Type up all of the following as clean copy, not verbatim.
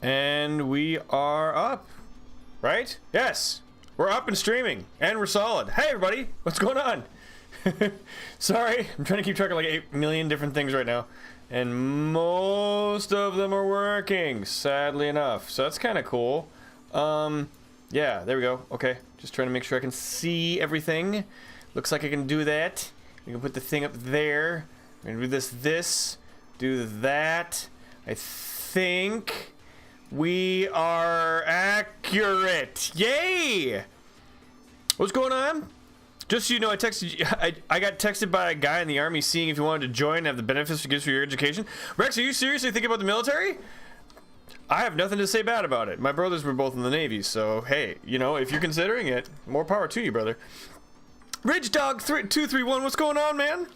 And we are up, right? Yes, we're up and streaming, and we're solid. Hey everybody, what's going on? Sorry, I'm trying to keep track of like 8 million different things right now, and most of them are working, sadly enough. So that's kind of cool. Yeah, there we go. Okay, just trying to make sure I can see everything. Looks like I can do that. We can put the thing up there. We're gonna do this, do that. I think we are accurate. Yay! What's going on? Just so you know, I texted you, I got texted by a guy in the army seeing if you wanted to join and have the benefits it gives for your education. Rex, are you seriously thinking about the military? I have nothing to say bad about it. My brothers were both in the Navy, so hey, you know, if you're considering it, more power to you, brother. Ridge Dog 231, what's going on, man?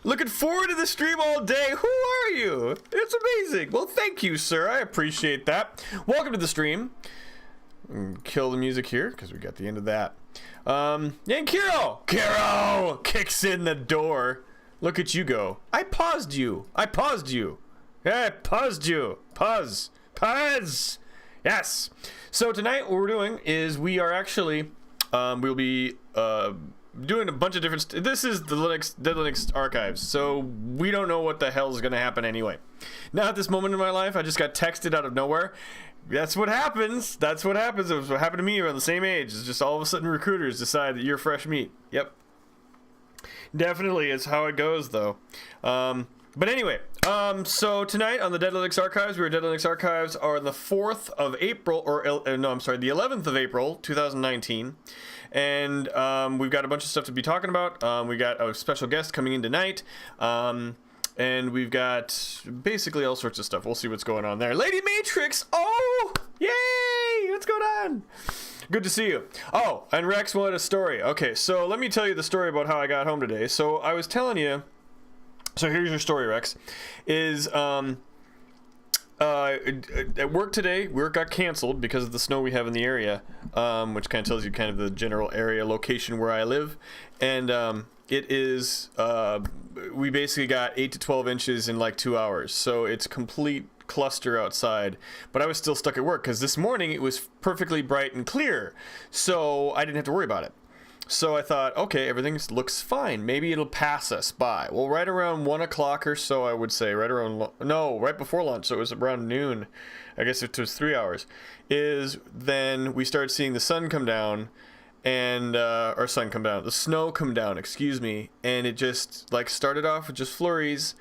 Looking forward to the stream all day. Who are you? It's amazing. Well, thank you, sir. I appreciate that. Welcome to the stream. Kill the music here because we got the end of that. Yeah, and Kiro kicks in the door. Look at you go. I paused you. Yeah, I paused you. Pause. Yes. So tonight what we're doing is we are actually we'll be doing a bunch of different this is the Deadlinux archives, so we don't know what the hell is going to happen anyway. Now at this moment in my life, I just got texted out of nowhere. That's what happens. It was what happened to me around the same age. It's just all of a sudden recruiters decide that you're fresh meat. Yep, definitely is how it goes though. But anyway, so tonight on the Deadlinux archives, Deadlinux archives are the 4th of April, no, I'm sorry, the 11th of April 2019. And we've got a bunch of stuff to be talking about. We got a special guest coming in tonight. And we've got basically all sorts of stuff. We'll see what's going on there. Lady Matrix! Oh! Yay! What's going on? Good to see you. Oh, and Rex wanted a story. Okay, so let me tell you the story about how I got home today. So I was telling you... So here's your story, Rex. Is at work today, work got canceled because of the snow we have in the area, which kind of tells you kind of the general area location where I live, and it is we basically got 8 to 12 inches in like 2 hours, so it's complete cluster outside. But I was still stuck at work because this morning it was perfectly bright and clear, so I didn't have to worry about it. So I thought, okay, everything looks fine. Maybe it'll pass us by. Well, right around 1 o'clock or so, I would say, right before lunch, so it was around noon, I guess it was 3 hours, is then we started seeing the sun come down, and, the snow come down, excuse me, and it just, like, started off with just flurries,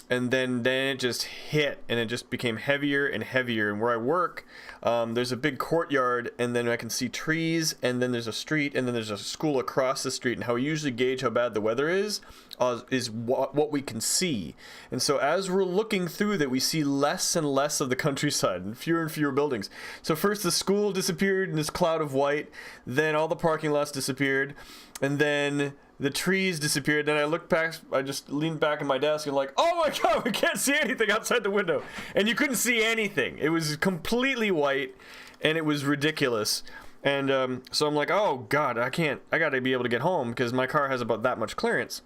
and then it just hit, and it just became heavier and heavier. And where I work, there's a big courtyard, and then I can see trees, and then there's a street, and then there's a school across the street. And how we usually gauge how bad the weather is what we can see. And so as we're looking through that, we see less and less of the countryside and fewer buildings. So first the school disappeared in this cloud of white, then all the parking lots disappeared, and then the trees disappeared. Then I looked back, I just leaned back in my desk and like, oh my god, we can't see anything outside the window. And you couldn't see anything. It was completely white, and it was ridiculous. And so I'm like, oh god, I gotta be able to get home because my car has about that much clearance.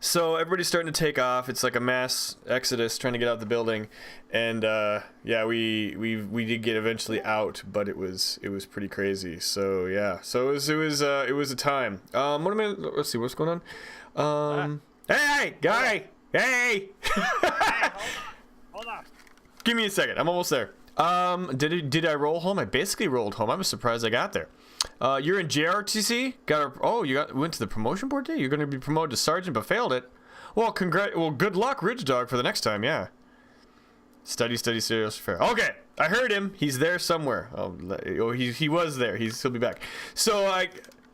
So everybody's starting to take off. It's like a mass exodus trying to get out the building, and yeah, we did get eventually out, but it was pretty crazy. So yeah, so it was a time. Let's see what's going on. Hey guy, hey. Hold on. Give me a second. I'm almost there. Did I roll home? I basically rolled home. I was surprised I got there. You're in JRTC? Went to the promotion board day? You're going to be promoted to sergeant but failed it. Well, good luck, Ridge Dog, for the next time, yeah. Study, serious, fair. Okay, I heard him. He's there somewhere. Oh, he was there. He'll be back. So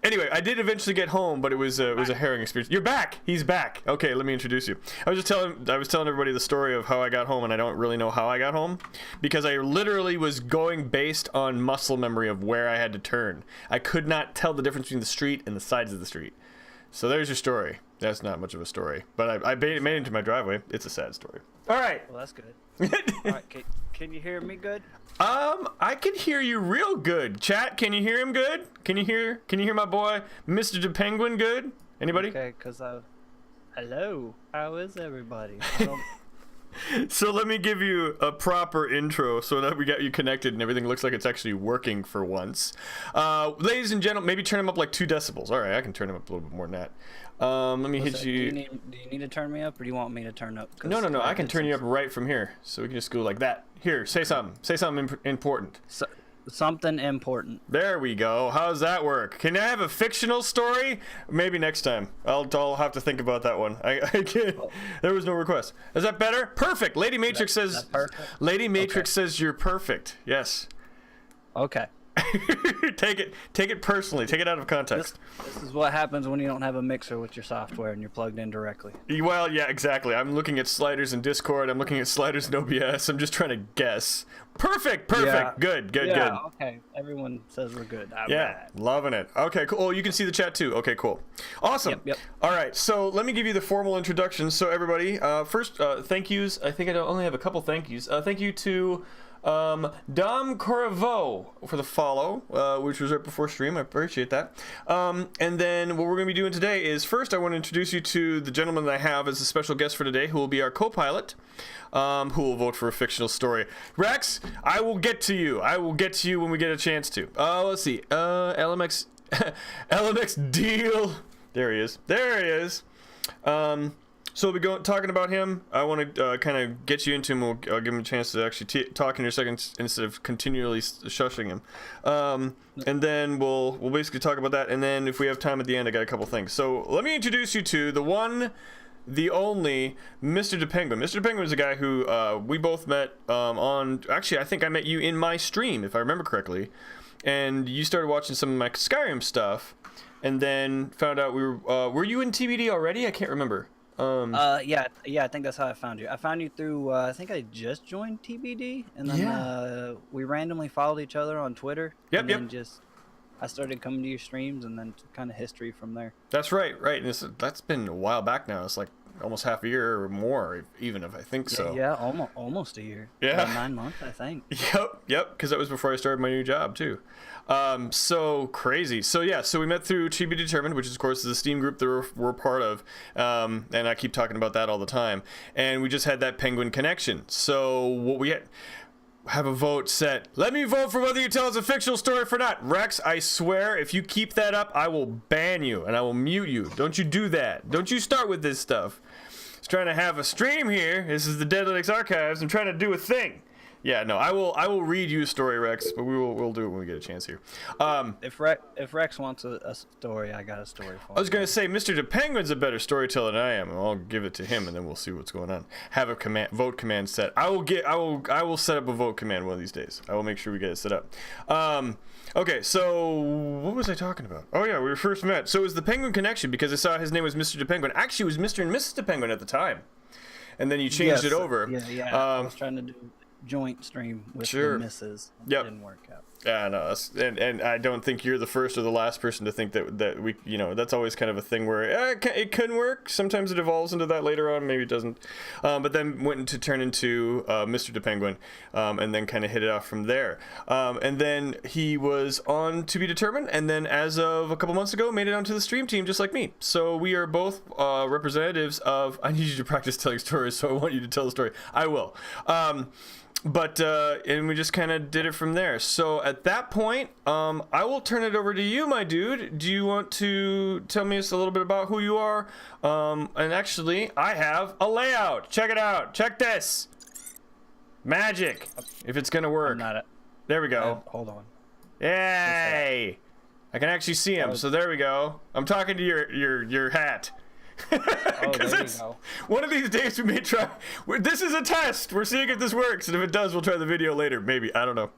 Anyway, I did eventually get home, but it was a harrowing experience. You're back. He's back. Okay, let me introduce you. I was telling everybody the story of how I got home, and I don't really know how I got home because I literally was going based on muscle memory of where I had to turn. I could not tell the difference between the street and the sides of the street. So there's your story. That's not much of a story, but I made it into my driveway. It's a sad story. All right. Well, that's good. All right, can you hear me good? I can hear you real good. Chat, can you hear him good? Can you hear my boy, MrDaPenguiin good? Anybody? Okay, hello. How is everybody? So let me give you a proper intro so that we got you connected and everything looks like it's actually working for once. Ladies and gentlemen, maybe turn them up like 2 decibels. All right, I can turn them up a little bit more than that. Let me hit you. Do you need to turn me up, or do you want me to turn up? No. I can turn you up right from here, so we can just go like that. Here, say something. Say something important. Something important. There we go. How's that work? Can I have a fictional story? Maybe next time. I'll have to think about that one. I can't. There was no request. Is that better? Perfect. Lady Matrix says. Lady Matrix says you're perfect. Yes. Okay. Take it personally. Take it out of context. This is what happens when you don't have a mixer with your software and you're plugged in directly. Well, yeah, exactly. I'm looking at sliders in Discord. I'm looking at sliders in OBS. I'm just trying to guess. Perfect. Yeah. Good. Okay. Everyone says we're good. Loving it. Okay, cool. Oh, you can see the chat too. Okay, cool. Awesome. Yep. All right, so let me give you the formal introduction. So everybody, first, thank yous. I think I only have a couple thank yous. Thank you to Dom Coravo for the follow, which was right before stream. I appreciate that. And then what we're going to be doing today is, first I want to introduce you to the gentleman that I have as a special guest for today, who will be our co-pilot, who will vote for a fictional story. Rex, I will get to you. I will get to you when we get a chance to. Let's see. LMX LMX deal. There he is. So we'll be talking about him. I want to kind of get you into him. I'll give him a chance to actually talk in your second instead of continually shushing him. And then we'll basically talk about that. And then if we have time at the end, I got a couple things. So let me introduce you to the one, the only MrDaPenguiin. MrDaPenguiin is a guy who we both met on. Actually, I think I met you in my stream, if I remember correctly. And you started watching some of my Skyrim stuff, and then found out we were you in TBD already? I can't remember. Yeah, I think that's how I found you. I found you through, I think I just joined TBD, and then we randomly followed each other on Twitter. Yep. I started coming to your streams, and then kind of history from there. That's right. And that's been a while back now. It's like almost half a year or more, even if I think so. Yeah, almost a year. Yeah. About 9 months, I think. Yep, because that was before I started my new job, too. So crazy. So we met through To Be Determined, which is, of course, the Steam group that we're part of. And I keep talking about that all the time. And we just had that Penguin connection. So what we have a vote set. Let me vote for whether you tell us a fictional story or not. Rex, I swear, if you keep that up, I will ban you and I will mute you. Don't you do that. Don't you start with this stuff. I was trying to have a stream here. This is the Deadlinux archives. I'm trying to do a thing. Yeah, no, I will read you a story, Rex, but we'll do it when we get a chance here. If Rex wants a story, I got a story for him. I was gonna say MrDaPenguiin's a better storyteller than I am, and I'll give it to him, and then we'll see what's going on. Have a vote command set. I will set up a vote command one of these days. I will make sure we get it set up. Okay, so what was I talking about? Oh yeah, we were first met. So it was the Penguin connection because I saw his name was MrDaPenguiin. Actually, it was Mr. and Mrs. DaPenguin at the time, and then you changed it over. Yeah. I was trying to do joint stream with the misses. Yep. Didn't work out. Yeah, no, and I don't think you're the first or the last person to think that we, that's always kind of a thing where it can work. Sometimes it evolves into that later on, maybe it doesn't. But then went to turn into MrDaPenguiin, and then kind of hit it off from there. And then he was on To Be Determined, and then as of a couple months ago, made it onto the stream team just like me. So we are both representatives of. I need you to practice telling stories, so I want you to tell the story. I will. But and we just kind of did it from there. So at that point, I will turn it over to you, my dude. Do you want to tell me just a little bit about who you are? And actually, I have a layout. Check it out. Check this. Magic. If it's gonna work. There we go. Hold on. Yay! I can actually see him. So there we go. I'm talking to your hat. Because one of these days we may try. This is a test. We're seeing if this works, and if it does, we'll try the video later. Maybe, I don't know.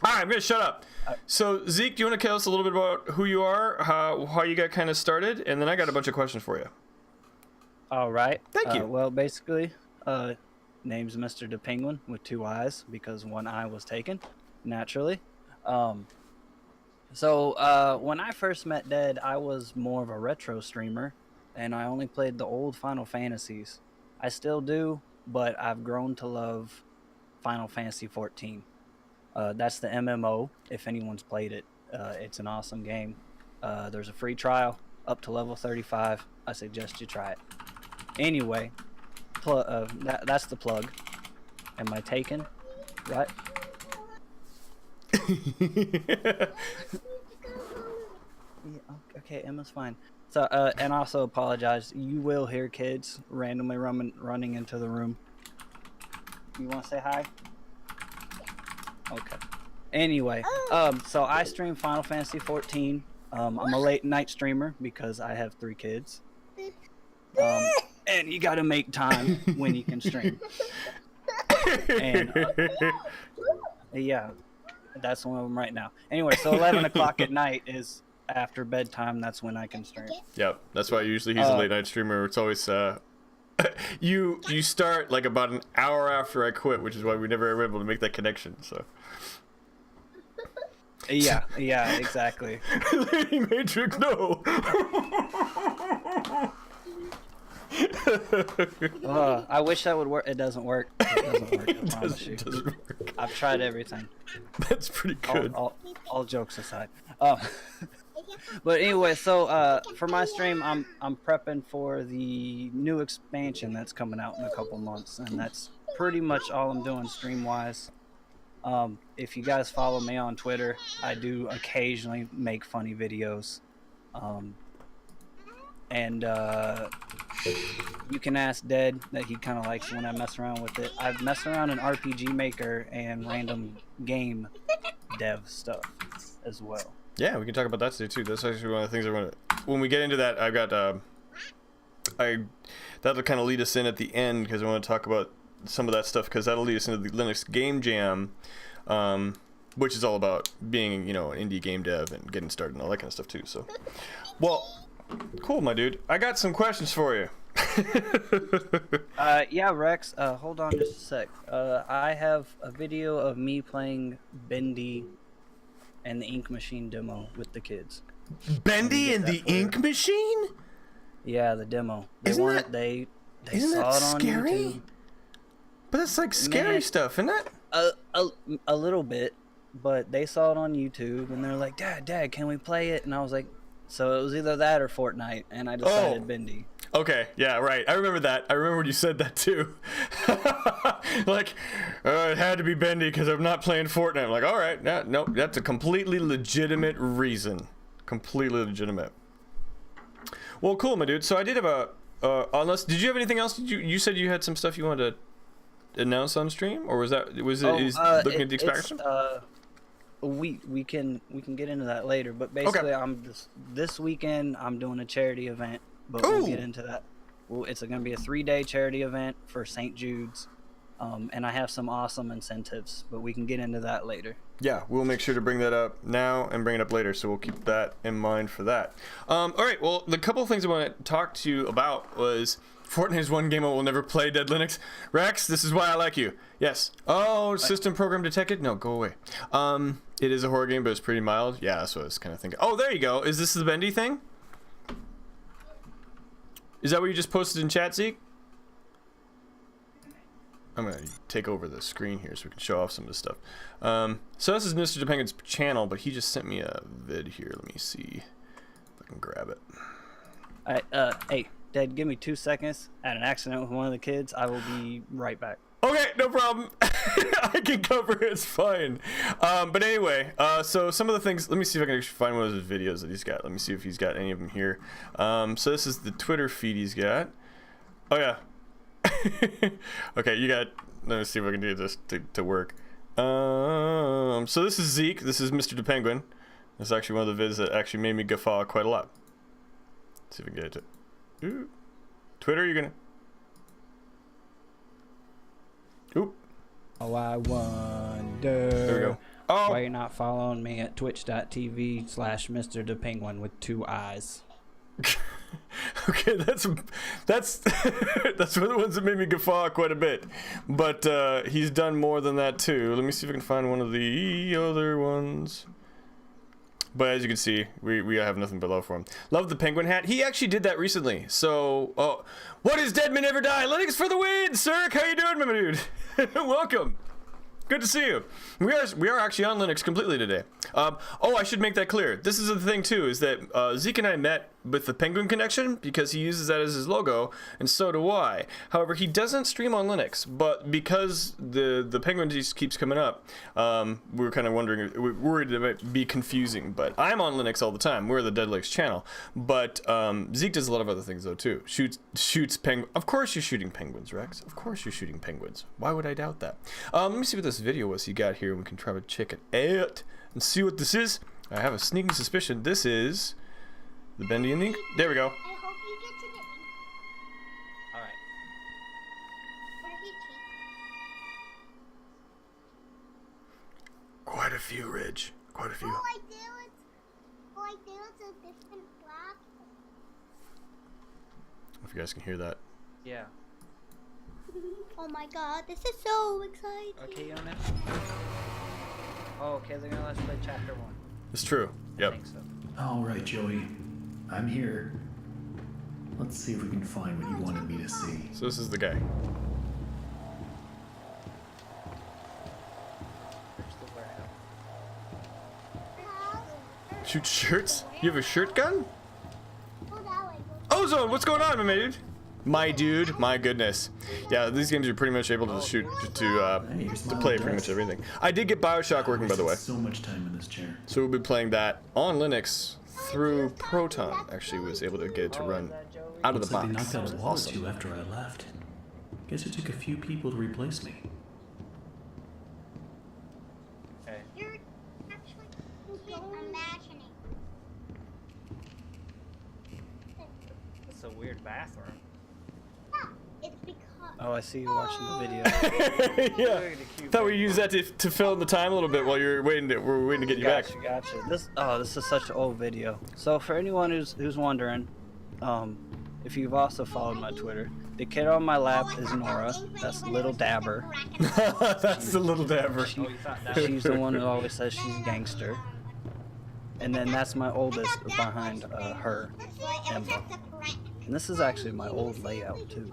All right, I'm gonna shut up. So Zeke, do you want to tell us a little bit about who you are, how you got kind of started, and then I got a bunch of questions for you. All right. Thank you. Well, basically, name's MrDaPenguiin with 2 eyes because 1 eye was taken, naturally. So when I first met Dead, I was more of a retro streamer, and I only played the old Final Fantasies. I still do, but I've grown to love Final Fantasy 14. That's the MMO, if anyone's played it. It's an awesome game. There's a free trial up to level 35. I suggest you try it. Anyway, that's the plug. Am I taken? Right? Yeah, okay, Emma's fine. So, and also apologize. You will hear kids randomly running into the room. You want to say hi? Okay. Anyway, so I stream Final Fantasy 14. I'm a late night streamer because I have 3 kids. And you got to make time when you can stream. And yeah, that's one of them right now. Anyway, so 11 o'clock at night is after bedtime. That's when I can stream. Yep, that's why usually he's a late night streamer. It's always you start like about an hour after I quit, which is why we never were able to make that connection. So yeah, exactly. Lady Matrix, no. I wish that would work. It doesn't work. It doesn't work. I promise you. Doesn't work. I've tried everything. That's pretty good. All jokes aside. But anyway, so for my stream, I'm prepping for the new expansion that's coming out in a couple months, and that's pretty much all I'm doing stream wise. If you guys follow me on Twitter, I do occasionally make funny videos. And you can ask Dead that he kind of likes when I mess around with it. I've messed around in RPG Maker and random game dev stuff as well. Yeah, we can talk about that too. That's actually one of the things I want to. When we get into that, I've got that'll kind of lead us in at the end because I want to talk about some of that stuff because that'll lead us into the Linux Game Jam, which is all about being an indie game dev and getting started and all that kind of stuff too. So, well, cool, my dude. I got some questions for you. Yeah, Rex. Hold on just a sec. I have a video of me playing Bendy and the Ink Machine demo with the kids. Bendy and the Ink Machine? Yeah, the demo. They Isn't saw that it on scary? YouTube. But that's like scary stuff, isn't it? A little bit, but they saw it on YouTube and they're like, Dad, can we play it? And I was like, so it was either that or Fortnite, and I decided Bendy. Okay, yeah, right. I remember that. I remember when you said that too. Like, it had to be Bendy because I'm not playing Fortnite. I'm like, all right, nope, that's a completely legitimate reason. Completely legitimate. Well, cool, my dude. So I did have did you have anything else? You said you had some stuff you wanted to announce on stream, or was it looking at the expansion? We can get into that later, but basically, I'm this weekend I'm doing a charity event. But we'll get into that. It's going to be a 3-day charity event for St. Jude's, and I have some awesome incentives, but we can get into that later. Yeah, we'll make sure to bring that up now and bring it up later, so we'll keep that in mind for that. All right, well, the couple of things I want to talk to you about was Fortnite is one game I will never play, Deadlinux. Rex, this is why I like you. Yes. Oh, system program detected? No, go away. It is a horror game, but it's pretty mild. Yeah, that's what I was kind of thinking. Oh, there you go. Is this the Bendy thing? Is that what you just posted in chat, Zeke? I'm going to take over the screen here so we can show off some of this stuff. So this is MrDaPenguiin's channel, but he just sent me a vid here. Let me see if I can grab it. All right, hey, Dad, give me 2 seconds. I had an accident with one of the kids. I will be right back. Okay, no problem. I can cover it. It's fine. But anyway, so some of the things. Let me see if I can actually find one of his videos that he's got. Let me see if he's got any of them here. So this is the Twitter feed he's got. Oh yeah. Okay, you got. Let me see if I can do this to work. So this is Zeke. This is MrDaPenguiin. This is actually one of the vids that actually made me guffaw quite a lot. Let's see if we can get it to. Ooh. Twitter, you're gonna. Oop. Oh, I wonder. There we go. Oh. Why you're not following me at twitch.tv/MrDaPenguiin with 2 eyes. Okay, that's one of the ones that made me guffaw quite a bit. But he's done more than that too. Let me see if I can find one of the other ones. But as you can see, we have nothing but love for him. Love the penguin hat. He actually did that recently. So, what is Dead Men Never Die? Linux for the win, sir. How you doing, my dude? Welcome. Good to see you. We are actually on Linux completely today. I should make that clear. This is the thing too, is that Zeke and I met with the Penguin Connection because he uses that as his logo, and so do I. However, he doesn't stream on Linux, but because the Penguin just keeps coming up, we were kind of wondering, we're worried it might be confusing. But I'm on Linux all the time. We're the Deadlinux channel. But Zeke does a lot of other things though too. Shoots penguins. Of course you're shooting penguins, Rex. Of course you're shooting penguins. Why would I doubt that? Let me see what this video was you got here, and we can try to check it out and see what this is. I have a sneaking suspicion this is the bendy and the ink. There we go. I hope you get to the ink. Alright. Quite a few, Ridge. Quite a few. All I did was a different black. If you guys can hear that. Yeah. Oh my god, this is so exciting. Okay, on it? Oh, okay, they're gonna let us play chapter 1. It's true. Yep. I think so. All right, Joey. I'm here. Let's see if we can find what you wanted me to see. So this is the guy. There's the warehouse. Shoot shirts? You have a shirt gun? Go that way. Ozone, what's going on, my dude? My dude, my goodness. Yeah, these games are pretty much able to shoot to play pretty much everything. I did get BioShock working, by the way. So much time in this chair. So we'll be playing that on Linux through Proton. Actually, was able to get it to run out of the Looks like they box. knocked out a It was wall or awesome. two after I left. Guess it took a few people to replace me. Okay. You're actually imagining. It's a weird bathroom. Yeah, it's because. Oh, I see you watching the video. Yeah. Thought we used that to fill in the time a little bit while you're waiting. We're waiting to get you back. Gotcha. This is such an old video. So for anyone who's wondering, if you've also followed my Twitter, the kid on my lap is Nora. That's Little Dabber. That's the little dabber. She's the one who always says she's a gangster. And then that's my oldest behind her, Emma. And this is actually my old layout too.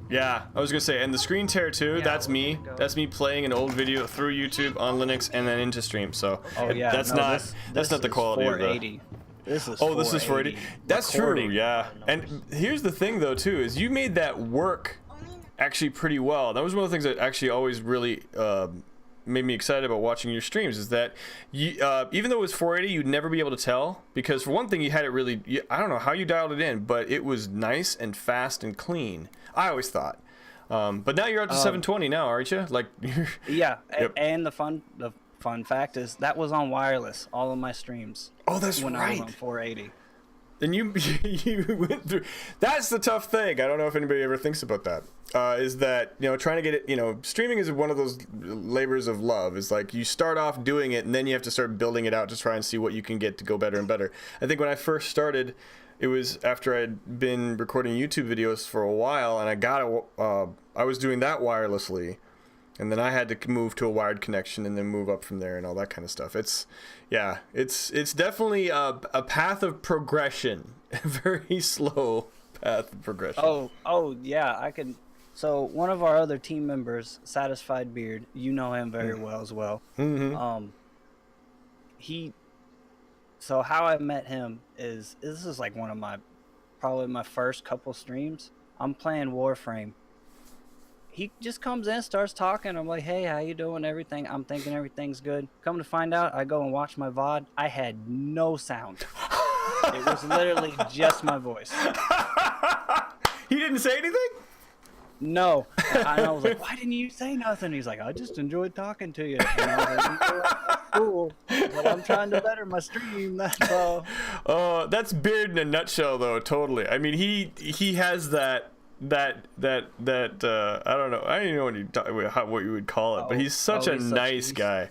Yeah, I was gonna say, and the screen tear too. Yeah, That's we're me. gonna go. That's me playing an old video through YouTube on Linux and then into stream. So Oh yeah, that's no, not this the is quality of the. 480. This is Oh, this is 480. That's true. Recording. Yeah. And here's the thing though too, is you made that work actually pretty well. That was one of the things that actually always really made me excited about watching your streams, is that you, even though it was 480, you'd never be able to tell, because for one thing, you had it really, I don't know how you dialed it in, but it was nice and fast and clean. I always thought. But now you're up to 720 now, aren't you? Like, you're, Yeah, Yep. and the fun fact is that was on wireless. All of my streams. Oh, that's when I right. was on 480. And you went through. That's the tough thing. I don't know if anybody ever thinks about that. Is that, you know, trying to get it, you know, streaming is one of those labors of love. It's like you start off doing it and then you have to start building it out to try and see what you can get to go better and better. I think when I first started, it was after I'd been recording YouTube videos for a while, and I was doing that wirelessly, and then I had to move to a wired connection and then move up from there and all that kind of stuff. It's definitely a path of progression, a very slow path of progression. Oh yeah, I could. So one of our other team members, Satisfied Beard, you know him very well as well. Mm-hmm. So how I met him is this is like one of probably my first couple streams. I'm playing Warframe. He just comes in, starts talking. I'm like, hey, how you doing? Everything. I'm thinking everything's good. Come to find out, I go and watch my VOD. I had no sound. It was literally just my voice. He didn't say anything? No. And I was like, why didn't you say nothing? He's like, I just enjoyed talking to you. And I was like, that's cool. But I'm trying to better my stream, that's all. That's Beard in a nutshell, though. Totally. I mean, he has that I don't know. I don't even know what you would call it, but he's such a nice guy.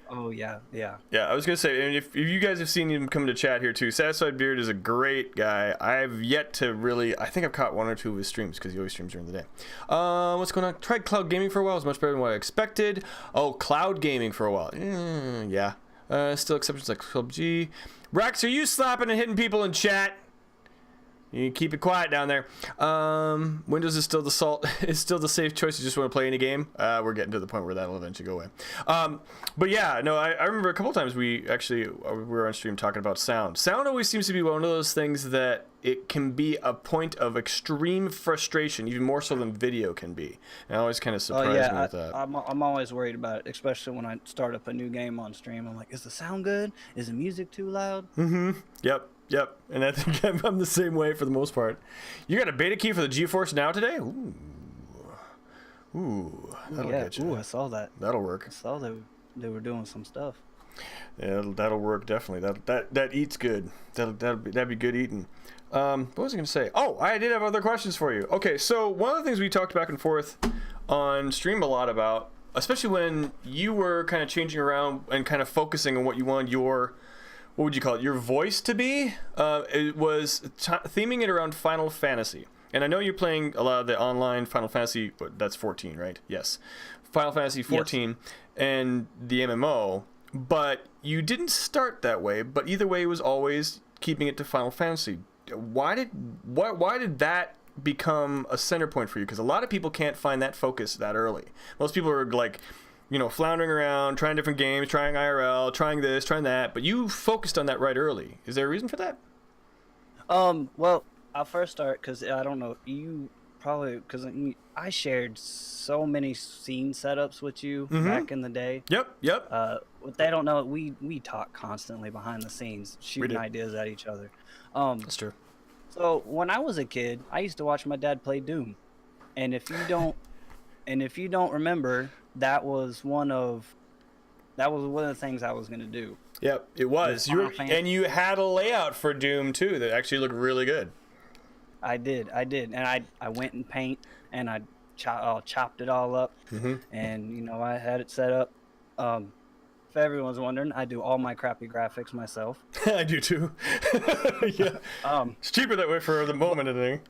Oh yeah, yeah. Yeah, I was gonna say, and if you guys have seen him come to chat here too, Satisfied Beard is a great guy. I've yet to really, I think I've caught 1 or 2 of his streams because he always streams during the day. What's going on? Tried cloud gaming for a while. It was much better than what I expected. Oh, cloud gaming for a while. Yeah. Still exceptions like PUBG. Rex, are you slapping and hitting people in chat? You keep it quiet down there. Windows is still the safe choice. You just want to play any game. We're getting to the point where that'll eventually go away. But yeah, no, I remember a couple times we were on stream talking about sound. Sound always seems to be one of those things that it can be a point of extreme frustration, even more so than video can be. And I always kind of surprised me with that. I'm always worried about it, especially when I start up a new game on stream. I'm like, is the sound good? Is the music too loud? Yep, and I think I'm the same way for the most part. You got a beta key for the GeForce Now today? Ooh, that'll get you. Ooh, I saw that. That'll work. I saw they were doing some stuff. Yeah, that'll work definitely. That eats good. That'd be good eating. What was I gonna say? Oh, I did have other questions for you. Okay, so one of the things we talked back and forth on stream a lot about, especially when you were kind of changing around and kind of focusing on what you wanted your, what would you call it, your voice to be, it was theming it around Final Fantasy. And I know you're playing a lot of the online Final Fantasy, that's 14, right? Yes. Final Fantasy 14 yes. And the MMO, but you didn't start that way, but either way it was always keeping it to Final Fantasy. Why did that become a center point for you? Because a lot of people can't find that focus that early. Most people are like, you know, floundering around, trying different games, trying IRL, trying this, trying that, but you focused on that right early. Is there a reason for that? Well, I'll first start because I don't know, you probably, because I shared so many scene setups with you back in the day. Yep. What they don't know, we talk constantly behind the scenes, shooting ideas at each other. That's true. So when I was a kid, I used to watch my dad play Doom, and if you don't remember, that was one of the things I was gonna do. Yep, it was. And you had a layout for Doom too that actually looked really good. I did, and I went in Paint and I chopped it all up, and you know I had it set up. If everyone's wondering, I do all my crappy graphics myself. I do too. Yeah. It's cheaper that way for the moment, I think.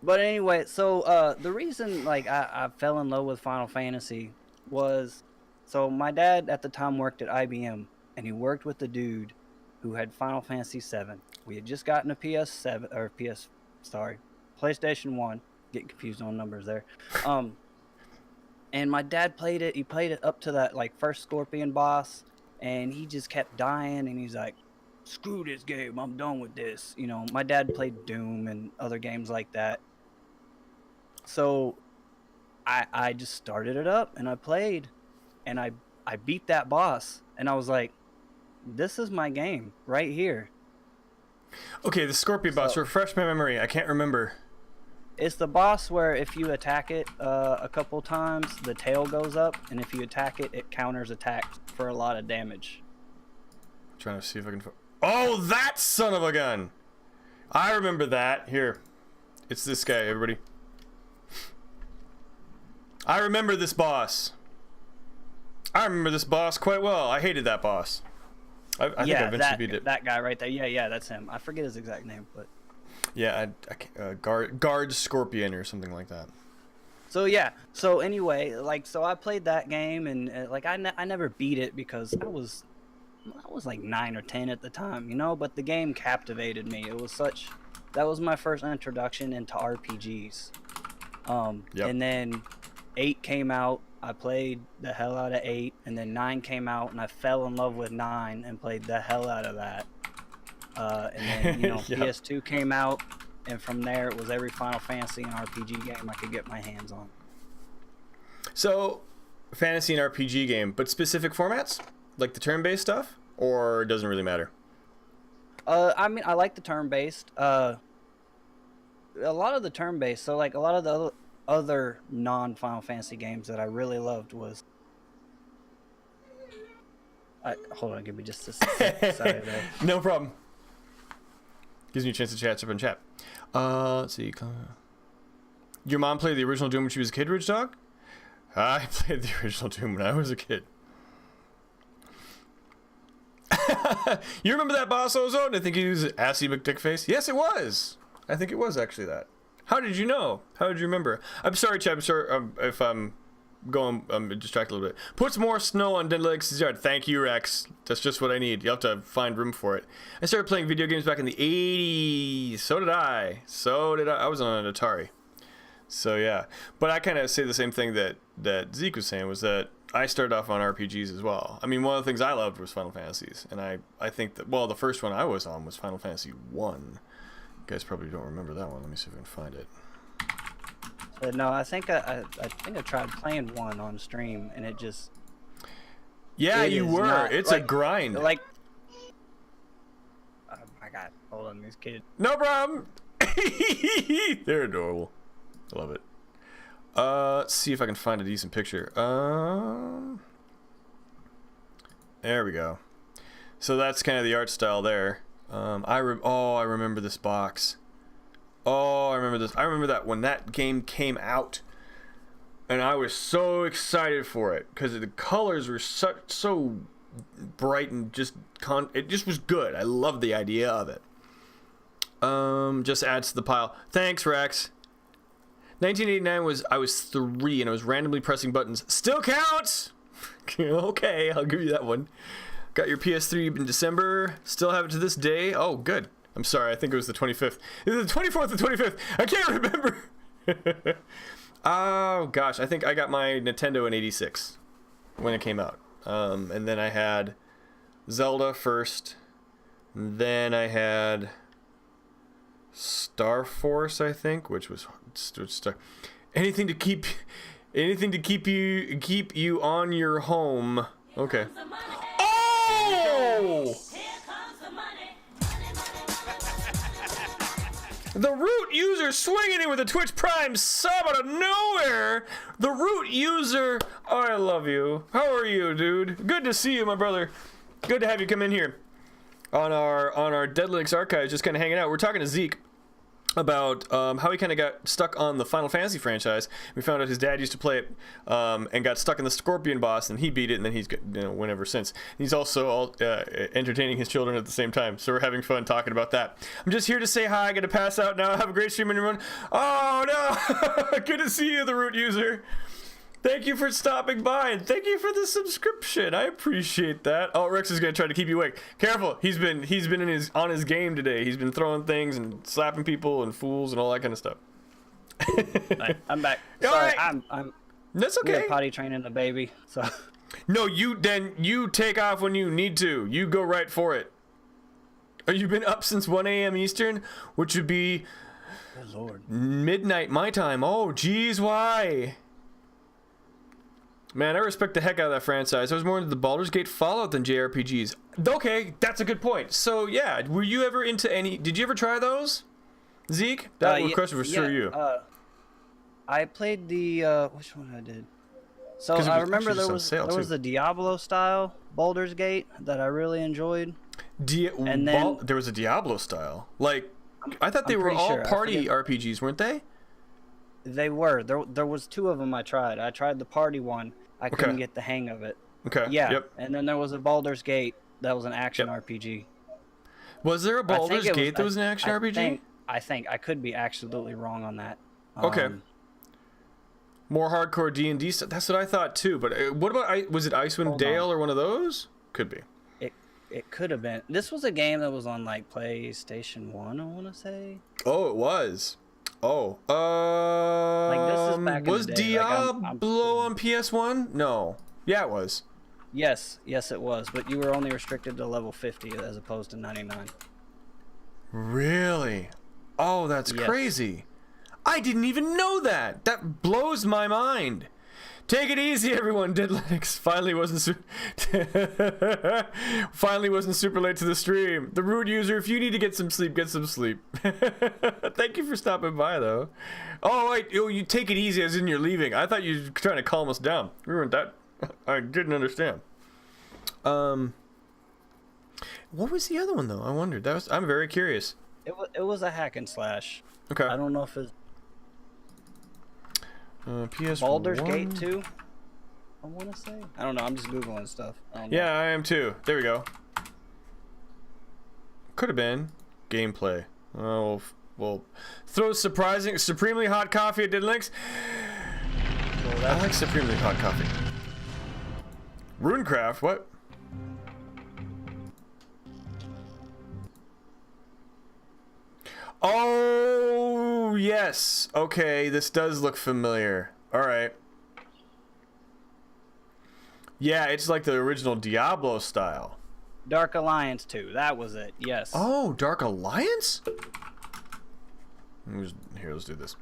But anyway, so the reason like I fell in love with Final Fantasy was, so my dad at the time worked at IBM, and he worked with the dude who had Final Fantasy 7. We had just gotten a PlayStation 1. Getting confused on numbers there. And my dad played it. He played it up to that like first Scorpion boss, and he just kept dying. And he's like, "Screw this game. I'm done with this." You know, my dad played Doom and other games like that. So I just started it up and I played, and I beat that boss, and I was like, "This is my game right here." Okay, the Scorpion boss. Refresh my memory. I can't remember. It's the boss where if you attack it a couple times, the tail goes up, and if you attack it, it counters attacks for a lot of damage. I'm trying to see if I can... Oh, that son of a gun! I remember that. Here. It's this guy, everybody. I remember this boss. I remember this boss quite well. I hated that boss. I think I eventually beat it. That guy right there. Yeah, that's him. I forget his exact name, but... Yeah, guard Scorpion or something like that. So yeah. So anyway, like, so I played that game, and like I never beat it because I was like 9 or 10 at the time, you know. But the game captivated me. That was my first introduction into RPGs. And then 8 came out. I played the hell out of 8, and then 9 came out, and I fell in love with 9 and played the hell out of that. And then, you know, PS2 came out, and from there it was every Final Fantasy and RPG game I could get my hands on. So, fantasy and RPG game, but specific formats? Like the turn-based stuff? Or it doesn't really matter? I mean, I like the turn-based. A lot of the turn-based, so like a lot of the other non-Final Fantasy games that I really loved was... hold on, give me just a second. Sorry there. No problem. Gives me a chance to chat up in chat. Let's see. Your mom played the original Doom when she was a kid, Ridge Dog? I played the original Doom when I was a kid. You remember that boss Ozone? I think he was Assy McDickface. Yes, it was. I think it was actually that. How did you know? How did you remember? I'm sorry, Chad. I'm sorry if I'm distracted a little bit. Puts more snow on Deadlinux's yard. Thank you, Rex. That's just what I need. You have to find room for it. I started playing video games back in the 80s. So did I. I was on an Atari. So yeah. But I kind of say the same thing that Zeke was saying, was that I started off on RPGs as well. I mean, one of the things I loved was Final Fantasies. And I think that, well, the first one I was on was Final Fantasy 1. You guys probably don't remember that one. Let me see if I can find it. No, I think I tried playing 1 on stream, and it just... Yeah, you were. Not, it's like, a grind. Like... Oh my god. Hold on, these kids. No problem. They're adorable. I love it. Let's see if I can find a decent picture. There we go. So that's kind of the art style there. I remember this box. Oh, I remember this. I remember that when that game came out, and I was so excited for it because the colors were so bright and it just was good. I loved the idea of it. Just adds to the pile. Thanks, Rex. 1989 I was 3 and I was randomly pressing buttons. Still counts. Okay, I'll give you that one. Got your PS3 in December. Still have it to this day. Oh, good. I'm sorry, I think it was the 25th. Is it the 24th or 25th? I can't remember. Oh, gosh. I think I got my Nintendo in 86 when it came out. And then I had Zelda first. Then I had Star Force, I think, which was anything to keep you on your home. Okay. Oh! The root user swinging in with a Twitch Prime sub out of nowhere. The root user. Oh, I love you. How are you, dude? Good to see you, my brother. Good to have you come in here on our Deadlinux archives, just kind of hanging out. We're talking to Zeke about how he kind of got stuck on the Final Fantasy franchise. We found out his dad used to play it and got stuck in the Scorpion boss, and he beat it, and then he's went ever since. He's also entertaining his children at the same time, so we're having fun talking about that. I'm just here to say hi. I got to pass out now. Have a great stream, everyone. Oh no! Good to see you, the root user. Thank you for stopping by, and thank you for the subscription. I appreciate that. Oh, Rex is gonna try to keep you awake. Careful, he's been on his game today. He's been throwing things and slapping people and fools and all that kind of stuff. Right, I'm back. All Sorry, right. I'm That's okay. we're potty training the baby, so. No, you take off when you need to. You go right for it. You've been up since 1 a.m. Eastern, which would be Good Lord. midnight my time. Oh, geez, why? Man, I respect the heck out of that franchise. I was more into the Baldur's Gate Fallout than JRPGs. Okay, that's a good point. So, yeah, were you ever into any... Did you ever try those? Zeke? That question was for you. I played the... which one I did? So, I remember there was the Diablo-style Baldur's Gate that I really enjoyed. And then... There was a Diablo style. Like, I thought they were all party RPGs, weren't they? They were. There was 2 of them I tried. I tried the party one. I couldn't get the hang of it. Okay. Yeah. Yep. And then there was a Baldur's Gate that was an action RPG. Was there a Baldur's Gate that was an action RPG? I think. I could be absolutely wrong on that. Okay. More hardcore D&D stuff. That's what I thought too. But what about, was it Icewind Dale or one of those? Could be. It could have been. This was a game that was on like PlayStation 1, I want to say. Oh, it was. Oh. Like this is back was in the day. Diablo on PS1? No. Yeah, it was. Yes, it was. But you were only restricted to level 50 as opposed to 99. Really? Oh, that's crazy. I didn't even know that. That blows my mind. Take it easy, everyone. Deadlinux finally wasn't super late to the stream. The rude user, if you need to get some sleep, get some sleep. Thank you for stopping by, though. Oh, wait. Oh, you take it easy as in you're leaving. I thought you were trying to calm us down. We weren't that. I didn't understand. What was the other one, though? I wondered. I'm very curious. It was a hack and slash. Okay. I don't know if it's PS1. Baldur's Gate 2, I want to say. I don't know. I'm just Googling stuff. Yeah, I am too. There we go. Could have been. Gameplay. Oh, we'll throw supremely hot coffee at Deadlinux. Well, I like supremely hot coffee. Runecraft, what? Oh, yes. Okay, this does look familiar. All right. Yeah, it's like the original Diablo style. Dark Alliance 2. That was it. Yes. Oh, Dark Alliance? Here, let's do this.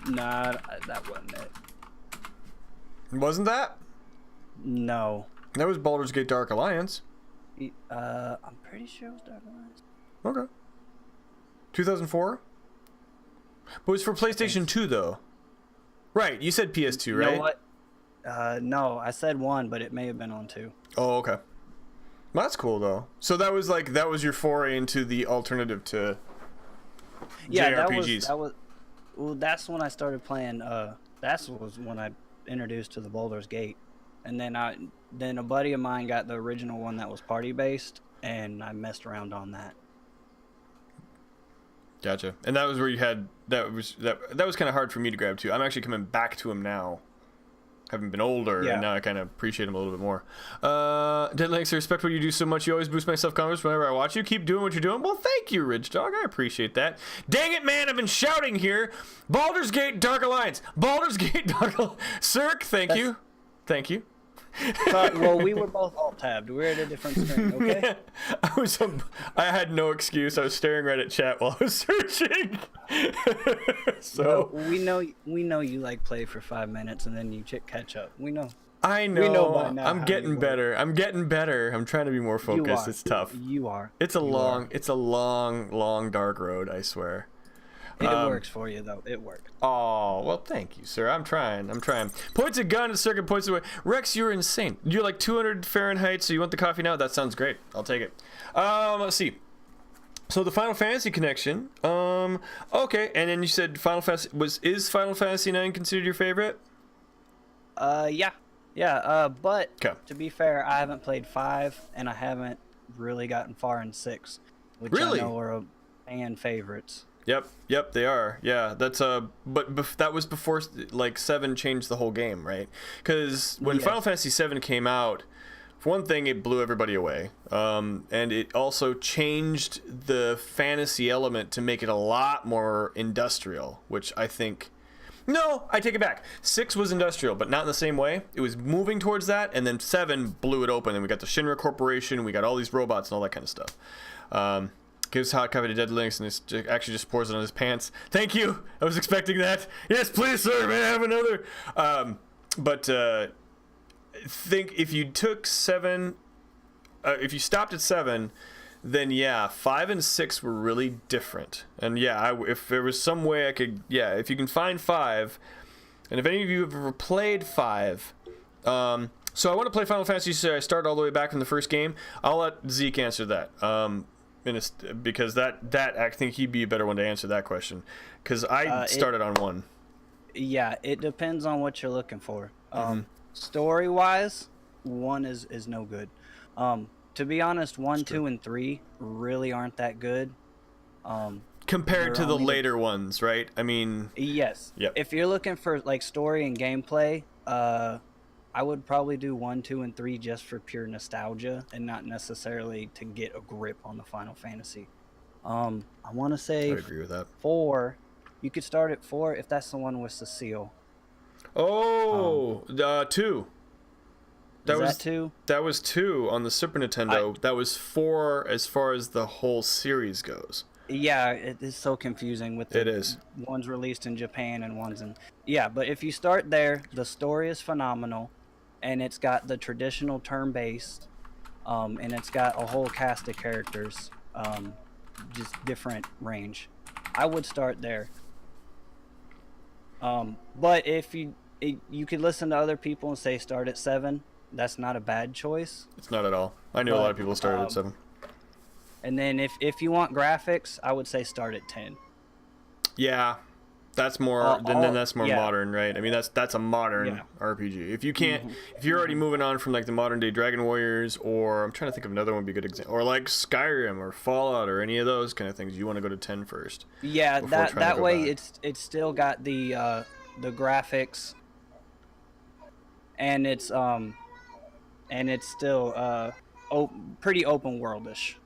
Nah, that wasn't it. Wasn't that? No. That was Baldur's Gate Dark Alliance. I'm pretty sure it was Dark Alliance. Okay. 2004? But it was for PlayStation 2, though. Right, you said PS2, right? You know what? No, I said 1, but it may have been on 2. Oh, okay. Well, that's cool, though. So that was your foray into the alternative to JRPGs. Well, that's when I started playing. That was when I introduced to the Baldur's Gate, and then a buddy of mine got the original one that was party based, and I messed around on that. Gotcha. And that was where you had that was kind of hard for me to grab too. I'm actually coming back to him now. Having been older, Yeah. and now I kind of appreciate him a little bit more. Deadlinux, I respect what you do so much. You always boost my self-confidence whenever I watch you. Keep doing what you're doing. Well, thank you, Ridge Dog. I appreciate that. Dang it, man! I've been shouting here. Baldur's Gate Dark Alliance. Baldur's Gate Dark Alliance. Cirque, thank you. Thank you. Well, we were both alt-tabbed. We're at a different screen, okay? I had no excuse. I was staring right at chat while I was searching. So Well, we know you like play for 5 minutes and then you catch up. We know. I know. We know by now I'm how getting you work. better. I'm getting better. I'm trying to be more You focused. are. It's tough. You are. It's a long dark road, I swear. It works for you though. It works. Oh, well, thank you, sir. I'm trying. Points a gun and circuit points away. Rex, you're insane. You're like 200 Fahrenheit, so you want the coffee now? That sounds great. I'll take it. Let's see. So the Final Fantasy connection. Okay, and then you said Final Fantasy is Final Fantasy 9 considered your favorite? Yeah. But 'Kay. to be fair, I haven't played 5 and I haven't really gotten far in 6, which Really? I know are fan favorites. Yep, they are. Yeah, that's but that was before like 7 changed the whole game, right? Because when Yes. Final Fantasy 7 came out, for one thing, it blew everybody away, and it also changed the fantasy element to make it a lot more industrial, which I think. No, I take it back. 6 was industrial, but not in the same way. It was moving towards that, and then 7 blew it open, and we got the Shinra Corporation, we got all these robots and all that kind of stuff. Gives hot coffee to Deadlinux and actually just pours it on his pants. Thank you. I was expecting that. Yes, please, sir. May I have another? Think if you took 7, if you stopped at 7, then yeah, 5 and 6 were really different. And yeah, if there was some way I could, yeah, if you can find 5, and if any of you have ever played 5, so I want to play Final Fantasy, so I started all the way back from the first game. I'll let Zeke answer that. Because that I think he'd be a better one to answer that question, because I started on 1. Yeah, it depends on what you're looking for. Story wise, 1 is no good. To be honest, 1, 2, and 3 really aren't that good. Compared to they're the only- later ones, right? I mean, Yes. Yep. If you're looking for like story and gameplay, I would probably do 1, 2, and 3 just for pure nostalgia and not necessarily to get a grip on the Final Fantasy. I want to I say agree with that. 4. You could start at 4 if that's the one with Cecile. Oh, 2. Is that 2? That was 2 on the Super Nintendo. That was 4 as far as the whole series goes. Yeah, it is so confusing with It is. One's released in Japan and one's in... Yeah, but if you start there, the story is phenomenal, and it's got the traditional turn-based, and it's got a whole cast of characters, just different range. I would start there. But if you could listen to other people and say start at 7, that's not a bad choice. It's not at all. I knew a lot of But, people started at 7. And then if you want graphics, I would say start at 10. Yeah. That's more. Then that's more yeah. modern, right? I mean, that's a modern Yeah. RPG. If you can't, if you're already moving on from like the modern day Dragon Warriors, or I'm trying to think of another one would be a good example, or like Skyrim or Fallout or any of those kind of things, you want to go to 10 first. Yeah, before that trying to that go way back. it's still got the graphics, and it's still pretty open worldish.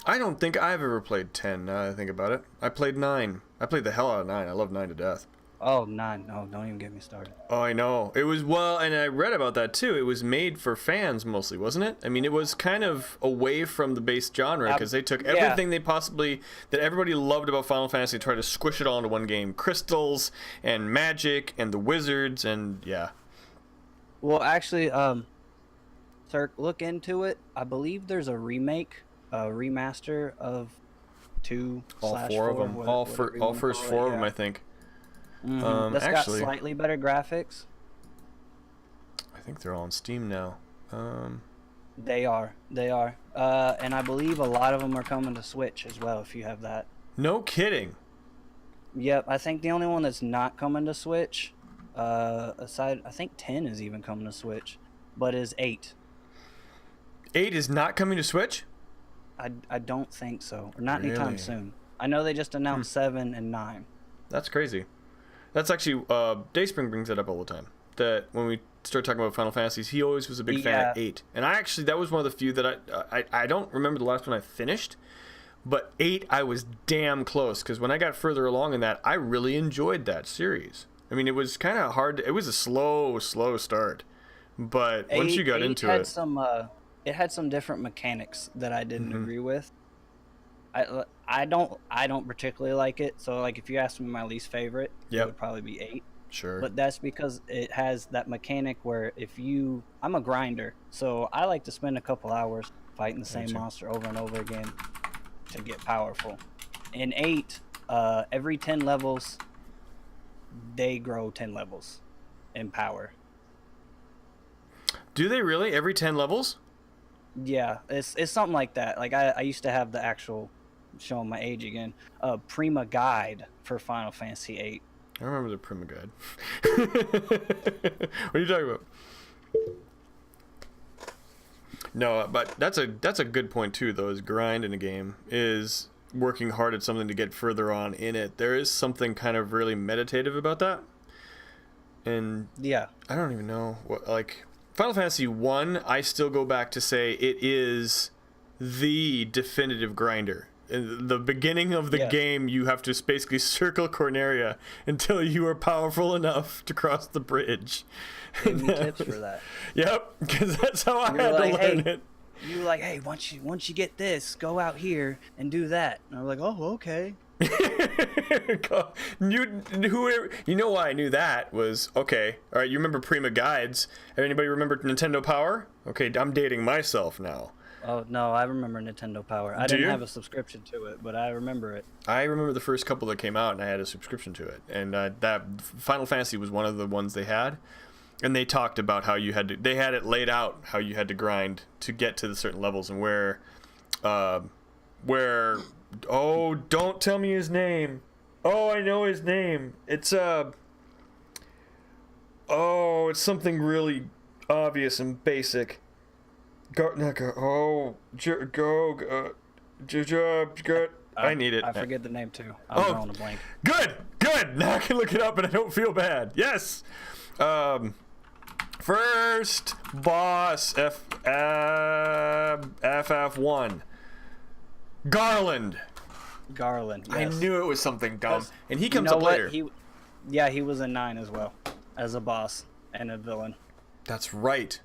I don't think I've ever played 10. Now that I think about it, I played 9. I played the hell out of 9. I love 9 to death. Oh, 9. No, don't even get me started. Oh, I know. It was, well, and I read about that too. It was made for fans mostly, wasn't it? I mean, it was kind of away from the base genre because they took everything that everybody loved about Final Fantasy, tried to squish it all into one game. Crystals and magic and the wizards and yeah. Well, actually, sir, look into it. I believe there's a remake, a remaster of 2 All slash 4 of 4, them. whatever you All wanna first call 4 it, of them, yeah. I think. That's actually, got slightly better graphics. I think they're all on Steam now. They are. And I believe a lot of them are coming to Switch as well, if you have that. No kidding. Yep, I think the only one that's not coming to Switch, aside, I think 10 is even coming to Switch, but is 8. 8 is not coming to Switch? I don't think so, or not anytime Really? soon. I know they just announced 7 and 9. That's crazy. That's actually Dayspring brings that up all the time. That when we start talking about Final Fantasies, he always was a big fan of 8. And I actually, that was one of the few that I don't remember the last one I finished, but 8 I was damn close because when I got further along in that, I really enjoyed that series. I mean, it was kind of hard. It was a slow start, but once you got into it, it had some different mechanics that I didn't agree with. I don't particularly like it. So like if you asked me my least favorite, it would probably be 8. Sure. But that's because it has that mechanic where I'm a grinder, so I like to spend a couple hours fighting the same monster over and over again to get powerful. In 8, every 10 levels, they grow 10 levels in power. Do they really? Every 10 levels? Yeah, it's something like that. Like I used to have the actual, showing my age again, Prima guide for Final Fantasy 8. I remember the Prima guide. What are you talking about? No, but that's a good point too, though, is grind in a game is working hard at something to get further on in it. There is something kind of really meditative about that. And yeah, I don't even know what, like, Final Fantasy 1, I still go back to say it is the definitive grinder. In the beginning of the game, you have to basically circle Corneria until you are powerful enough to cross the bridge. Give me tips for that. Yep, because that's how I had to learn it. You were like, hey, once you get this, go out here and do that. And I was like, oh, okay. You know why I knew that was, okay, all right, you remember Prima Guides. Anybody remember Nintendo Power? Okay, I'm dating myself now. Oh, no, I remember Nintendo Power. I didn't have a subscription to it, but I remember it. I remember the first couple that came out, and I had a subscription to it. And that Final Fantasy was one of the ones they had. And they talked about how you had to, they had it laid out how you had to grind to get to the certain levels, and where, oh, don't tell me his name. Oh, I know his name. It's it's something really obvious and basic. I need it. I forget the name too. I'm drawing a blank. Good. Now I can look it up and I don't feel bad. Yes. First boss FF1. Garland. Yes. I knew it was something dumb. And he comes you know up what? later. He was in 9 as well, as a boss and a villain. That's right,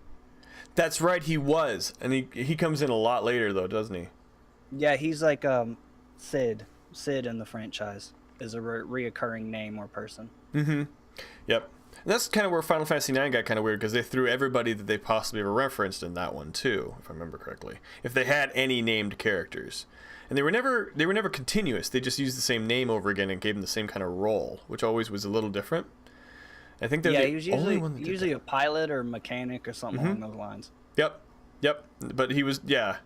he was. And he comes in a lot later though, doesn't he? Yeah, he's like Sid. Sid in the franchise is a reoccurring name or person. Mm-hmm. Yep. And that's kind of where Final Fantasy 9 got kind of weird, because they threw everybody that they possibly ever referenced in that one too, if I remember correctly. If they had any named characters. And they were never continuous. They just used the same name over again and gave them the same kind of role, which always was a little different. I think they're he was only one that did usually that. a pilot or mechanic or something along those lines. Yep. But he was, yeah.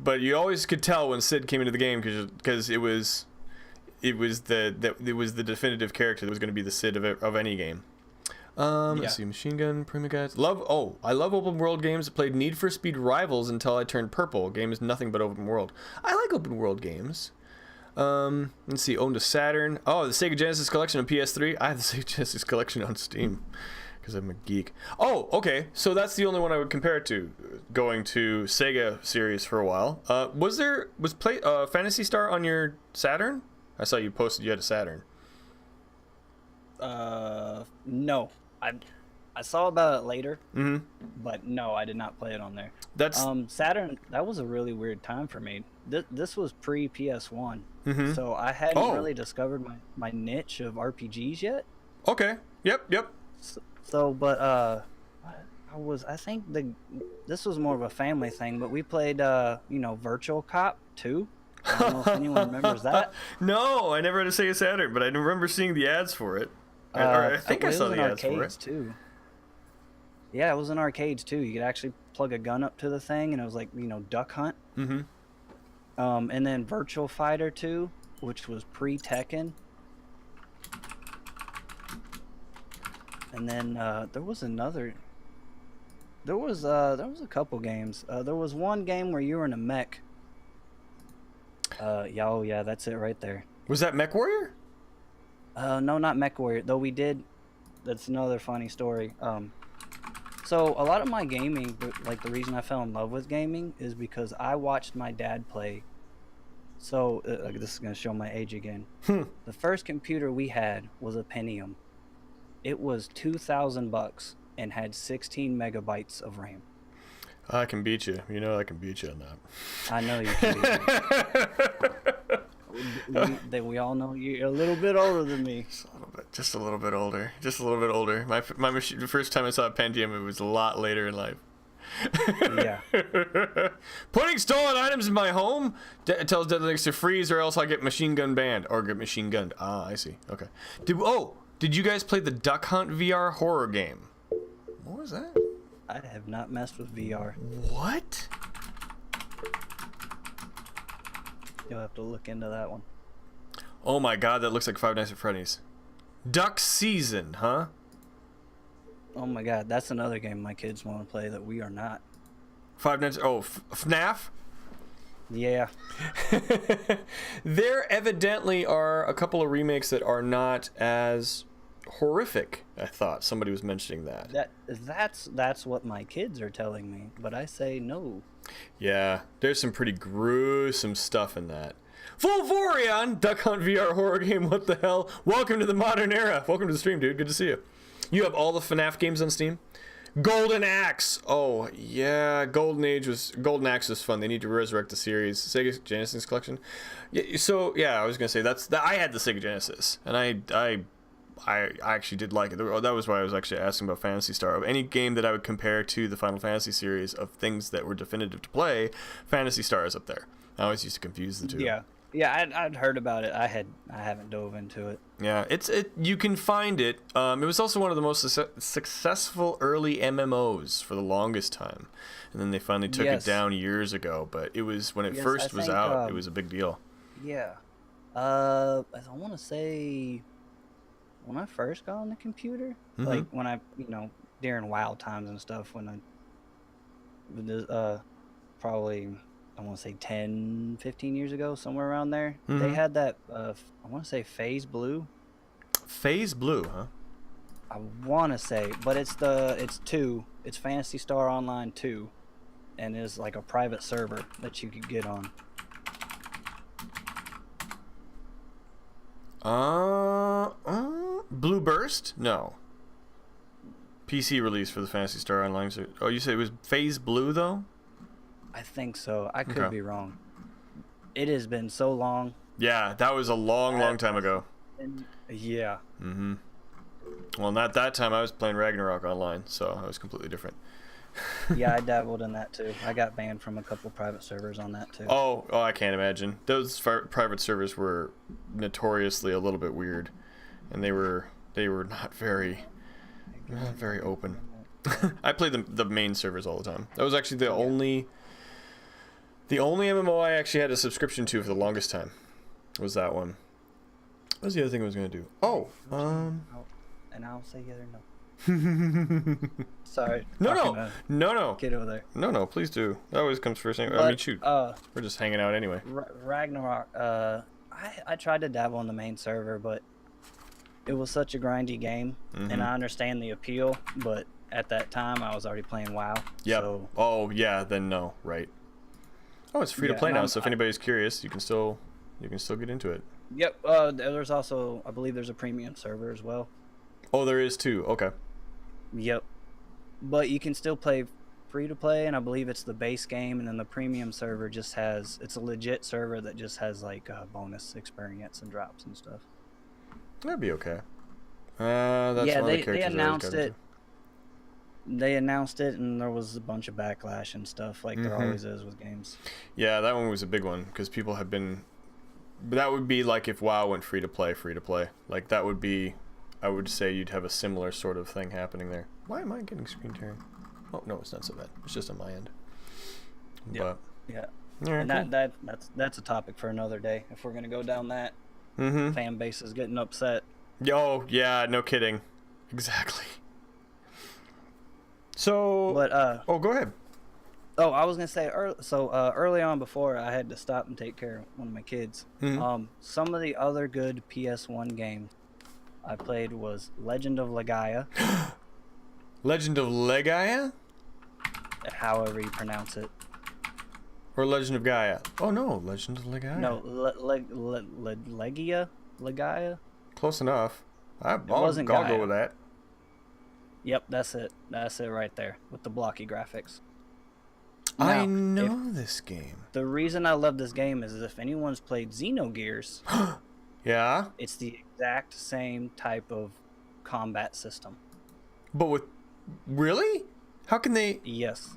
But you always could tell when Sid came into the game because it was it was the definitive character that was going to be the Sid of any game. Let's see, Machine Gun, Prima Guys. I love open world games. I played Need for Speed Rivals until I turned purple. Game is nothing but open world. I like open world games. Let's see, owned a Saturn. Oh, the Sega Genesis collection on PS3. I have the Sega Genesis collection on Steam because I'm a geek. Oh, okay. So that's the only one I would compare it to. Going to Sega series for a while. Was Phantasy Star on your Saturn? I saw you posted you had a Saturn. No. I saw about it later, but no, I did not play it on there. That's Saturn. That was a really weird time for me. This was pre PS1, so I hadn't really discovered my niche of RPGs yet. Okay. Yep. But I think this was more of a family thing, but we played Virtual Cop 2. I don't know if anyone remembers that. No, I never had a Sega Saturn, but I remember seeing the ads for it. I think I saw the ads for it too. Yeah, it was in arcades too. You could actually plug a gun up to the thing, and it was like Duck Hunt. And then Virtual Fighter 2, which was pre-Tekken. And then there was a couple games. There was one game where you were in a mech. Yeah, that's it right there. Was that Mech Warrior? No, not Mech Warrior. Though we did. That's another funny story. So a lot of my gaming, like the reason I fell in love with gaming, is because I watched my dad play. So this is gonna show my age again. The first computer we had was a Pentium. It was $2,000 and had 16 megabytes of RAM. I can beat you. You know I can beat you on that. I know you can beat me. We all know you're a little bit older than me. Just a little bit older. My machine, the first time I saw a Pentium, it was a lot later in life. Yeah. Putting stolen items in my home tells Deadlinux to freeze, or else I'll get machine gun banned or get machine gunned. Ah, I see. Okay. Did you guys play the Duck Hunt VR horror game? What was that? I have not messed with VR. What? You'll have to look into that one. Oh my god, that looks like Five Nights at Freddy's. Duck Season, huh? Oh my god, that's another game my kids want to play that we are not. Five Nights... Oh, FNAF? Yeah. There evidently are a couple of remakes that are not as horrific. I thought somebody was mentioning that. That's what my kids are telling me, but I say no. Yeah, there's some pretty gruesome stuff in that. Volvorion, Duck Hunt VR horror game. What the hell? Welcome to the modern era. Welcome to the stream, dude. Good to see you. You have all the FNAF games on Steam. Golden Axe. Oh yeah, Golden Axe was fun. They need to resurrect the series. Sega Genesis collection. Yeah, so yeah, I was gonna say I had the Sega Genesis, and I actually did like it. That was why I was actually asking about Phantasy Star. Any game that I would compare to the Final Fantasy series of things that were definitive to play, Phantasy Star is up there. I always used to confuse the two. Yeah, I'd heard about it. I haven't dove into it. Yeah, you can find it. It was also one of the most successful early MMOs for the longest time, and then they finally took it down years ago. But it was when it first was out, it was a big deal. Yeah, I want to say when I first got on the computer, like when I during WoW times and stuff, when I probably. I want to say 10, 15 years ago, somewhere around there. They had that, I want to say Phase Blue. Phase Blue, huh? I want to say, but it's 2. It's Phantasy Star Online 2. And it's like a private server that you could get on. Blue Burst? No. PC release for the Phantasy Star Online. Oh, you said it was Phase Blue, though? I think so. I could be wrong. It has been so long. Yeah, that was a long time ago. Yeah. Well, not that time. I was playing Ragnarok online, so I was completely different. Yeah, I dabbled in that too. I got banned from a couple private servers on that too. Oh, I can't imagine. Those private servers were notoriously a little bit weird, and they were not very open. I played the main servers all the time. That was actually the only MMO I actually had a subscription to for the longest time. Was that one? What's the other thing I was gonna do? Oh, And I'll say yes or no. Sorry. No. Kid over there. No, please do. That always comes first. I mean, But, shoot. We're We're just hanging out anyway. Ragnarok. I tried to dabble on the main server, but it was such a grindy game, and I understand the appeal, but at that time I was already playing WoW. Yep. So, Oh, yeah. Then no. Right. Oh, it's free to play and now. So if anybody's curious, you can still get into it. yep. There's also, I believe, there's a premium server as well. Oh, there is too. Okay. Yep. But you can still play free to play, and I believe it's the base game, and then the premium server just has, it's a legit server that just has like bonus experience and drops and stuff. That'd be okay. That's Yeah, one of the they characters I always announced got it. into. They announced it, and there was a bunch of backlash and stuff, like there always is with games. Yeah, that one was a big one because people have been. That would be like if WoW went free to play. Like that would be. I would say you'd have a similar sort of thing happening there. Why am I getting screen tearing? Oh no, it's not so bad. It's just on my end. Yeah. Yeah. All right, And cool. that's a topic for another day. If we're gonna go down that, Mm-hmm. fan base is getting upset. Oh yeah, no kidding. Exactly. So. But Oh, go ahead. oh, I was gonna say early on before I had to stop and take care of one of my kids. Some of the other good PS1 games I played was Legend of Legaia, Legend of Legaia however you pronounce it. or Legend of Gaia? Oh no, Legend of Legaia. No, Legaia. Close enough. I'll wasn't go Gaia. with that. Yep, that's it. That's it right there with the blocky graphics. I Now, know this game. The reason I love this game is if anyone's played Xenogears, Yeah, it's the exact same type of combat system. but with really? How can they? Yes.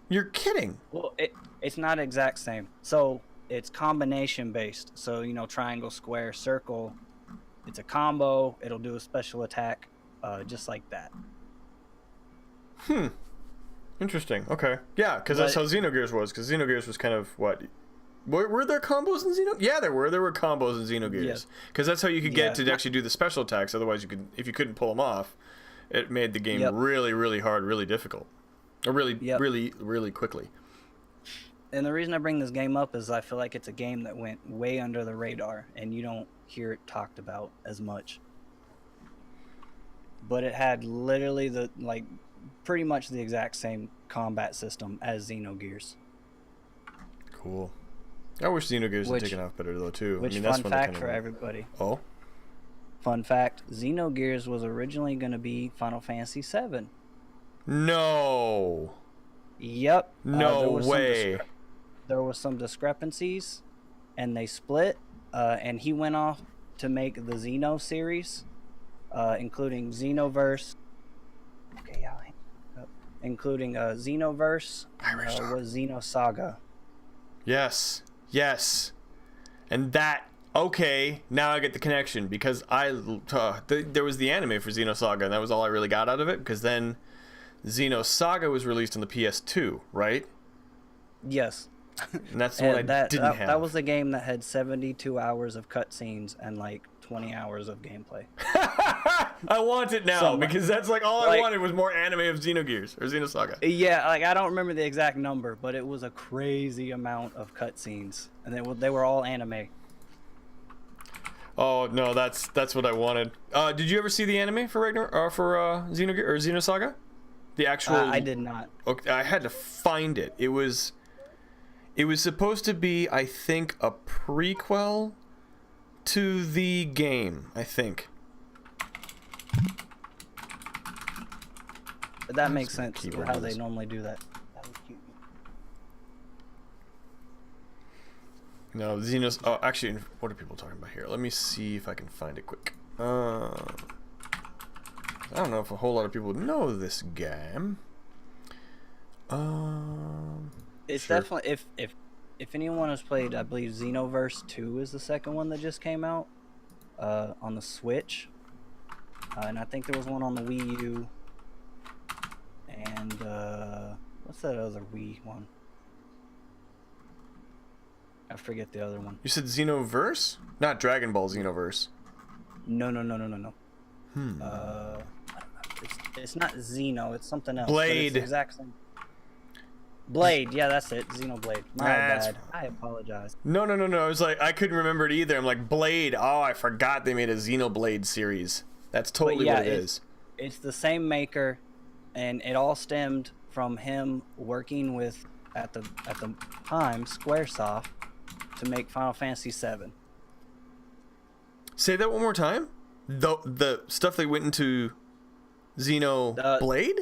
You're kidding. Well, it's not exact same. So it's combination based. So, triangle, square, circle. It's a combo. It'll do a special attack, just like that. Interesting. Okay. Yeah, because that's how But- Xenogears was. Because Xenogears was kind of what? Were there combos in Xenogears? Yeah, there were. There were combos in Xenogears. Yes. Because that's how you could get Yeah. to actually do the special attacks. Otherwise, if you couldn't pull them off, it made the game Yep. really, really hard, really difficult, or really, Yep. really, really quickly. And the reason I bring this game up is I feel like it's a game that went way under the radar, and you don't hear it talked about as much. But it had literally pretty much the exact same combat system as Xenogears. Cool. I wish Xenogears had Which- taken off better though too. Which, I mean, that's fun when they fact kinda for went- everybody. Oh. Fun fact, Xenogears was originally going to be Final Fantasy VII. No. Yep. No there was way. There was some discrepancies, and they split, and he went off to make the Xeno series, including Xenoverse. Okay, yeah. Including Xenoverse, Irish dog. was Xenosaga. Yes. Yes. And that. Okay, now I get the connection because there was the anime for Xenosaga, and that was all I really got out of it. Because then Xenosaga was released on the PS2, right? Yes. And that's the one I didn't have. That was the game that had 72 hours of cutscenes and like 20 hours of gameplay. I want it now So, because that's like all I like- wanted was more anime of Xenogears or Xenosaga. Yeah, I don't remember the exact number, but it was a crazy amount of cutscenes, and they were all anime. Oh no, that's what I wanted. Did you ever see the anime for Xenogears or Xenosaga? The actual. I did not. Okay, I had to find it. It was supposed to be, I think, a prequel to the game. I think. But that makes sense keyboard how they noise. normally do that. That was cute. No, Xenos. Oh, actually, what are people talking about here? Let me see if I can find it quick. I don't know if a whole lot of people know this game. It's Sure. definitely if anyone has played, I believe Xenoverse 2 is the second one that just came out on the Switch, and I think there was one on the Wii U, and what's that other Wii one? I forget the other one. You said Xenoverse, not Dragon Ball Xenoverse. No, no, no, no, no, no. It's not Xeno. It's something else. but Blade. It's the exact same. Blade. Yeah, that's it. Xenoblade. My That's- bad. I apologize. No. I was like, I couldn't remember it either. I'm like, Blade. Oh, I forgot they made a Xenoblade series. That's totally yeah, what it is. It's the same maker, and it all stemmed from him working with at the time SquareSoft to make Final Fantasy VII. Say that one more time. The stuff they went into Xenoblade?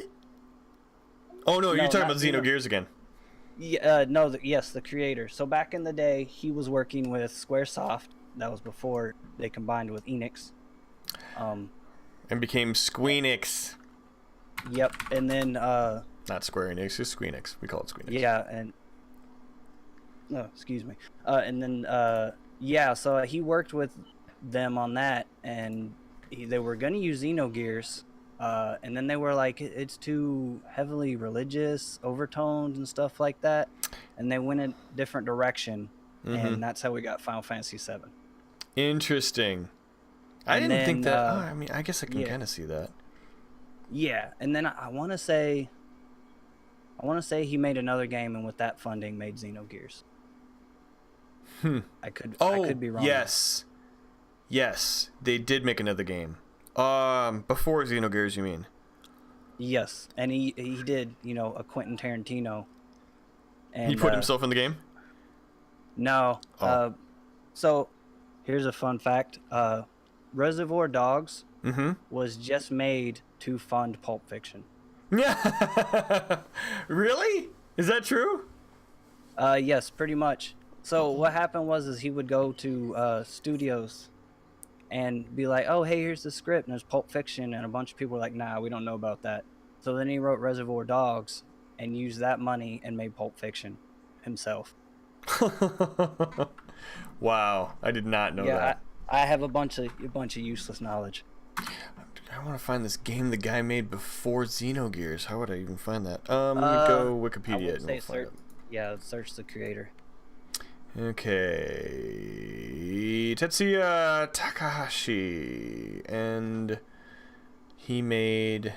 Oh no, you're talking not about Xenogears again. Yeah, no, yes, the creator. So back in the day, he was working with SquareSoft. That was before they combined with Enix. And became Squeenix. Yep, and then Not Square Enix, just Squeenix. We call it Squeenix. yeah, and no, excuse me. And then yeah, so he worked with them on that, and they were gonna use Xenogears. And then they were like, it's too heavily religious, overtones and stuff like that. And they went a different direction. And that's how we got Final Fantasy VII. Interesting. I And didn't think then, that. I mean, I guess I can yeah. kind of see that. Yeah. And then I want to say he made another game, and with that funding made Xenogears. I could be wrong. Yes. Yes, they did make another game. Before Xenogears, you mean? Yes. And he did, a Quentin Tarantino. And He put himself in the game? No. Oh. So here's a fun fact. Reservoir Dogs was just made to fund Pulp Fiction. Yeah. Really? Is that true? Yes, pretty much. So what happened was he would go to studios and be like, oh, hey, here's the script, and there's Pulp Fiction, and a bunch of people were like, nah, we don't know about that. So then he wrote Reservoir Dogs and used that money and made Pulp Fiction himself. Wow, I did not know Yeah, that. I have a bunch of useless knowledge. I want to find this game the guy made before Xenogears. How would I even find that? Let me go I Wikipedia would and say we'll find it. Yeah, search the creator. Okay, Tetsuya Takahashi, and he made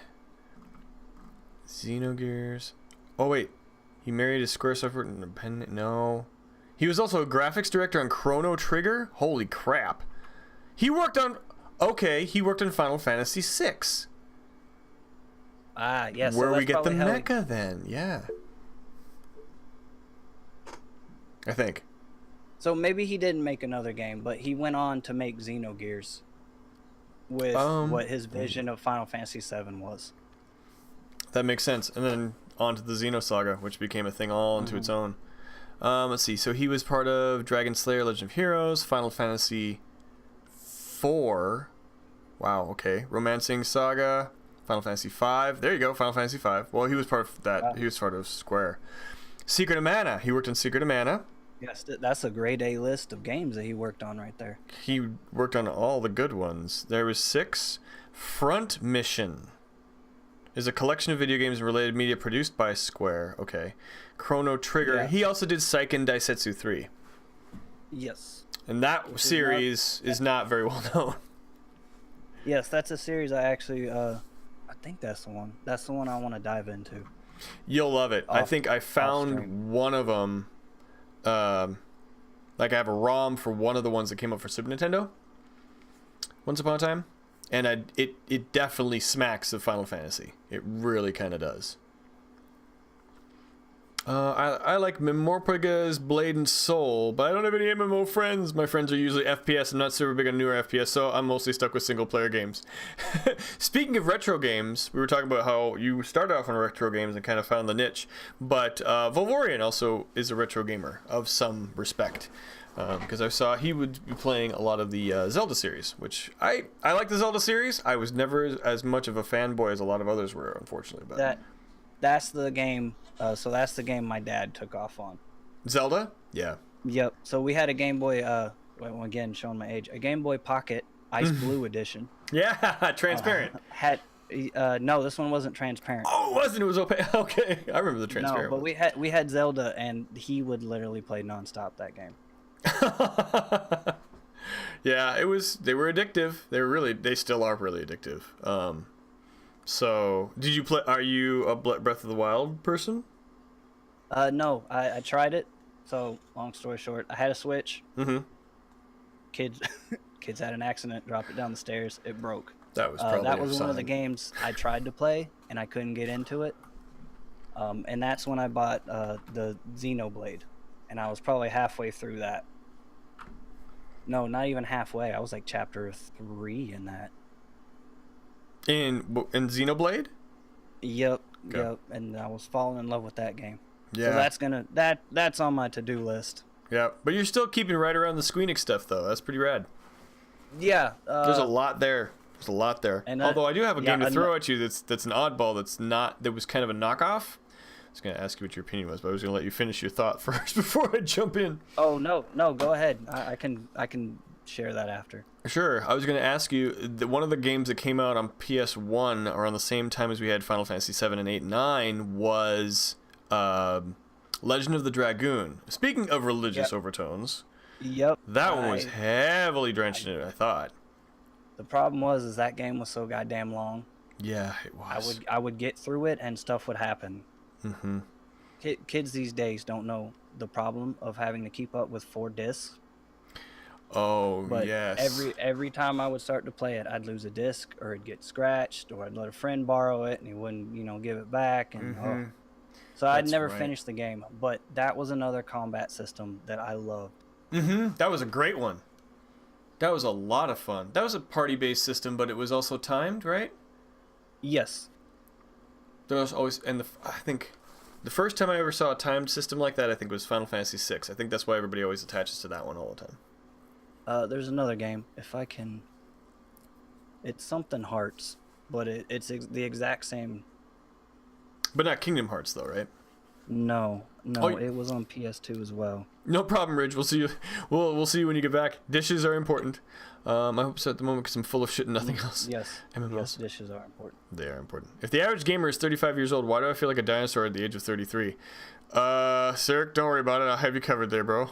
Xenogears. Oh wait, he married a SquareSoft independent. No, he was also a graphics director on Chrono Trigger. Holy crap! He worked on. Okay, he worked on Final Fantasy VI. Ah, yes. Where we get the mecha then? Yeah, I think. So maybe he didn't make another game, but he went on to make Xenogears with what his vision of Final Fantasy VII was. That makes sense. And then on to the Xenosaga, which became a thing all into its own. Let's see. So he was part of Dragon Slayer, Legend of Heroes, Final Fantasy IV. Wow, okay. Romancing Saga, Final Fantasy V. There you go, Final Fantasy V. Well, he was part of that. Wow. He was part of Square. Secret of Mana. He worked on Secret of Mana. Yes, that's a grade A list of games that he worked on right there. He worked on all the good ones. There was 6. Front Mission is a collection of video games and related media produced by Square. Okay. Chrono Trigger. Yeah. He also did Seiken Daisetsu 3. Yes. And that series is not very well known. Yes, that's a series I actually, I think that's the one. That's the one I want to dive into. You'll love it. I Off- think I found off-stream. one of them. Like I have a ROM for one of the ones that came up for Super Nintendo once upon a time, and it definitely smacks of Final Fantasy. It really kind of does. I like Memorpagas, Blade and Soul, but I don't have any MMO friends. My friends are usually FPS. I'm not super big on newer FPS, so I'm mostly stuck with single player games. Speaking of retro games, we were talking about how you started off on retro games and kind of found the niche, but Volvorian also is a retro gamer of some respect. Because I saw he would be playing a lot of the Zelda series, which I like the Zelda series. I was never as much of a fanboy as a lot of others were, unfortunately. But That's the game. So that's the game my dad took off on. Zelda? Yeah. Yep. So we had a Game Boy. Well, again, showing my age. A Game Boy Pocket Ice Blue Edition. Yeah, transparent. Had no, this one wasn't transparent. Oh, it wasn't. It was opaque. Okay, I remember the transparent. No, but we had Zelda, and he would literally play nonstop that game. Yeah, they were addictive. They still are really addictive. So did you play? Are you a Breath of the Wild person? No, I tried it. So long story short, I had a Switch. Mm-hmm. Kids, kids had an accident, dropped it down the stairs. It broke. That was probably that was a one of the sign. games I tried to play and I couldn't get into it. And that's when I bought the Xenoblade, and I was probably halfway through that. No, not even halfway. I was like chapter 3 in that. In Xenoblade? Yep, Okay. yep. And I was falling in love with that game. Yeah. So that's on my to-do list. Yeah, but you're still keeping right around the Squeenix stuff though. That's pretty rad. Yeah. There's a lot there. There's a lot there. And although I do have a game to and throw at you that's an oddball that was kind of a knockoff. I was gonna ask you what your opinion was, but I was gonna let you finish your thought first before I jump in. Oh no, go ahead. I can share that after. Sure. I was going to ask you, one of the games that came out on PS1 around the same time as we had Final Fantasy 7 and 8 and 9 was Legend of the Dragoon. Speaking of religious overtones, Yep. that one was heavily drenched in it, I thought. The problem was that game was so goddamn long. Yeah, it was. I would get through it and stuff would happen. Mm-hmm. Kids these days don't know the problem of having to keep up with 4 discs. Oh, But yes. every time I would start to play it, I'd lose a disc, or it'd get scratched, or I'd let a friend borrow it and he wouldn't, give it back, and so I'd That's never right. finish the game. But that was another combat system that I loved. Mm-hmm. That was a great one. That was a lot of fun. That was a party-based system, but it was also timed, right? Yes. There was always, and I think the first time I ever saw a timed system like that, I think was Final Fantasy VI. I think that's why everybody always attaches to that one all the time. There's another game, if I can. It's something Hearts, but it's the exact same. But not Kingdom Hearts, though, right? No, Oh, it was on PS2 as well. No problem, Ridge. We'll see you. We'll see you when you get back. Dishes are important. I hope so at the moment because I'm full of shit and nothing else. Yes, MMOs. yes, dishes are important. They are important. If the average gamer is 35 years old, why do I feel like a dinosaur at the age of 33? Sir, don't worry about it. I'll have you covered there, bro.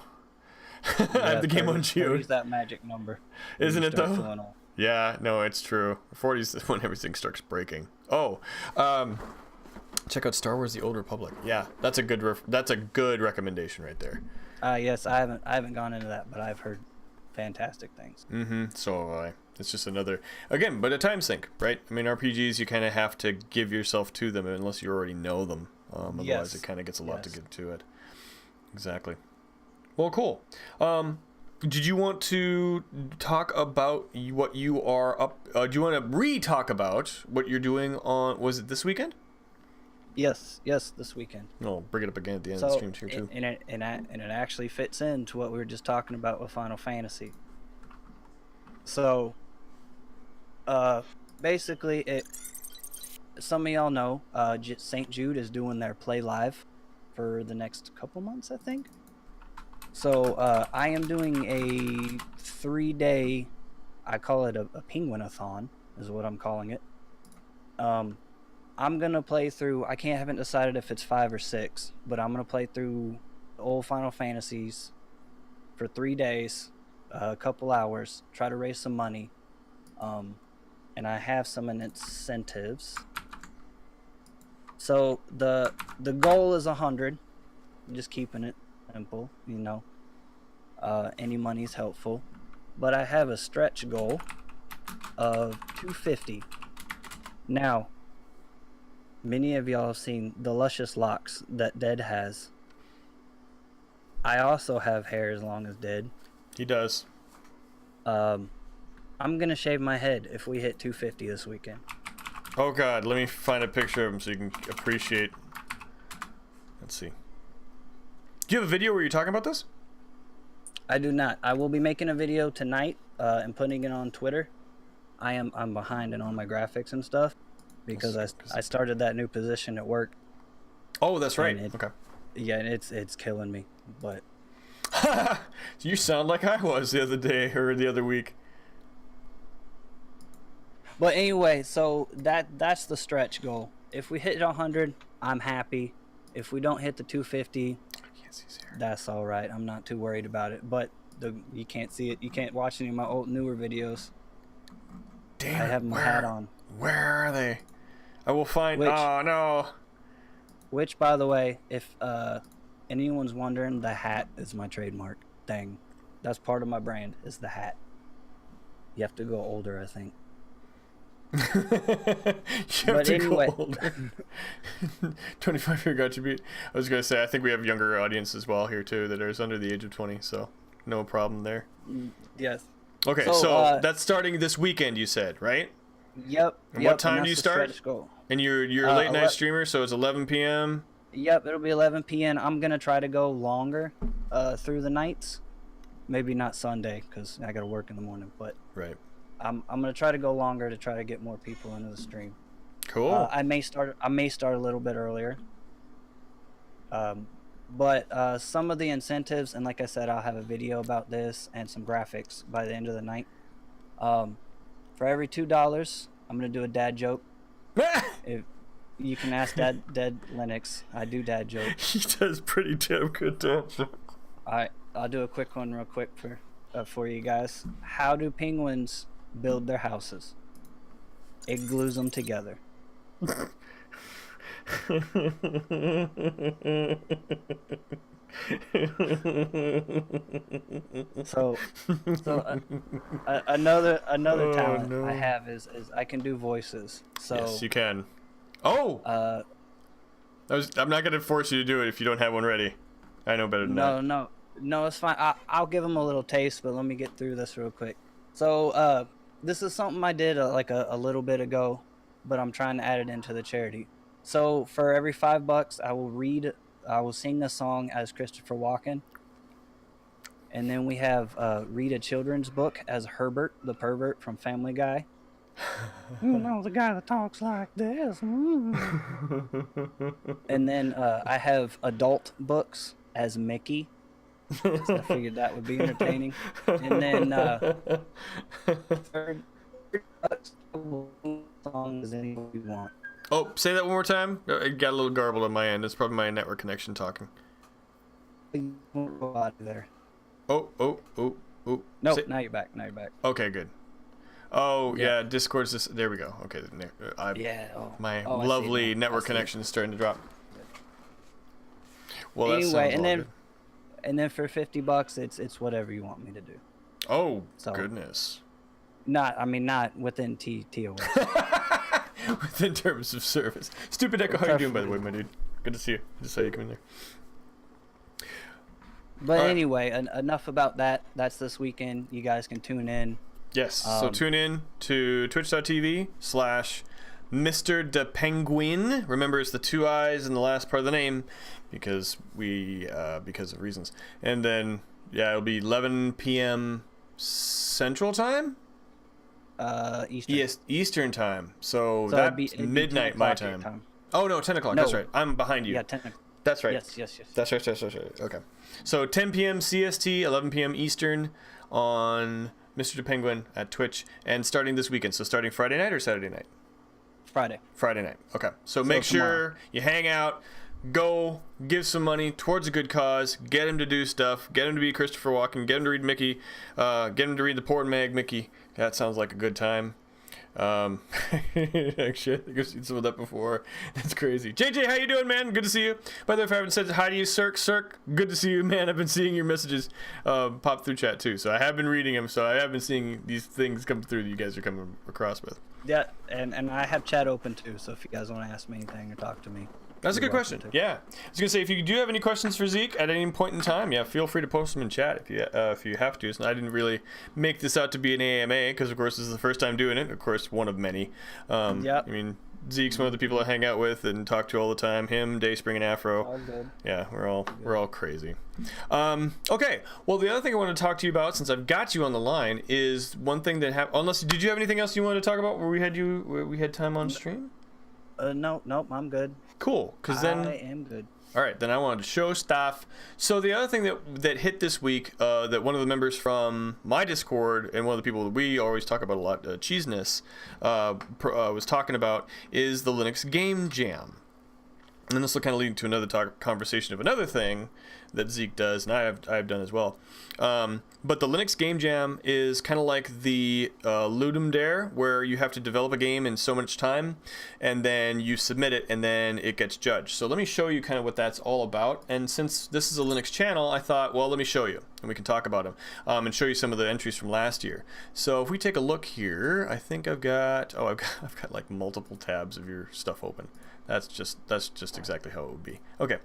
I have the game on Shield. Use that magic number. Isn't You it start though? feeling old. Yeah, no, it's true. 40's when everything starts breaking. Oh, check out Star Wars: The Old Republic. Yeah, that's a good recommendation right there. Yes, I haven't gone into that, but I've heard fantastic things. Mm-hmm. So have I. It's just another, again, but a time sink, right? I mean, RPGs, you kind of have to give yourself to them unless you already know them. Otherwise, Yes. it kind of gets a lot to Yes. get to it. Exactly. Well, cool. Did you want to talk about what you are up? Do you want to re-talk about what you're doing on? Was it this weekend? Yes, this weekend. No, bring it up again at the end of the So, stream too. and it actually fits into what we were just talking about with Final Fantasy. So, basically, some of y'all know, St. Jude is doing their Play Live for the next couple months, I think. So, I am doing a 3-day, I call it a penguinathon, is what I'm calling it. I'm gonna play through, I haven't decided if it's 5 or 6, but I'm gonna play through the old Final Fantasies for 3 days, a couple hours, try to raise some money. And I have some incentives. So the goal is 100. I'm just keeping it simple, any money's helpful. But I have a stretch goal of 250. Now, many of y'all have seen the luscious locks that Dead has. I also have hair as long as Dead. He does. I'm gonna shave my head if we hit 250 this weekend. Oh God, let me find a picture of him so you can appreciate. Let's see. Do you have a video where you're talking about this? I do not. I will be making a video tonight and putting it on Twitter. I'm behind in all my graphics and stuff because I started that new position at work. Oh, that's right. And Okay. Yeah, and it's killing me. But You sound like I was the other day or the other week. anyway, so that's the stretch goal. If we hit 100, I'm happy. If we don't hit the 250, I can't see his hair. that's all right. I'm not too worried about it. But You can't see it. You can't watch any of my newer videos. Damn. I have my hat on. Where are they? I will find. Which- Oh no. Which, by the way, if anyone's wondering, the hat is my trademark thing. That's part of my brand, is the hat. You have to go older, I think. You have But to anyway. go older. 25 year got you beat. I was gonna say I think we have younger audience as well here too that is under the age of 20, so no problem there. Yes. Okay, So, so that's starting this weekend, you said, right? Yep. And yep, what time do you that's the start? stretch goal. And you're a late night 11 streamer, so it's 11 p.m. Yep, it'll be 11 p.m. I'm gonna try to go longer through the nights. Maybe not Sunday because I gotta work in the morning, but Right. I'm gonna try to go longer to try to get more people into the stream. Cool. I may start a little bit earlier. But some of the incentives, and like I said, I'll have a video about this and some graphics by the end of the night. For every $2, I'm gonna do a dad joke. If you can ask Deadlinux, I do dad jokes. He does pretty damn good dad jokes. I'll do a quick one real quick for you guys. How do penguins build their houses? It glues them together. So another talent no. I have is I can do voices. So Yes, you can. Oh, I'm not gonna force you to do it if you don't have one ready. I know better than that. No, it's fine. I'll give them a little taste, but let me get through this real quick. So this is something I did like a little bit ago, but I'm trying to add it into the charity. So for every $5, I will sing a song as Christopher Walken. And then we have read a children's book as Herbert the pervert from Family Guy. You know, the guy that talks like this. And then I have adult books as Mickey. So I figured that would be entertaining. And then third song as anyone you want. Oh, say that one more time. It got a little garbled on my end. It's probably my network connection talking. Out of there. Oh. Nope, Say- now you're back. Okay, good. Oh, Yeah. yeah, Discord's just... There we go. Okay, Yeah. my Oh, I see lovely it now. network I see it. connection is starting to drop. Well, that Anyway, sounds and all then good. and then for $50, it's whatever you want me to do. Oh, So- goodness. Not within TOS. Within terms of service. Stupid Echo, how you doing, by the way, my dude? Good to see you. Just saw you come in there. But All right. anyway, enough about that. That's this weekend. You guys can tune in. Yes, so tune in to twitch.tv/MrDaPenguiin. Remember, it's the 2 I's in the last part of the name because because of reasons. And then, yeah, it'll be 11 p.m. Central Time? Eastern. Yes, Eastern Time. So So that's it'd be 10 midnight my o'clock your time. Oh, no, 10 o'clock. No. That's right. I'm behind you. Yeah, 10 o'clock. That's right. Yes. That's right. Okay. So 10 p.m. CST, 11 p.m. Eastern on MrDaPenguiin at Twitch, and starting this weekend. So starting Friday night or Saturday night? Friday. Friday night. Okay. So make tomorrow. sure you hang out, go give some money towards a good cause, get him to do stuff, get him to be Christopher Walken, get him to read Mickey, get him to read the Porn Mag Mickey. That sounds like a good time. Actually, I think I've seen some of that before. That's crazy. JJ, how you doing, man? Good to see you. By the way, if I haven't said hi to you, Cirque, good to see you, man. I've been seeing your messages pop through chat too, so I have been reading them. So I have been seeing these things come through that you guys are coming across with. Yeah, and I have chat open too, so if you guys want to ask me anything or talk to me. That's a you're good question. welcome to. Yeah, I was gonna say if you do have any questions for Zeke at any point in time, yeah, feel free to post them in chat if you have to. So I didn't really make this out to be an AMA because of course this is the first time doing it. Of course, one of many. Yep. I mean, Zeke's one of the people I hang out with and talk to all the time. Him, Dayspring, and Afro. All good. Yeah, we're all crazy. Okay. Well, the other thing I want to talk to you about, since I've got you on the line, is one thing that happened. Unless, did you have anything else you wanted to talk about where we had time on stream? Nope, I'm good. Cool. Because then I am good. all right, then I wanted to show stuff. So the other thing that hit this week, that one of the members from my Discord and one of the people that we always talk about a lot, Cheeseness, was talking about is the Linux Game Jam. And this will kind of lead to another conversation of another thing that Zeke does, and I've done as well. But the Linux Game Jam is kind of like the Ludum Dare, where you have to develop a game in so much time, and then you submit it, and then it gets judged. So let me show you kind of what that's all about. And since this is a Linux channel, I thought, well, let me show you, and we can talk about them, and show you some of the entries from last year. So if we take a look here, I think I've got like multiple tabs of your stuff open. That's just exactly how it would be. Okay.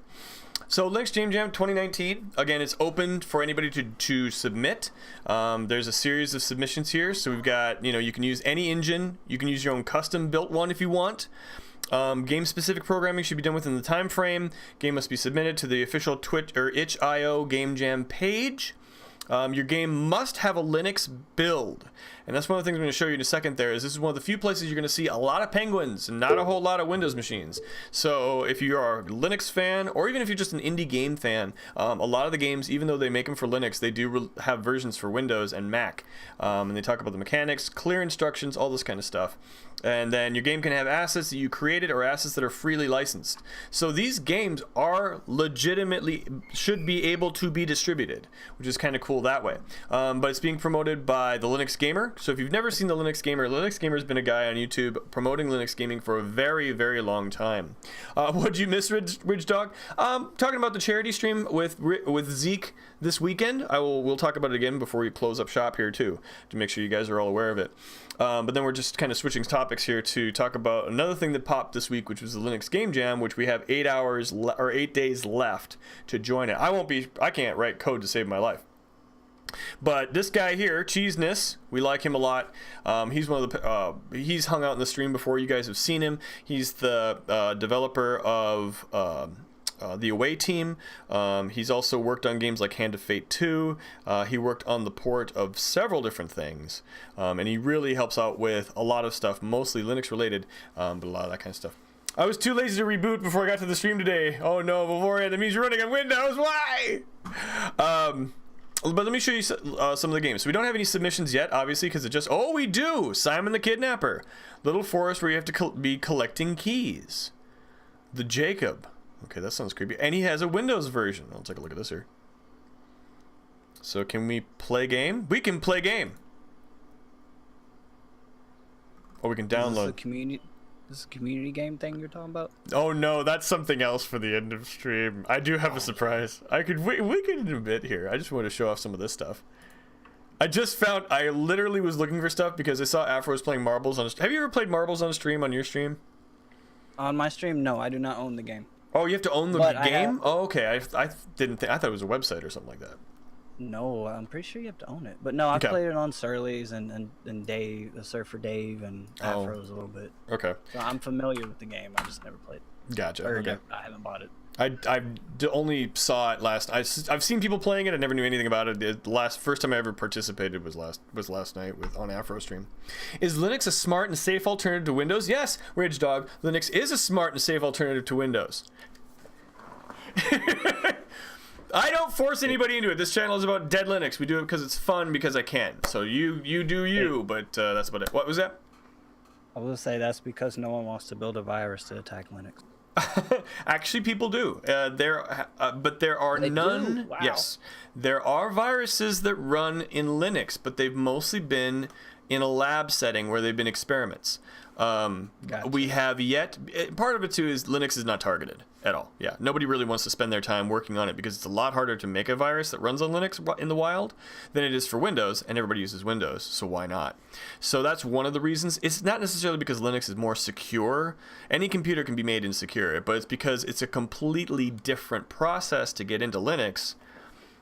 So Linux Game Jam 2019, again, it's open for anybody to submit. There's a series of submissions here. So we've got, you can use any engine. You can use your own custom built one if you want. Game-specific programming should be done within the time frame. Game must be submitted to the official Twitch or itch.io Game Jam page. Your game must have a Linux build. And that's one of the things I'm going to show you in a second there, is this is one of the few places you're going to see a lot of penguins and not a whole lot of Windows machines. So if you are a Linux fan, or even if you're just an indie game fan, a lot of the games, even though they make them for Linux, they do have versions for Windows and Mac. And they talk about the mechanics, clear instructions, all this kind of stuff. And then your game can have assets that you created or assets that are freely licensed. So these games are legitimately, should be able to be distributed, which is kind of cool that way. But it's being promoted by the Linux Gamer. So if you've never seen the Linux Gamer's been a guy on YouTube promoting Linux gaming for a very, very long time. What'd you miss, Ridge Dog? Talking about the charity stream with Zeke this weekend. We'll talk about it again before we close up shop here too, to make sure you guys are all aware of it. But then we're just kind of switching topics here to talk about another thing that popped this week, which was the Linux Game Jam, which we have 8 days left to join it. I can't write code to save my life. But this guy here, Cheeseness, we like him a lot. He's one of the he's hung out in the stream before. You guys have seen him. He's the developer of the Away Team. He's also worked on games like Hand of Fate 2. He worked on the port of several different things, and he really helps out with a lot of stuff, mostly Linux related, but a lot of that kind of stuff. I was too lazy to reboot before I got to the stream today. Oh no, beforehand, that means you're running on Windows. Why? But let me show you some of the games. So we don't have any submissions yet, obviously, because we do! Simon the Kidnapper. Little forest where you have to be collecting keys. The Jacob. Okay, that sounds creepy. And he has a Windows version. I'll take a look at this here. So can we play game? We can play game. Or we can download. This is a community game thing you're talking about? Oh no, that's something else for the end of stream. I do have a surprise. We could in a bit here. I just want to show off some of this stuff. I literally was looking for stuff because I saw Afro was playing marbles on a Have you ever played marbles on a stream, on your stream? On my stream, no, I do not own the game. Oh, you have to own the game? Oh, okay. I thought it was a website or something like that. No, I'm pretty sure you have to own it. But no, I've played it on Surly's and Dave, the Surfer Dave, and Afro's a little bit. Okay. So I'm familiar with the game. I just never played it. Gotcha. Okay. I haven't bought it. I only saw it last. I've seen people playing it. I never knew anything about it. The first time I ever participated was last night on Afro stream. Is Linux a smart and safe alternative to Windows? Yes, Ridge Dog. Linux is a smart and safe alternative to Windows. I don't force anybody into it. This channel is about Deadlinux. We do it because it's fun, because I can. So you do you, but that's about it. What was that? I will say that's because no one wants to build a virus to attack Linux. Actually, people do. But there are none. Wow. Yes, there are viruses that run in Linux, but they've mostly been in a lab setting where they've been experiments. Gotcha. We have yet. Part of it too is Linux is not targeted at all. Yeah, nobody really wants to spend their time working on it because it's a lot harder to make a virus that runs on Linux in the wild than it is for Windows, and everybody uses Windows, so why not? So that's one of the reasons. It's not necessarily because Linux is more secure. Any computer can be made insecure, but it's because it's a completely different process to get into Linux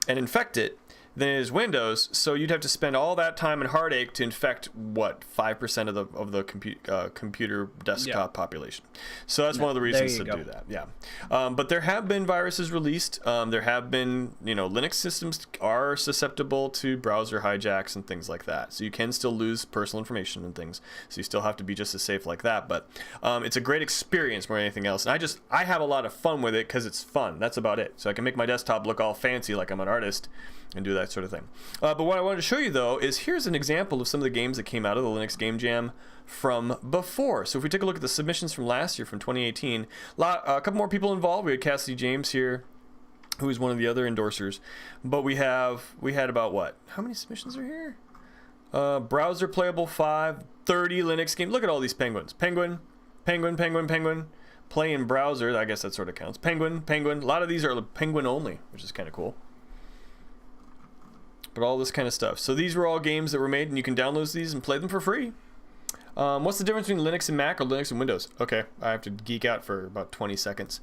and infect it than it is Windows, so you'd have to spend all that time and heartache to infect 5% of the computer desktop population. So that's one of the reasons to do that. Yeah, but there have been viruses released. There have been, Linux systems are susceptible to browser hijacks and things like that. So you can still lose personal information and things. So you still have to be just as safe like that. But it's a great experience more than anything else. And I have a lot of fun with it because it's fun. That's about it. So I can make my desktop look all fancy like I'm an artist and do that sort of thing. But what I wanted to show you, though, is here's an example of some of the games that came out of the Linux Game Jam from before. So if we take a look at the submissions from last year, from 2018, a couple more people involved. We had Cassidy James here. who is one of the other endorsers. But we had about what? How many submissions are here? Browser playable 5, 30 Linux games. Look at all these penguins. Penguin. Play in browser. I guess that sort of counts. Penguin. A lot of these are penguin only, which is kind of cool. But all this kind of stuff. So these were all games that were made, and you can download these and play them for free. What's the difference between Linux and Mac or Linux and Windows? Okay, I have to geek out for about 20 seconds.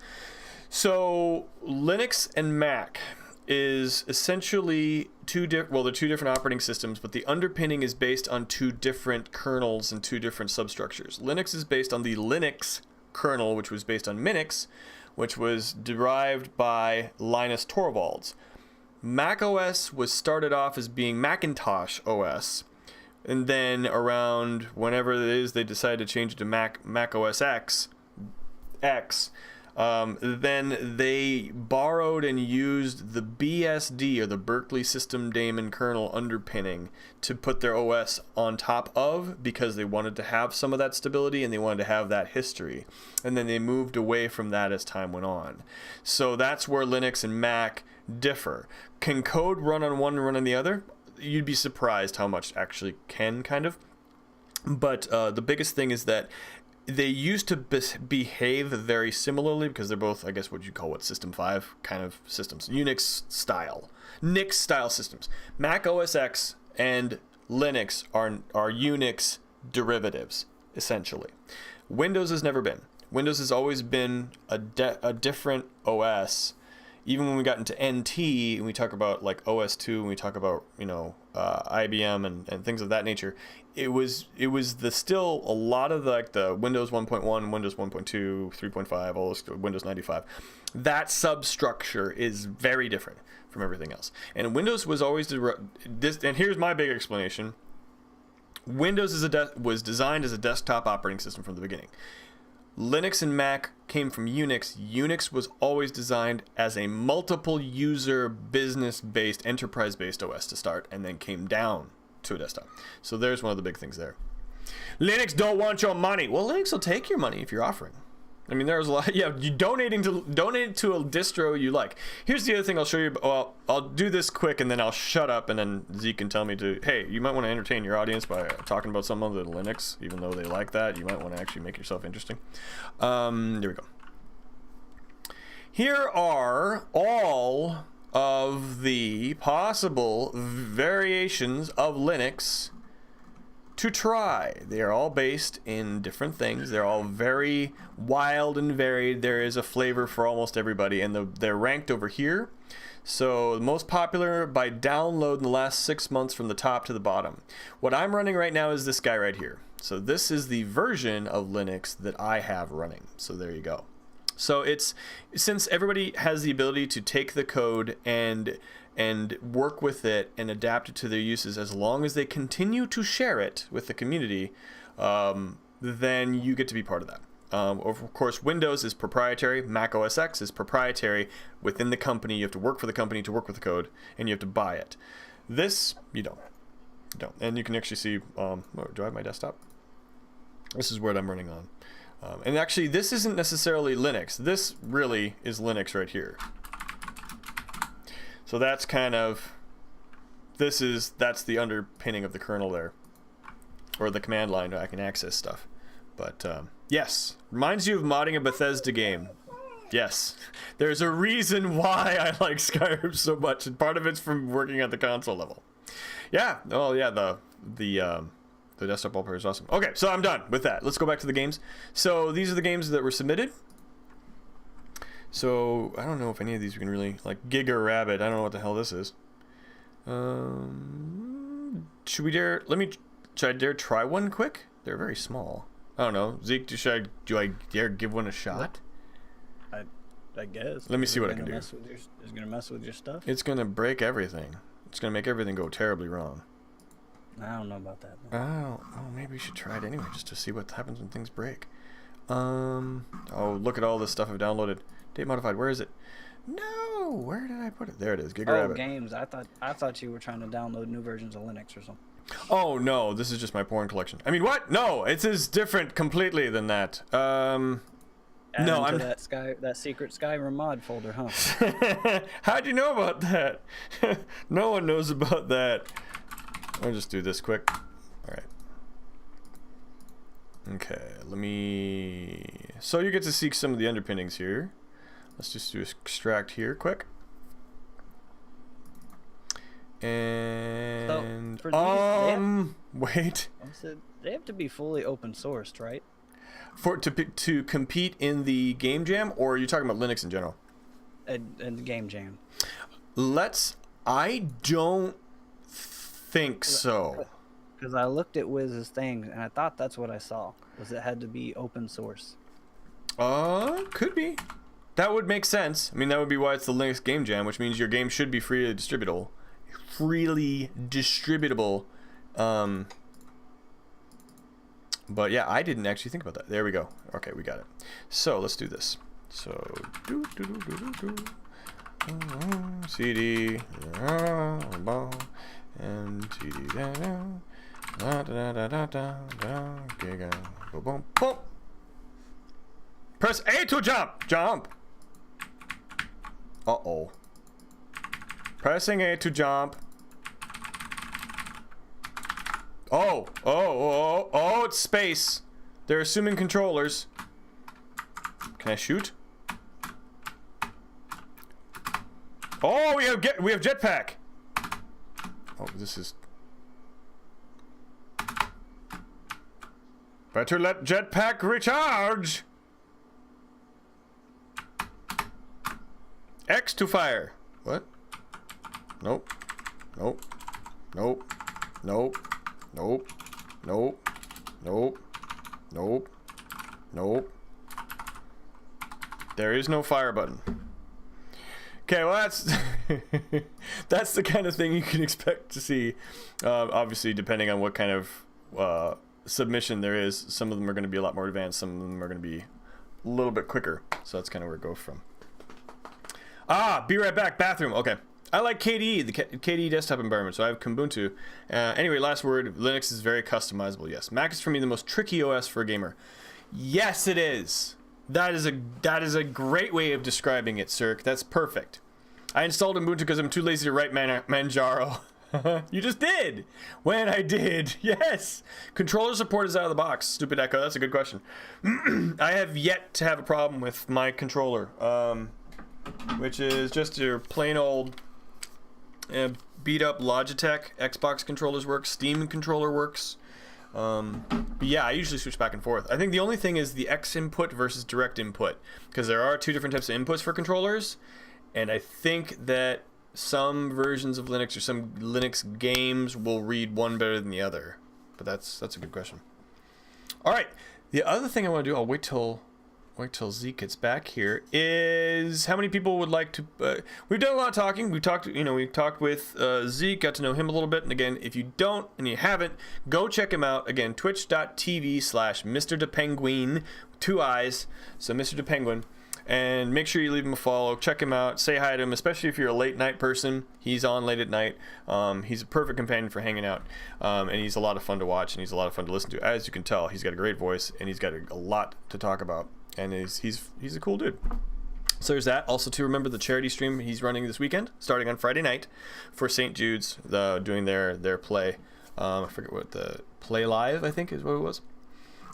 So Linux and Mac is essentially they're two different operating systems, but the underpinning is based on two different kernels and two different substructures. Linux is based on the Linux kernel, which was based on Minix, which was derived by Linus Torvalds. Mac OS was started off as being Macintosh OS, and then around whenever it is they decided to change it to Mac OS X, then they borrowed and used the BSD, or the Berkeley System Daemon kernel underpinning, to put their OS on top of, because they wanted to have some of that stability and they wanted to have that history. And then they moved away from that as time went on. So that's where Linux and Mac differ. Can code run on one and run on the other? You'd be surprised how much actually can, kind of. But the biggest thing is that they used to behave very similarly, because they're both, I guess, what you call System 5 kind of systems. Unix style systems. Mac OS X and Linux are Unix derivatives, essentially. Windows has never been. Windows has always been a different OS. Even when we got into NT and we talk about like OS2 and we talk about, IBM and things of that nature, it was still a lot of the Windows 1.1, Windows 1.2, 3.5, all those, Windows 95. That substructure is very different from everything else. And Windows was always and here's my big explanation. Windows was designed as a desktop operating system from the beginning. Linux and Mac came from Unix. Unix was always designed as a multiple user, business-based, enterprise-based OS to start, and then came down to a desktop. So there's one of the big things there. Linux don't want your money. Well, Linux will take your money if you're offering. I mean, there's a lot. Yeah, you donate to a distro you like. Here's the other thing I'll show you. Well, I'll do this quick and then I'll shut up, and then Zeke can tell me hey, you might want to entertain your audience by talking about something other than Linux, even though they like that. You might want to actually make yourself interesting. There we go. Here are all of the possible variations of Linux to try. They are all based in different things. They're all very wild and varied. There is a flavor for almost everybody, and they're ranked over here. So the most popular by download in the last 6 months from the top to the bottom. What I'm running right now is this guy right here. So this is the version of Linux that I have running. So there you go. So since everybody has the ability to take the code and work with it and adapt it to their uses, as long as they continue to share it with the community, then you get to be part of that. Of course, Windows is proprietary. Mac OS X is proprietary within the company. You have to work for the company to work with the code, and you have to buy it. This, you don't. And you can actually see, do I have my desktop? This is what I'm running on. And actually, this isn't necessarily Linux. This really is Linux right here. So that's kind of, that's the underpinning of the kernel there, or the command line. I can access stuff. But yes, reminds you of modding a Bethesda game. Yes, there's a reason why I like Skyrim so much, and part of it's from working at the console level. Yeah, oh yeah, the desktop wallpaper is awesome. Okay, so I'm done with that. Let's go back to the games. So these are the games that were submitted. So I don't know if any of these we can really, like Giga Rabbit. I don't know what the hell this is. Should I dare try one quick? They're very small. I don't know. Zeke, do I dare give one a shot? I guess. Let me see what I can do. It's gonna mess with your stuff. It's gonna break everything. It's gonna make everything go terribly wrong. I don't know about that. Oh, maybe we should try it anyway, just to see what happens when things break. Oh, look at all this stuff I've downloaded. Date modified. Where is it? No, where did I put it? There it is. Giga Rabbit. Games. I thought you were trying to download new versions of Linux or something. Oh no, this is just my porn collection. I mean, what? No, it is different completely than that. Add No, them I'm to that secret Skyrim mod folder, huh? How'd you know about that? No one knows about that. I'll just do this quick. All right. Okay, let me... So you get to see some of the underpinnings here. Let's just do extract here quick. And... So, for wait. They have to be fully open sourced, right? To compete in the game jam, or are you talking about Linux in general? And the game jam. I don't think so. Because I looked at Wiz's thing, and I thought that's what I saw, was it had to be open source. Could be. That would make sense. I mean, that would be why it's the Linux Game Jam, which means your game should be freely distributable. But yeah, I didn't actually think about that. There we go. Okay, we got it. So let's do this. So CD and CD boom. Press A to jump. Jump. Uh-oh. Pressing A to jump. Oh, it's space. They're assuming controllers. Can I shoot? Oh, we have jetpack. Oh, this is... Better let jetpack recharge. X to fire. What? Nope. Nope. Nope. Nope. Nope. Nope. Nope. Nope. Nope. There is no fire button. Okay, well that's that's the kind of thing you can expect to see. Obviously, depending on what kind of submission there is, some of them are going to be a lot more advanced. Some of them are going to be a little bit quicker. So that's kind of where it goes from. Be right back. Bathroom. Okay. I like KDE, the KDE desktop environment, so I have Kubuntu. Anyway, last word, Linux is very customizable, yes. Mac is for me the most tricky OS for a gamer. Yes, it is. That is a great way of describing it, Cirque. That's perfect. I installed Ubuntu because I'm too lazy to write Manjaro. You just did. When I did, yes. Controller support is out of the box. Stupid Echo, that's a good question. I have yet to have a problem with my controller, which is just your plain old... beat up Logitech. Xbox controllers work. Steam controller works. But yeah, I usually switch back and forth. I think the only thing is the X input versus direct input, because there are two different types of inputs for controllers, and I think that some versions of Linux or some Linux games will read one better than the other. But that's a good question. All right, the other thing I want to do, I'll wait till Zeke gets back here, is how many people would like to... we've done a lot of talking. We talked with Zeke, got to know him a little bit. And again, if you don't and you haven't, go check him out. Again, twitch.tv/MrDaPenguiin, 2 eyes, so MrDaPenguiin. And make sure you leave him a follow. Check him out. Say hi to him, especially if you're a late night person. He's on late at night. He's a perfect companion for hanging out. And he's a lot of fun to watch, and he's a lot of fun to listen to. As you can tell, he's got a great voice, and he's got a lot to talk about. And he's a cool dude. So there's that. Also, to remember the charity stream he's running this weekend, starting on Friday night, for St. Jude's, doing their play. I forget what the play live, I think, is what it was.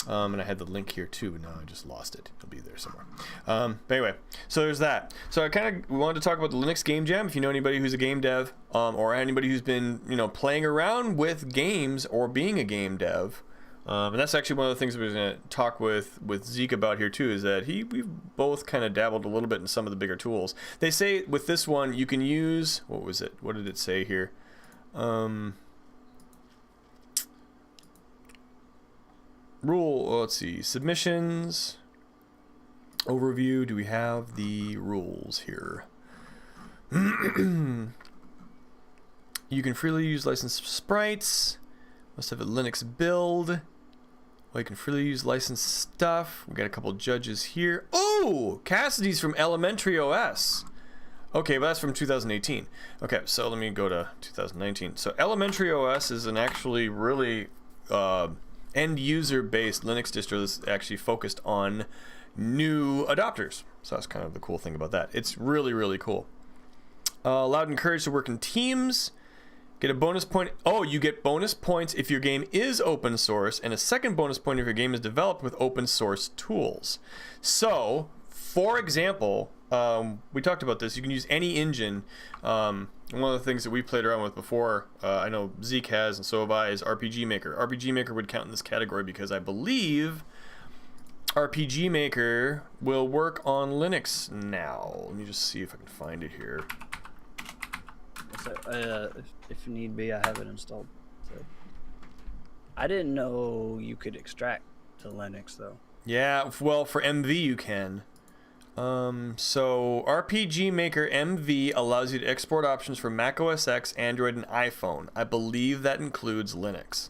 And I had the link here too. No, I just lost it. It'll be there somewhere. But anyway, so there's that. So we wanted to talk about the Linux Game Jam. If you know anybody who's a game dev, or anybody who's been playing around with games or being a game dev. And that's actually one of the things we were going to talk with Zeke about here too, is that we've both kind of dabbled a little bit in some of the bigger tools. They say with this one you can use, what was it? What did it say here? Let's see, submissions, overview. Do we have the rules here? You can freely use licensed sprites. Must have a Linux build. Well, you can freely use licensed stuff. We got a couple judges here. Oh, Cassidy's from Elementary OS. Okay, but that's from 2018. Okay, so let me go to 2019. So Elementary OS is an actually really end user based Linux distro that's actually focused on new adopters. So that's kind of the cool thing about that. It's really, really cool. Allowed and encouraged to work in teams. Get a bonus point. Oh, you get bonus points if your game is open source, and a second bonus point if your game is developed with open source tools. So, for example, we talked about this. You can use any engine. One of the things that we played around with before, I know Zeke has, and so have I, is RPG Maker. RPG Maker would count in this category because I believe RPG Maker will work on Linux now. Let me just see if I can find it here. So, if need be, I have it installed. So, I didn't know you could extract to Linux though. Yeah, well, for MV you can. So RPG Maker MV allows you to export options for Mac OS X, Android, and iPhone. I believe that includes Linux.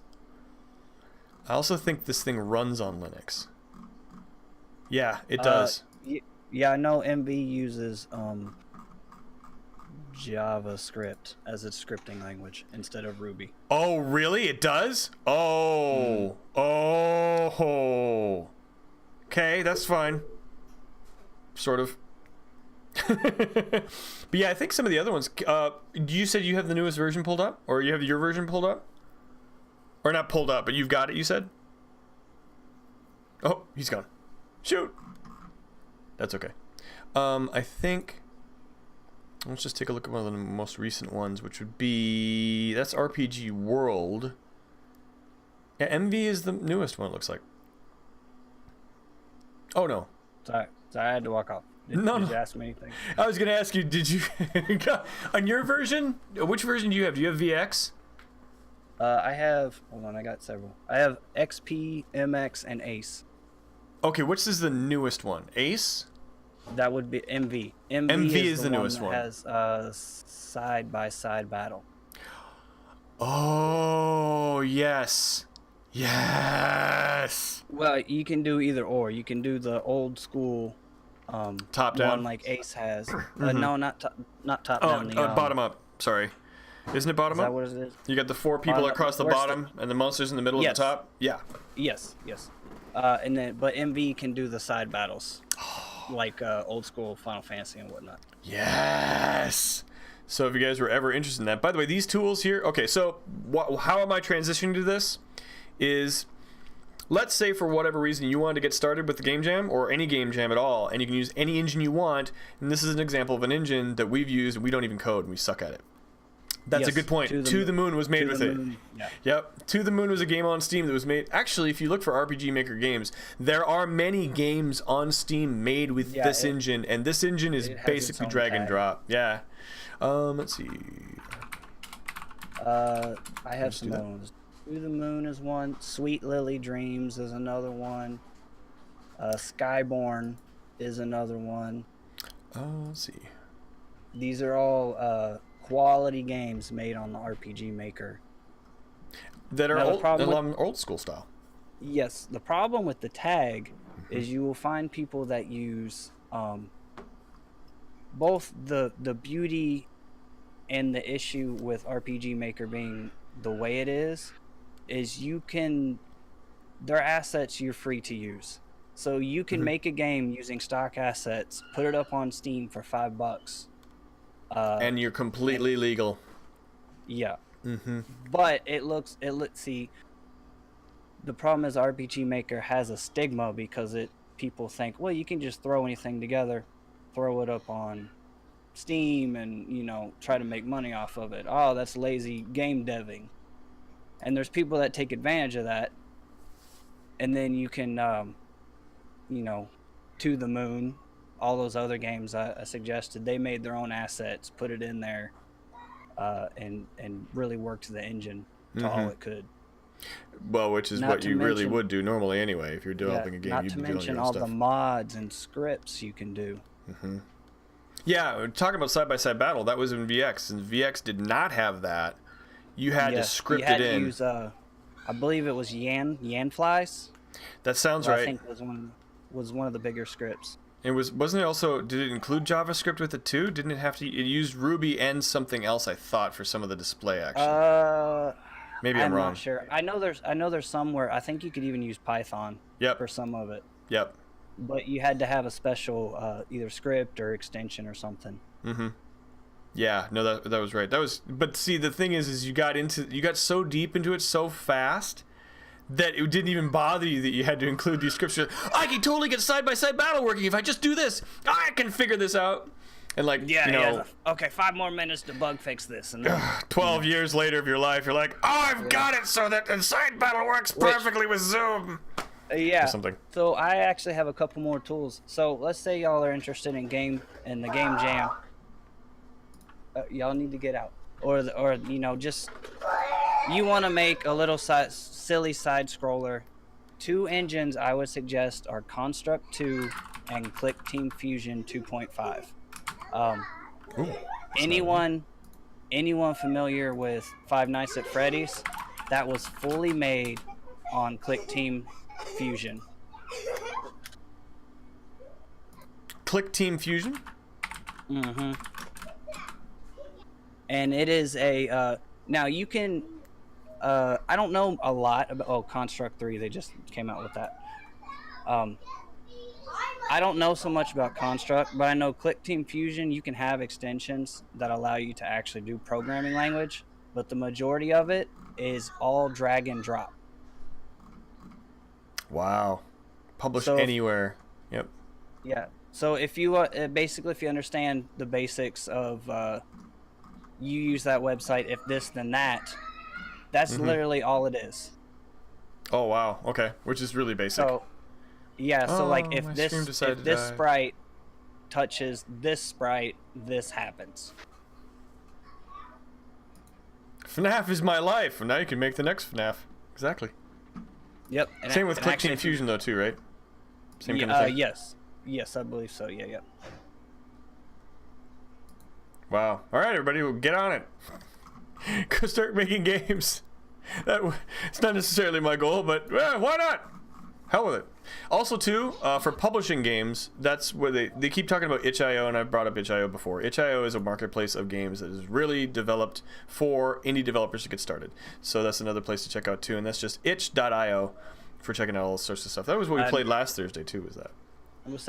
I also think this thing runs on Linux. Yeah, it does. Yeah, I know MV uses JavaScript as its scripting language instead of Ruby. Oh, really? It does? Oh. Oh. Okay, that's fine. Sort of. But yeah, I think some of the other ones... you said you have the newest version pulled up? Or you have your version pulled up? Or not pulled up, but you've got it, you said? Oh, he's gone. Shoot! That's okay. I think... Let's just take a look at one of the most recent ones, which would be... That's RPG World. Yeah, MV is the newest one, it looks like. Oh, no. Sorry, I had to walk off. Did you ask me anything? I was going to ask you, did you... on your version? Which version do you have? Do you have VX? I have... Hold on, I got several. I have XP, MX, and ACE. Okay, which is the newest one? ACE? That would be MV. MV is the one newest that one. Has side-by-side battle. Oh, yes. Yes. Well, you can do either or. You can do the old school Top down? one like Ace has. No, not top Oh, down. bottom up. Sorry. Isn't it bottom Is up? that what it is? You got the 4 people Bottom- across the where's bottom and the monsters in the middle Yes. at the top? Yeah. Yes. And then, but MV can do the side battles, like old school Final Fantasy and whatnot. Yes. So if you guys were ever interested in that, by the way, these tools here. Okay, so how am I transitioning to this? Is let's say for whatever reason you wanted to get started with the game jam or any game jam at all, and you can use any engine you want. And this is an example of an engine that we've used and we don't even code and we suck at it. That's a Yes, good point. To the Moon was made with it. Yeah. Yep. To the Moon was a game on Steam that was made. Actually, if you look for RPG Maker games, there are many games on Steam made with this engine, and this engine is it has basically its own drag and tag. drop. Yeah. Let's see. I have some do that. other ones. To the Moon is one. Sweet Lily Dreams is another one. Skyborn is another one. Let's see. These are all quality games made on the RPG Maker. That are Now, the old, problem old school style. Yes, the problem with the tag is you will find people that use both the beauty and the issue with RPG Maker being the way it is you can their assets you're free to use. So you can make a game using stock assets, put it up on Steam for $5. And you're completely legal. Yeah. But see, the problem is RPG Maker has a stigma because people think, well, you can just throw anything together, throw it up on Steam and, try to make money off of it. Oh, that's lazy game deving. And there's people that take advantage of that. And then you can, To the Moon, all those other games I suggested, they made their own assets, put it in there, and really worked the engine to all it could. Well, which is Not what to you really mention- would do normally anyway. If you're developing a game, not you'd to be doing mention your own all stuff. the mods and scripts you can do. Yeah, talking about side-by-side battle, that was in VX, and VX did not have that. You had to script you had it to in. use, I believe it was Yan Flies. That sounds I right. think was one of the bigger scripts. It wasn't it also? Did it include JavaScript with it too? Didn't it have to? It used Ruby and something else, I thought, for some of the display action. Maybe I'm wrong. not sure. I know there's some where I think you could even use Python Yep. for some of it. Yep. But you had to have a special either script or extension or something. Mm-hmm. Yeah, no, that was right. But see, the thing is you got so deep into it so fast that it didn't even bother you that you had to include these scripts. I can totally get side-by-side battle working if I just do this. I can figure this out. And like, okay, 5 more minutes to bug fix this, and then 12 years later of your life, you're like, I've got it so that the side battle works perfectly with Zoom. Yeah. Or something. So I actually have a couple more tools. So let's say y'all are interested in the game jam. Y'all need to get out, or just you want to make a little silly side scroller. 2 engines I would suggest are Construct 2 and Click Team Fusion 2.5. Anyone familiar with Five Nights at Freddy's? That was fully made on Click Team Fusion. Click Team Fusion? Mm-hmm. And it is a now you can I don't know a lot about Construct 3, they just came out with that. I don't know so much about Construct, but I know Click Team Fusion, you can have extensions that allow you to actually do programming language, but the majority of it is all drag and drop. Wow. Publish anywhere. Yep. Yeah. So if you basically if you understand the basics of you use that website, if this then that, that's literally all it is. Oh wow. Okay. Which is really basic. So yeah, so like if my this stream decided to die. sprite touches this sprite, this happens. FNAF is my life, and now you can make the next FNAF. Exactly. Yep. Same with Click Team Fusion though too, right? Same kind of thing. Yes, I believe so. Yeah. Wow. All right, everybody, well, get on it. Go start making games. It's not necessarily my goal, but why not? Hell with it. Also, too, for publishing games, that's where they keep talking about itch.io, and I've brought up itch.io before. Itch.io is a marketplace of games that is really developed for indie developers to get started. So that's another place to check out, too, and that's just itch.io for checking out all sorts of stuff. That was what we played last Thursday, too, was that.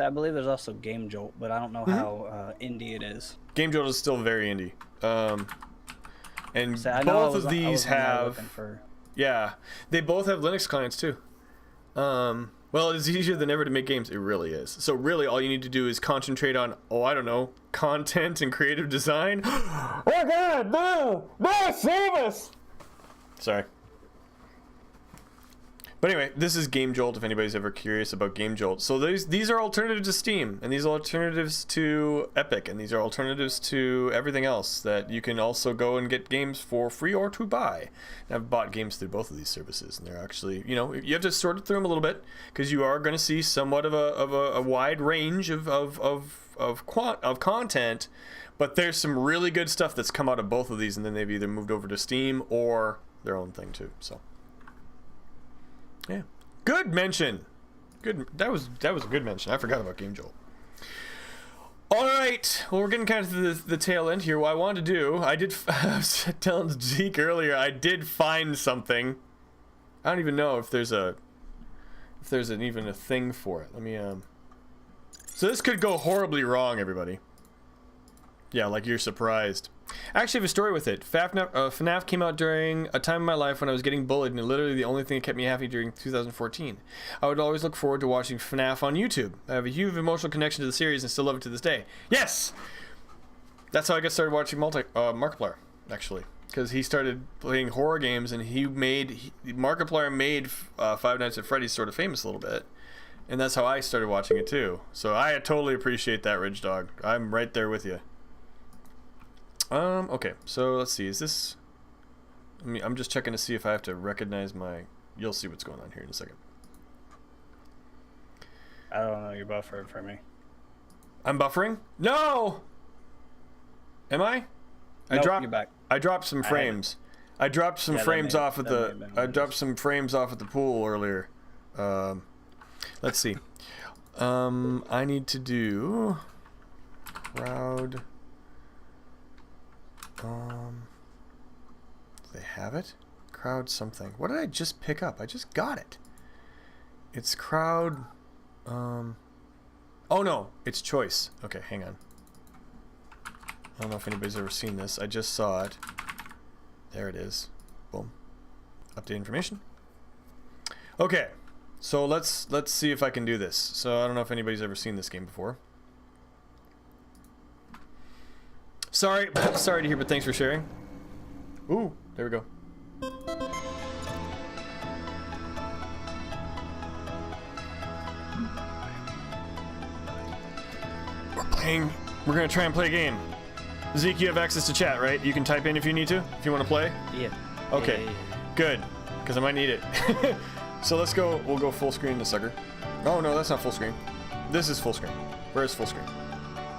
I believe there's also Game Jolt, but I don't know how indie it is. Game Jolt is still very indie. And So both of these have... Yeah, they both have Linux clients, too. Well, it's easier than ever to make games. It really is. So really, all you need to do is concentrate on, I don't know, content and creative design. Oh God, no, save us! Sorry. But anyway, this is Game Jolt, if anybody's ever curious about Game Jolt. So these are alternatives to Steam, and these are alternatives to Epic, and these are alternatives to everything else that you can also go and get games for free or to buy. And I've bought games through both of these services, and they're actually, you have to sort it through them a little bit, because you are going to see somewhat of a wide range of content, but there's some really good stuff that's come out of both of these, and then they've either moved over to Steam or their own thing too, so. Yeah, good mention. Good. That was a good mention. I forgot about Game Jolt. All right. Well, we're getting kind of to the tail end here. What I wanted to do, I was telling Zeke earlier, I did find something. I don't even know if there's even a thing for it. Let me So this could go horribly wrong, everybody. Yeah, like you're surprised. I actually have a story with it. FNAF came out during a time in my life when I was getting bullied, and literally the only thing that kept me happy during 2014. I would always look forward to watching FNAF on YouTube. I have a huge emotional connection to the series and still love it to this day. Yes! That's how I got started watching Markiplier, actually. Because he started playing horror games, and Markiplier made Five Nights at Freddy's sort of famous a little bit. And that's how I started watching it, too. So I totally appreciate that, Ridge Dog. I'm right there with you. Okay, so let's see, is this... I'm just checking to see if I have to recognize my... You'll see what's going on here in a second. I don't know, you're buffering for me. I'm buffering? No! Am I? Nope, you're back. I dropped some frames. I dropped some frames off at the... I dropped some frames off at the pool earlier. Let's see. I need to do... Crowd... Do they have it? Crowd something. What did I just pick up? I just got it. It's crowd... Oh no, it's choice. Okay, hang on. I don't know if anybody's ever seen this. I just saw it. There it is. Boom. Update information. Okay, so let's see if I can do this. So I don't know if anybody's ever seen this game before. Sorry to hear, but thanks for sharing. Ooh, there we go. We're gonna try and play a game. Zeke, you have access to chat, right? You can type in if you need to, if you want to play. Yeah. Okay. Yeah. Good, because I might need it. So let's go. We'll go full screen this sucker. Oh no, that's not full screen. This is full screen. Where is full screen?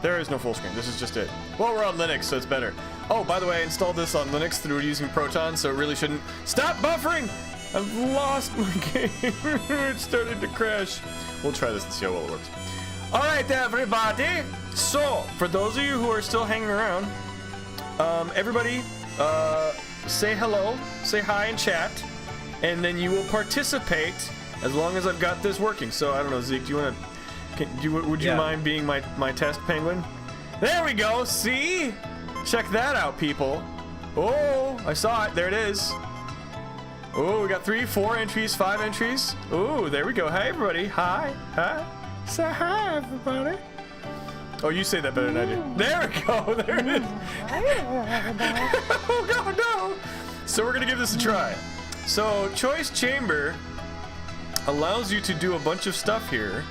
There is no full screen. This is just it. Well, we're on Linux, so it's better. Oh, by the way, I installed this on Linux through using Proton, so it really shouldn't. Stop buffering! I've lost my game. It started to crash. We'll try this and see how well it works. All right, everybody. So, for those of you who are still hanging around, everybody, say hello, say hi in chat, and then you will participate as long as I've got this working. So, I don't know, Zeke, do you want to, would you mind being my test penguin? There we go, see? Check that out, people. Oh, I saw it, there it is. Oh, we got 3, 4 entries, 5 entries. Oh, there we go. Hi, everybody. Hi. Hi. Say hi, everybody. Oh, you say that better than I do. There we go. There it is. Oh, no. So we're going to give this a try. So Choice Chamber allows you to do a bunch of stuff here.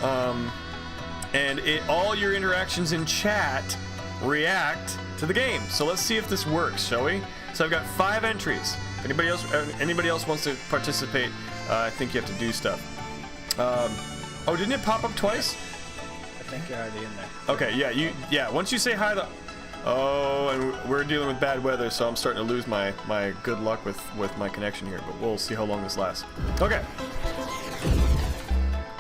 And all your interactions in chat react to the game. So let's see if this works, shall we? So I've got 5 entries. If anybody else wants to participate, I think you have to do stuff. Oh, didn't it pop up twice? I think you're already in there. Okay, yeah, once you say hi oh, and we're dealing with bad weather, so I'm starting to lose my good luck with my connection here, but we'll see how long this lasts. Okay.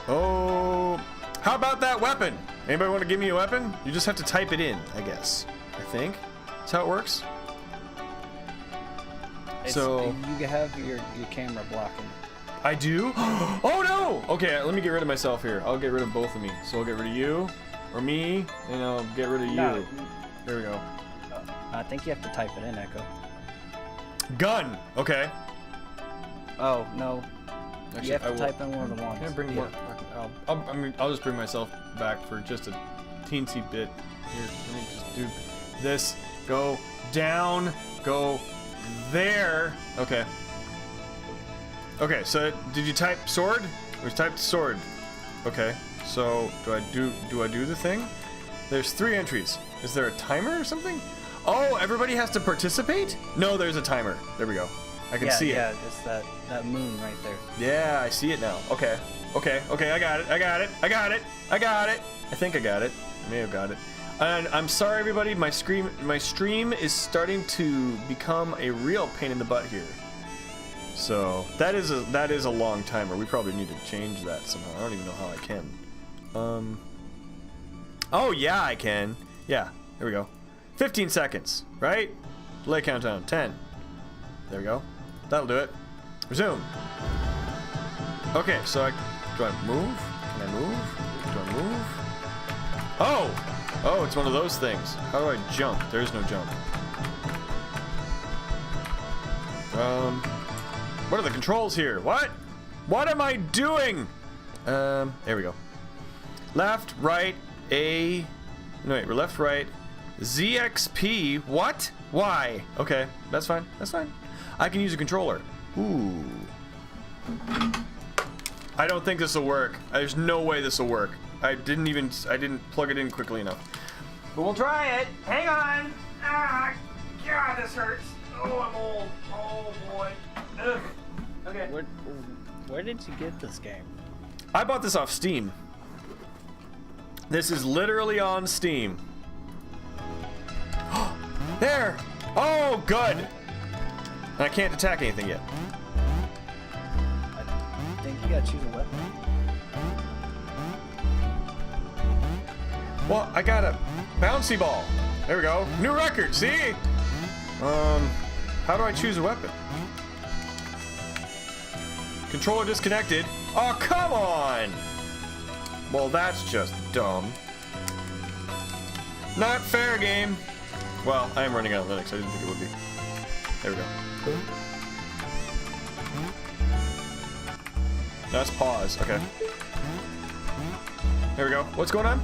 Oh, how about that weapon? Anybody want to give me a weapon? You just have to type it in, I guess. I think. That's how it works. So you have your camera blocking. I do? Oh no! Okay, let me get rid of myself here. I'll get rid of both of me. So I'll get rid of you, or me, and I'll get rid of you. No. There we go. I think you have to type it in, Echo. Gun! Okay. Oh, no. Actually, you have to type in one of the ones. Can I bring more? I'll just bring myself back for just a teensy bit. Here, let me just do this. Go down, go there. Okay. Okay, so did you type sword? We typed sword. Okay, so do I do the thing? There's 3 entries. Is there a timer or something? Oh, everybody has to participate? No, there's a timer. There we go. I can see it. Yeah, it's that moon right there. Yeah, I see it now. Okay, I got it. I think I got it. I may have got it. And I'm sorry, everybody. My stream is starting to become a real pain in the butt here. So that is a long timer. We probably need to change that somehow. I don't even know how I can. Oh yeah, I can. Yeah, there we go. 15 seconds, right? Delay countdown. 10. There we go. That'll do it. Resume. Okay, so do I move? Can I move? Do I move? Oh, it's one of those things. How do I jump? There's no jump. What are the controls here? What am I doing? There we go. Left, right, A. No, wait, we're left, right. ZXP. What? Why? Okay, that's fine. That's fine. I can use a controller. Ooh. I don't think this will work. There's no way this will work. I didn't plug it in quickly enough. But we'll try it. Hang on. Ah, God, this hurts. Oh, I'm old. Oh boy. Ugh. Okay. Where did you get this game? I bought this off Steam. This is literally on Steam. There! Oh, good! And I can't attack anything yet. I think you gotta choose a weapon. Well, I got a bouncy ball. There we go. New record, see? How do I choose a weapon? Controller disconnected. Oh, come on! Well, that's just dumb. Not fair, game. Well, I am running out of Linux. I didn't think it would be. There we go. No, let's pause. Okay. There we go. What's going on?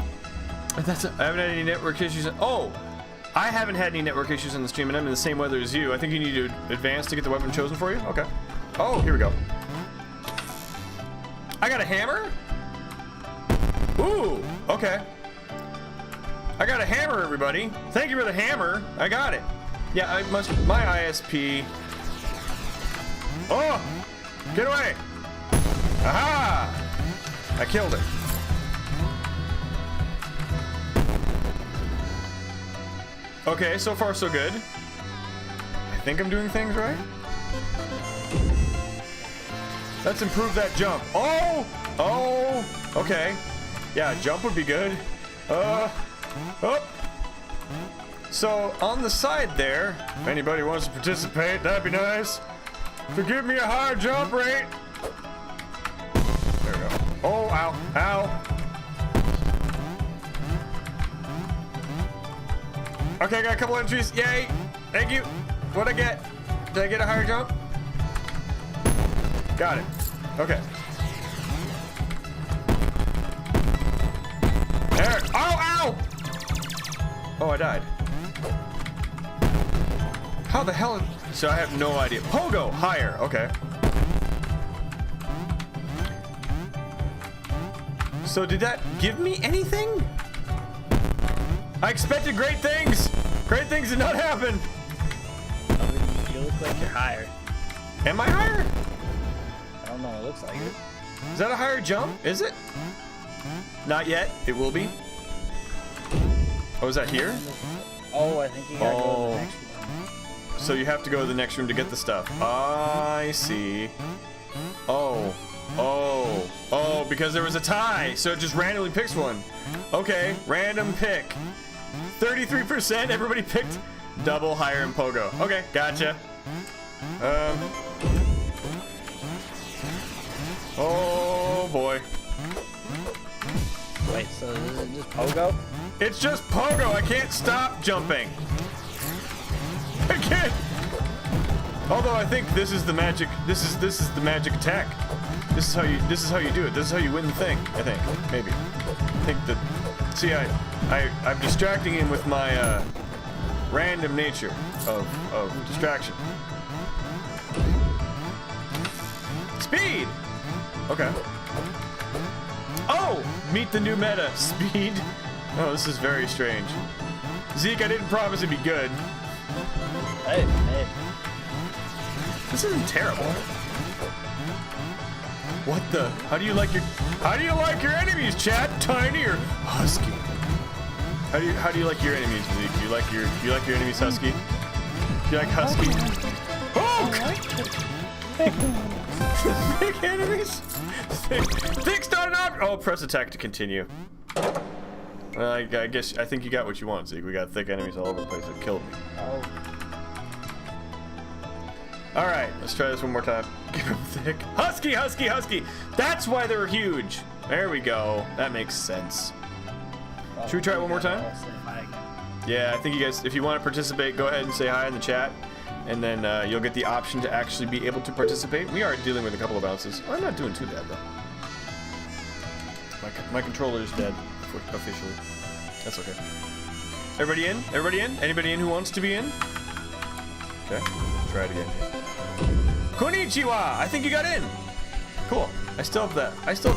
I haven't had any network issues. Oh! I haven't had any network issues in the stream, and I'm in the same weather as you. I think you need to advance to get the weapon chosen for you? Okay. Oh, here we go. I got a hammer? Ooh, okay. I got a hammer, everybody. Thank you for the hammer. I got it. Yeah, I must. My ISP. Oh! Get away! Aha! I killed it. Okay, so far so good. I think I'm doing things right. Let's improve that jump. Oh! Oh! Okay. Yeah, jump would be good. Oh! So, on the side there, if anybody wants to participate, that'd be nice. To give me a higher jump rate. There we go. Oh, ow, ow. Okay, I got a couple entries. Yay! Thank you. What'd I get? Did I get a higher jump? Got it. Okay. There. Oh, ow! Oh, I died. How the hell? So I have no idea. Pogo, higher. Okay. So did that give me anything? I expected great things. Great things did not happen. You look like you're higher. Am I higher? I don't know. It looks like it. Is that a higher jump? Is it? Not yet. It will be. Oh, is that here? Oh, I think you gotta go to the next one. So you have to go to the next room to get the stuff. I see. Oh. Oh. Oh, because there was a tie, so it just randomly picks one. Okay, random pick. 33%, everybody picked double, higher, and pogo. Okay, gotcha. Oh boy. Wait, so this is just pogo? It's just pogo. I can't stop jumping. I can't. Although I think this is the magic. This is the magic attack. This is how you do it. This is how you win the thing. I think maybe. I think that. See, I'm distracting him with my random nature of distraction. Speed. Okay. Oh, meet the new meta. Speed. Oh, this is very strange. Zeke, I didn't promise it'd be good. Hey. This isn't terrible. What the? How do you like your enemies, chat? Tiny or husky? How do you like your enemies, Zeke? You like your enemies husky? You like husky? Oh! Big enemies? Thick started off. Oh, press attack to continue. Well, I think you got what you want, Zeke. We got thick enemies all over the place that killed me. Oh. All right, let's try this one more time. Give him thick. Husky. That's why they're huge. There we go. That makes sense. Should we try it one more time? Yeah, I think you guys, if you want to participate, go ahead and say hi in the chat, and then you'll get the option to actually be able to participate. We are dealing with a couple of bounces. I'm not doing too bad though. My controller is dead officially. That's okay. Everybody in? Anybody in who wants to be in? Okay, try it again. Konnichiwa! I think you got in. Cool. I still have the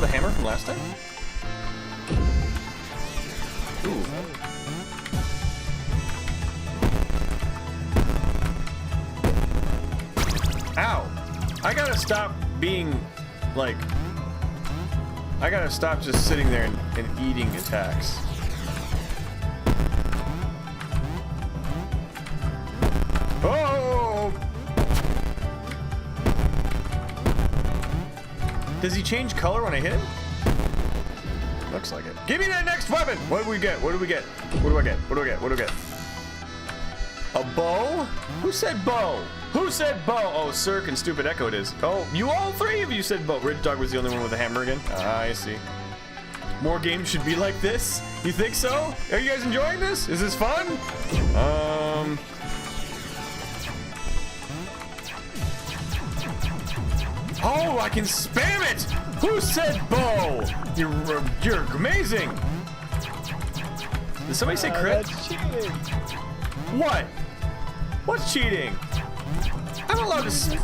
hammer from last time. Ooh. Ow! I gotta stop being like. I gotta stop just sitting there and eating attacks. Oh! Does he change color when I hit him? Looks like it. Give me that next weapon! What do we get? What do we get? What do I get? What do I get? What do I get? A bow? Who said bow? Who said bow? Oh, Cirque and Stupid Echo it is. Oh, you all three of you said bow. Ridge Dog was the only one with a hammer again. Ah, I see. More games should be like this? You think so? Are you guys enjoying this? Is this fun? Oh, I can spam it! Who said bow? You're amazing! Did somebody say crit? That's cheating. What? What's cheating? I'm allowed to.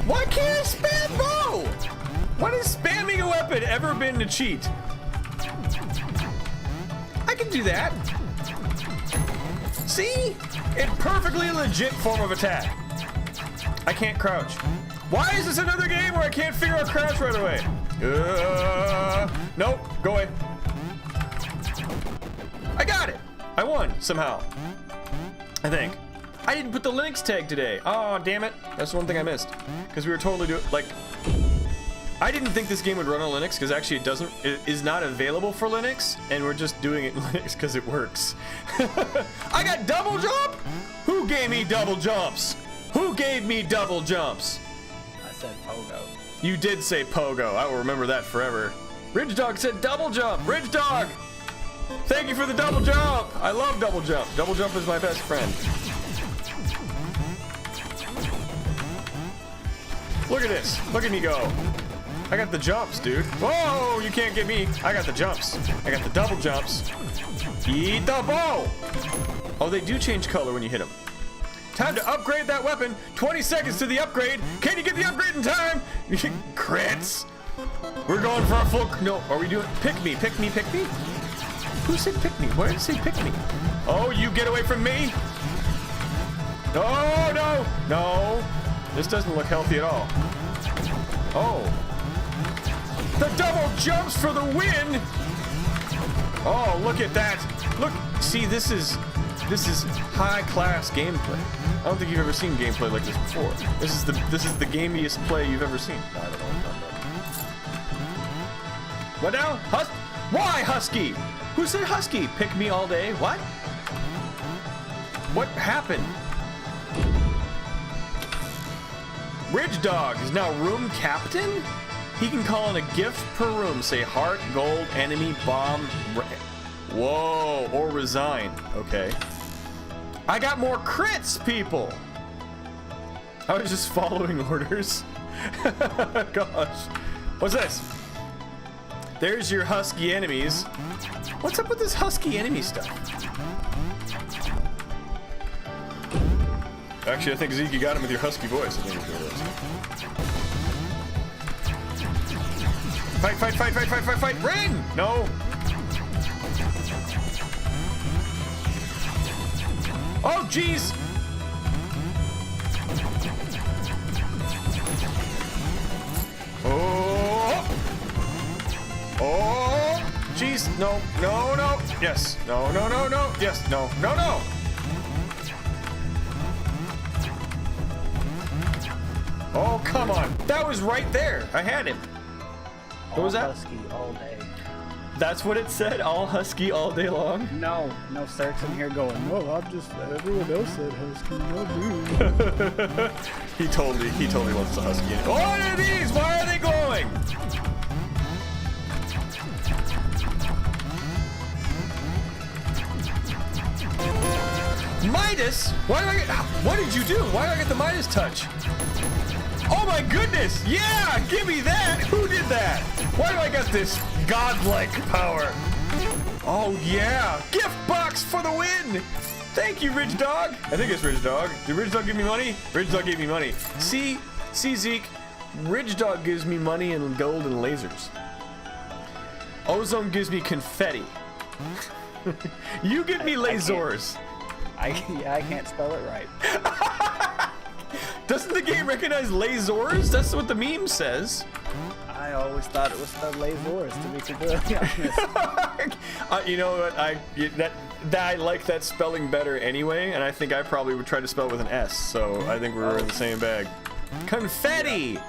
Why can't I spam bow? When has spamming a weapon ever been to cheat? I can do that. See? It's perfectly legit form of attack. I can't crouch. Why is this another game where I can't figure out crouch right away? Nope, go away. I got it. I won somehow. I think. I didn't put the Linux tag today. Oh, damn it. That's one thing I missed. Because we were totally doing, like, I didn't think this game would run on Linux because actually it is not available for Linux, and we're just doing it in Linux because it works. I got double jump? Who gave me double jumps? Who gave me double jumps? I said pogo. You did say pogo. I will remember that forever. Ridge Dog said double jump. Ridge Dog! Thank you for the double jump! I love double jump. Double jump is my best friend. Look at this. Look at me go. I got the jumps, dude. Whoa, you can't get me. I got the jumps. I got the double jumps. Eat the bow! Oh, they do change color when you hit them. Time to upgrade that weapon. 20 seconds to the upgrade. Can you get the upgrade in time? Crits. We're going for a full... No, are we doing... Pick me, pick me, pick me? Who said pick me? Where did it say pick me? Oh, you get away from me. No, no, no. This doesn't look healthy at all. Oh. The double jumps for the win. Oh, look at that. Look, see, this is high class gameplay. I don't think you've ever seen gameplay like this before. This is the gamiest play you've ever seen. I don't know what now? Why Husky? Who said Husky? Pick me all day? What? What happened? Ridge Dog is now room captain? He can call in a gift per room. Say heart, gold, enemy, bomb. Whoa, or resign. Okay. I got more crits, people. I was just following orders. Gosh. What's this? There's your husky enemies. What's up with this husky enemy stuff? Actually, I think Zeke, you got him with your husky voice. I think it's what it is. Fight, fight, fight, fight, fight, fight, fight! Ring! No! Oh, jeez! Oh! Oh! Jeez! No! No! No! Yes! No! No! No! No! Yes! No! No! No! Oh, come on! That was right there! I had him! What was that? Husky all day. That's what it said? All husky all day long? No Cirque's in here going, no, I'm just, everyone else said husky, not me. He totally wants the husky. What are these? Why are they glowing? Midas? Why do I get, what did you do? Why do I get the Midas touch? Oh my goodness! Yeah! Give me that! Who did that? Why do I got this godlike power? Oh yeah! Gift box for the win! Thank you, Ridge Dog! I think it's Ridge Dog. Did Ridge Dog give me money? Ridge Dog gave me money. See Zeke? Ridge Dog gives me money and gold and lasers. Ozone gives me confetti. You give me lasers. I can't spell it right. Doesn't the game recognize lasers? That's what the meme says. I always thought it was spelled lasers, to be completely honest. You know what? I like that spelling better anyway, and I think I probably would try to spell it with an S. So I think we're in the same bag. Confetti.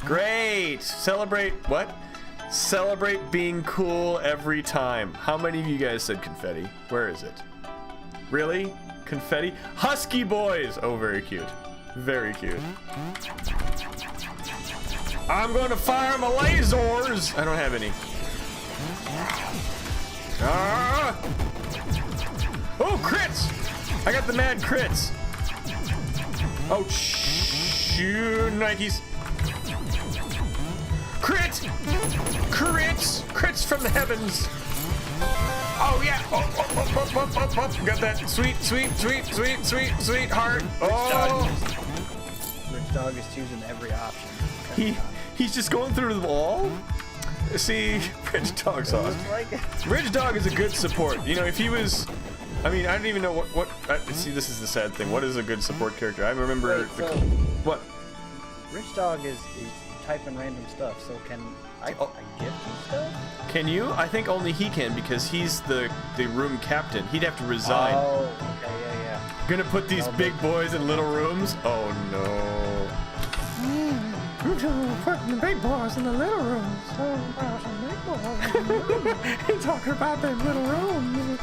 Great. Celebrate what? Celebrate being cool every time. How many of you guys said confetti? Where is it? Really? confetti. Husky boys. Oh, very cute. Very cute. I'm going to fire my lasers. I don't have any. Ah! Oh, crits! I got the mad crits. Oh, shoot, Nikes. Crit! Crits! Crits from the heavens. Oh, yeah. Oh. Got that sweet heart. Oh. Rich Dog is choosing every option. He's just going through them all. See, Rich Dog's awesome. Rich Dog is a good support. You know, if he was, I mean, I don't even know what. See, this is the sad thing. What is a good support character? I remember. Wait, so what? Rich Dog is typing random stuff. So can I gift you stuff? Can you? I think only he can because he's the room captain. He'd have to resign. Oh, okay, yeah. Gonna put these big boys in little rooms? Oh no. Putting the big boys in the little rooms. He's talking about them little rooms.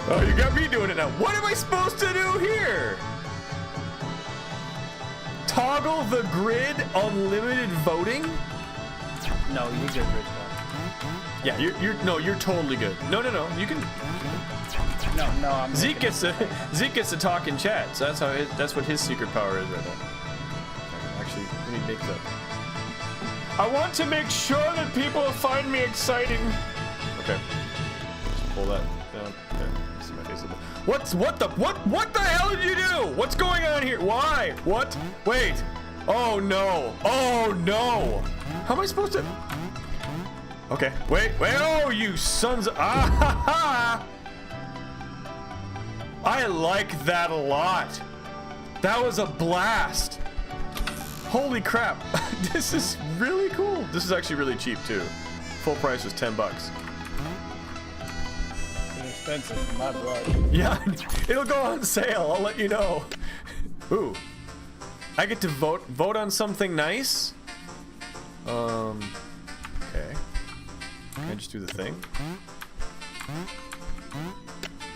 Oh, you got me doing it now. What am I supposed to do here? Toggle the grid unlimited voting? No, you're good, Rich Dog. Yeah, you're totally good. No, you can. No, I'm. Zeke gets to talk in chat. So that's what his secret power is right now. Actually, let me make that. I want to make sure that people find me exciting. Okay. Just pull that down. There. See my face. What the hell did you do? What's going on here? Why? What? Wait. Oh no. Oh no. How am I supposed to? Okay. Wait. Oh, you sons of. Ah ha ha. I like that a lot. That was a blast. Holy crap. This is really cool. This is actually really cheap too. Full price was $10. It's expensive for my blood. Yeah, it'll go on sale. I'll let you know. Ooh. I get to vote on something nice? Okay. Can I just do the thing?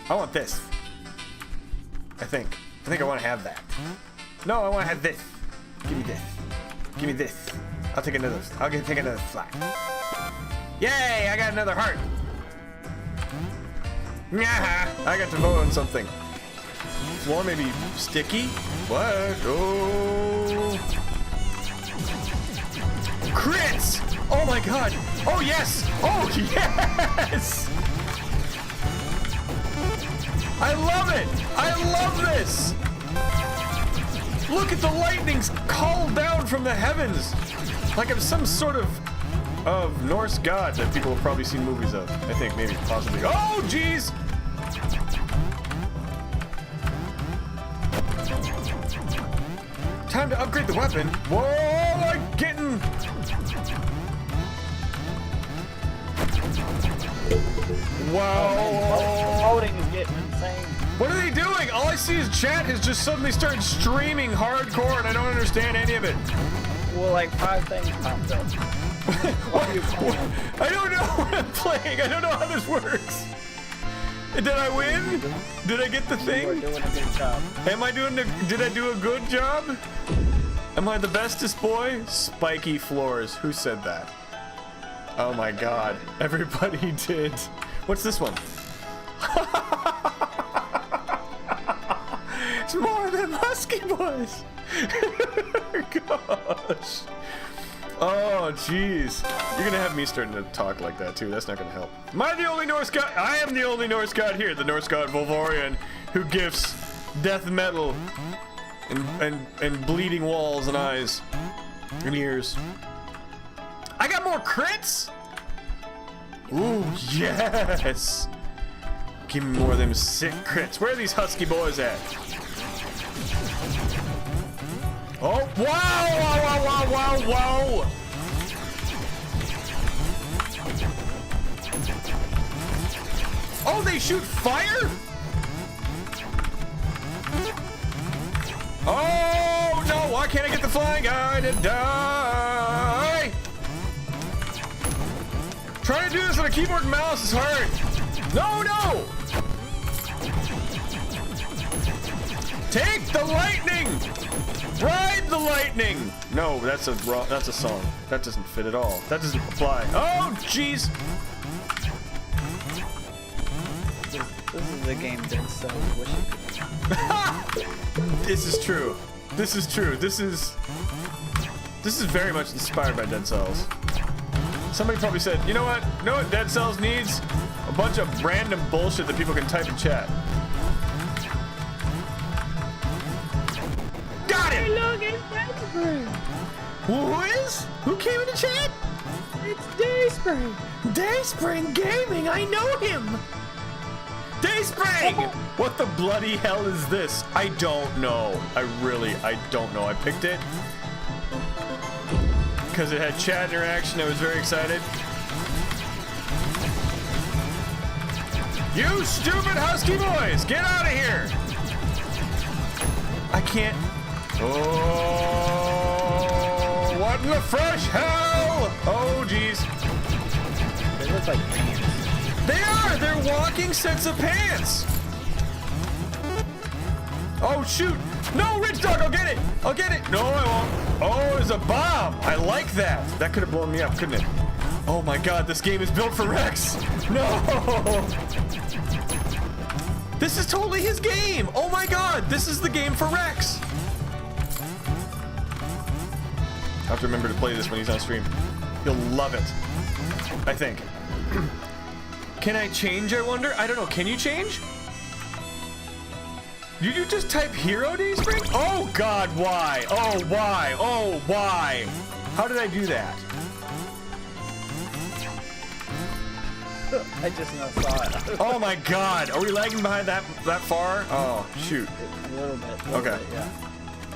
I want this. I think I want to have that. No, I want to have this. Give me this. Give me this. I'll take another. Take another slot. Yay! I got another heart. Yeah, I got to vote on something. Floor maybe sticky. What? Oh! Crits! Oh my god! Oh yes! Oh yes! I love it! I love this! Look at the lightnings called down from the heavens! Like I'm some sort of Norse god that people have probably seen movies of. I think, maybe, possibly. Oh, jeez! Time to upgrade the weapon. Whoa, I'm getting... Wow! Voting is getting insane. What are they doing? All I see is chat has just suddenly started streaming hardcore and I don't understand any of it. Well, like 5 things popped up. I don't know what I'm playing. I don't know how this works. Did I win? Did I get the thing? We're doing a good job. Am I doing did I do a good job? Am I the bestest boy? Spiky floors. Who said that? Oh my god. Everybody did. What's this one? It's more than Husky Boys. Gosh. Oh, jeez. You're gonna have me starting to talk like that too. That's not gonna help. Am I the only Norse god? I am the only Norse god here. The Norse god Volvorian, who gifts death metal and bleeding walls and eyes and ears. I got more crits. Ooh, yes. Give me more of them sick crits. Where are these Husky boys at? Oh, wow. Oh, they shoot fire? Oh, no, why can't I get the flying guy to die? Trying to do this on a keyboard and mouse is hard. No! Take the lightning! Ride the lightning! No, that's a song. That doesn't fit at all. That doesn't apply. Oh, jeez! This is the game Dead Cells wish it could. This is true. This is true. This is very much inspired by Dead Cells. Somebody probably said, you know what? You know what Dead Cells needs? A bunch of random bullshit that people can type in chat. Got it! Hey, look, it's Dayspring. Who is? Who came into chat? It's Dayspring. Dayspring Gaming, I know him! Dayspring! What the bloody hell is this? I don't know. I don't know. I picked it because it had chat interaction. I was very excited. You stupid husky boys, get out of here! I can't. Oh, what in the fresh hell? Oh, jeez. They look like pants. They are! They're walking sets of pants! Oh, shoot! No, Rich Dog, I'll get it! I'll get it! No, I won't. Oh, there's a bomb! I like that! That could have blown me up, couldn't it? Oh my god, this game is built for Rex! No! This is totally his game! Oh my god, this is the game for Rex! I have to remember to play this when he's on stream. He'll love it. I think. Can I change, I wonder? I don't know. Can you change? Did you just type hero, Dayspring? Oh, God, why? Oh, why? Oh, why? How did I do that? I just now saw it. Oh, my God. Are we lagging behind that far? Oh, shoot. A little bit. Okay. Yeah.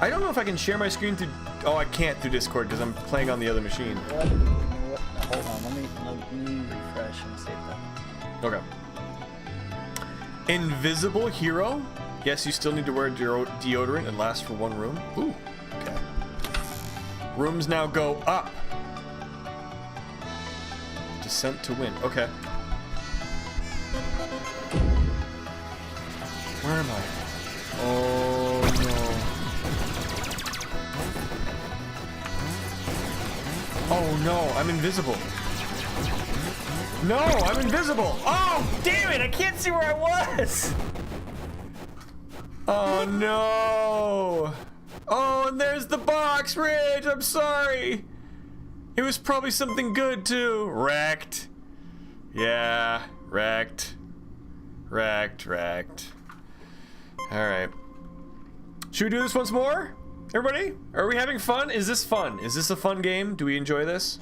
I don't know if I can share my screen through... Oh, I can't through Discord because I'm playing on the other machine. What? Hold on. Let me refresh and save that. Okay. Invisible hero? Yes, you still need to wear deodorant and last for one room. Ooh, okay. Rooms now go up. Descent to win. Okay. Where am I? Oh, no. Oh, no, I'm invisible. No, I'm invisible. Oh, damn it. I can't see where I was. Oh, no. Oh, and there's the box, Ridge. I'm sorry. It was probably something good, too. Wrecked. Yeah, wrecked. Wrecked. All right. Should we do this once more? Everybody? Are we having fun? Is this fun? Is this a fun game? Do we enjoy this?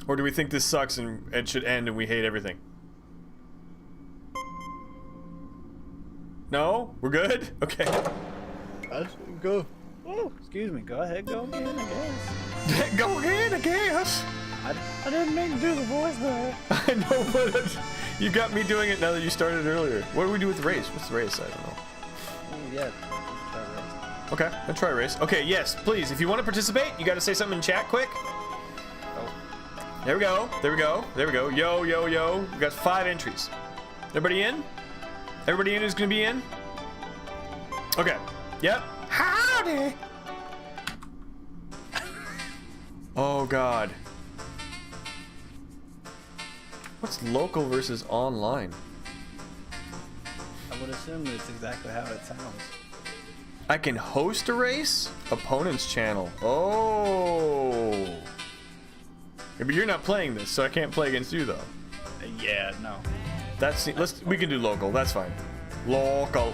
Or do we think this sucks and it should end and we hate everything? No? We're good? Okay. Let's go. Oh, excuse me. Go ahead. Go again, I guess. Go again, I guess. I didn't mean to do the voice there. I know, but you got me doing it now that you started earlier. What do we do with the race? What's the race? I don't know. Oh, yeah. Try race. Okay, I'll try race. Okay, yes, please. If you want to participate, you got to say something in chat quick. There we go. There we go. There we go. Yo, yo, yo. We got 5 entries. Everybody in? Everybody in who's going to be in? Okay. Yep. Howdy. Oh, God. What's local versus online? I would assume it's exactly how it sounds. I can host a race? Opponent's channel. Oh. Yeah, but you're not playing this, so I can't play against you, though. Yeah, no. We can do local. That's fine. Local.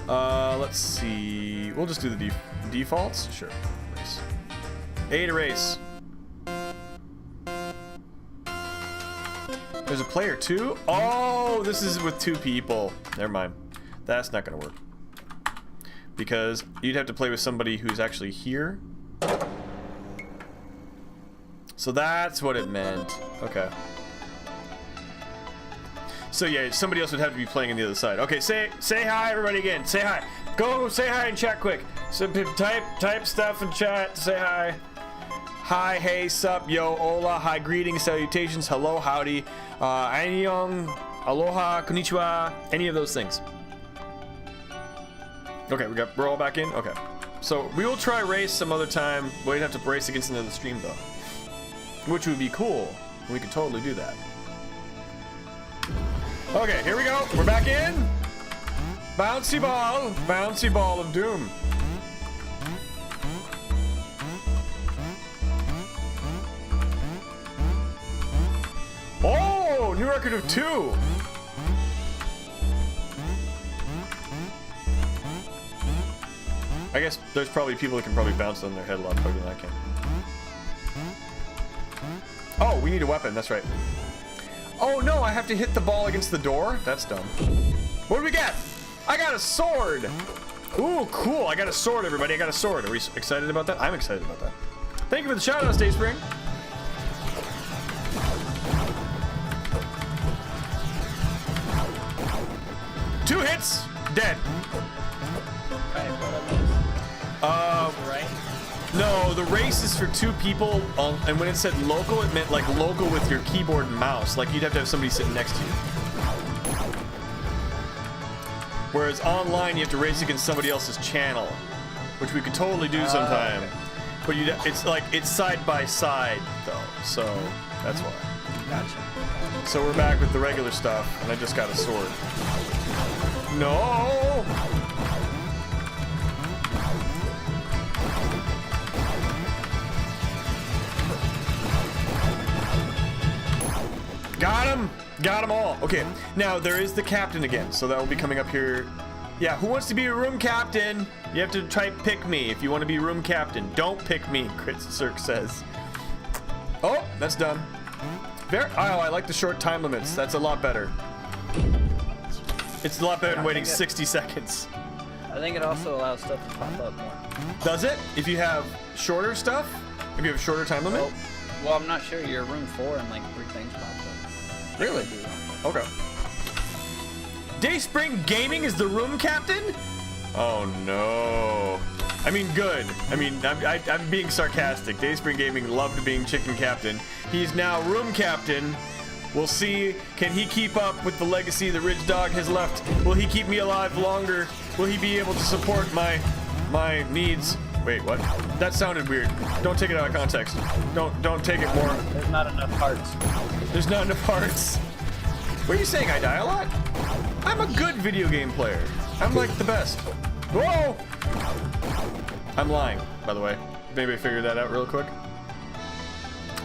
Let's see. We'll just do the defaults. Sure. Race. A to race. There's a player 2. Oh, this is with 2 people. Never mind. That's not gonna work. Because you'd have to play with somebody who's actually here. So that's what it meant. Okay. So yeah, somebody else would have to be playing on the other side. Okay, say hi, everybody, again. Say hi. Go say hi in chat quick. So type stuff in chat. Say hi. Hi, hey, sup, yo, hola, hi, greetings, salutations, hello, howdy, annyeong, aloha, konnichiwa, any of those things. Okay, we're all back in? Okay. So we will try race some other time. We'd have to race against another stream though. Which would be cool. We could totally do that. Okay, here we go. We're back in. Bouncy ball of doom. Oh, new record of 2. I guess there's probably people that can probably bounce on their head a lot better than I can. Oh, we need a weapon, that's right. Oh no, I have to hit the ball against the door? That's dumb. What do we get? I got a sword! Ooh, cool, I got a sword, everybody, I got a sword. Are we excited about that? I'm excited about that. Thank you for the shout-outs, Dayspring. Two hits, dead. Right? No, the race is for 2 people, and when it said local, it meant like local with your keyboard and mouse. Like you'd have to have somebody sitting next to you. Whereas online, you have to race against somebody else's channel, which we could totally do sometime. Okay. But it's side by side though, so that's why. Gotcha. So we're back with the regular stuff, and I just got a sword. No! Got him! Got them all. Okay, now there is the captain again, so that will be coming up here. Yeah, who wants to be a room captain? You have to type pick me if you want to be room captain. Don't pick me, Crit Cirque says. Oh, that's done. Oh, I like the short time limits. That's a lot better. It's a lot better than waiting 60 seconds. I think it also allows stuff to pop up more. Does it? If you have shorter stuff? If you have a shorter time limit? Well, I'm not sure. You're room 4 and like 3 things popped up. Really? Okay. Dayspring Gaming is the room captain? Oh no. I mean, good. I mean, I'm being sarcastic. Dayspring Gaming loved being chicken captain. He's now room captain. We'll see, can he keep up with the legacy that Ridge Dog has left? Will he keep me alive longer? Will he be able to support my needs? Wait, what? That sounded weird. Don't take it out of context. Don't take it more. There's not enough parts. There's not enough parts. What are you saying? I die a lot? I'm a good video game player. I'm like the best. Whoa! I'm lying, by the way. Maybe I figured that out real quick.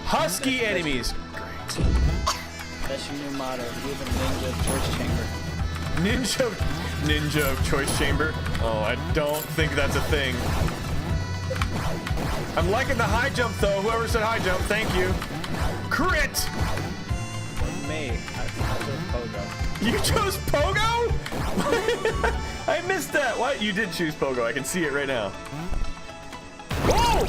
Husky enemies. Great. That's your new motto. Give a ninja choice chamber. Ninja of choice chamber. Oh, I don't think that's a thing. I'm liking the high jump though. Whoever said high jump, thank you. Crit! Wasn't me. I chose Pogo. You chose Pogo? I missed that. What? You did choose Pogo. I can see it right now. Whoa!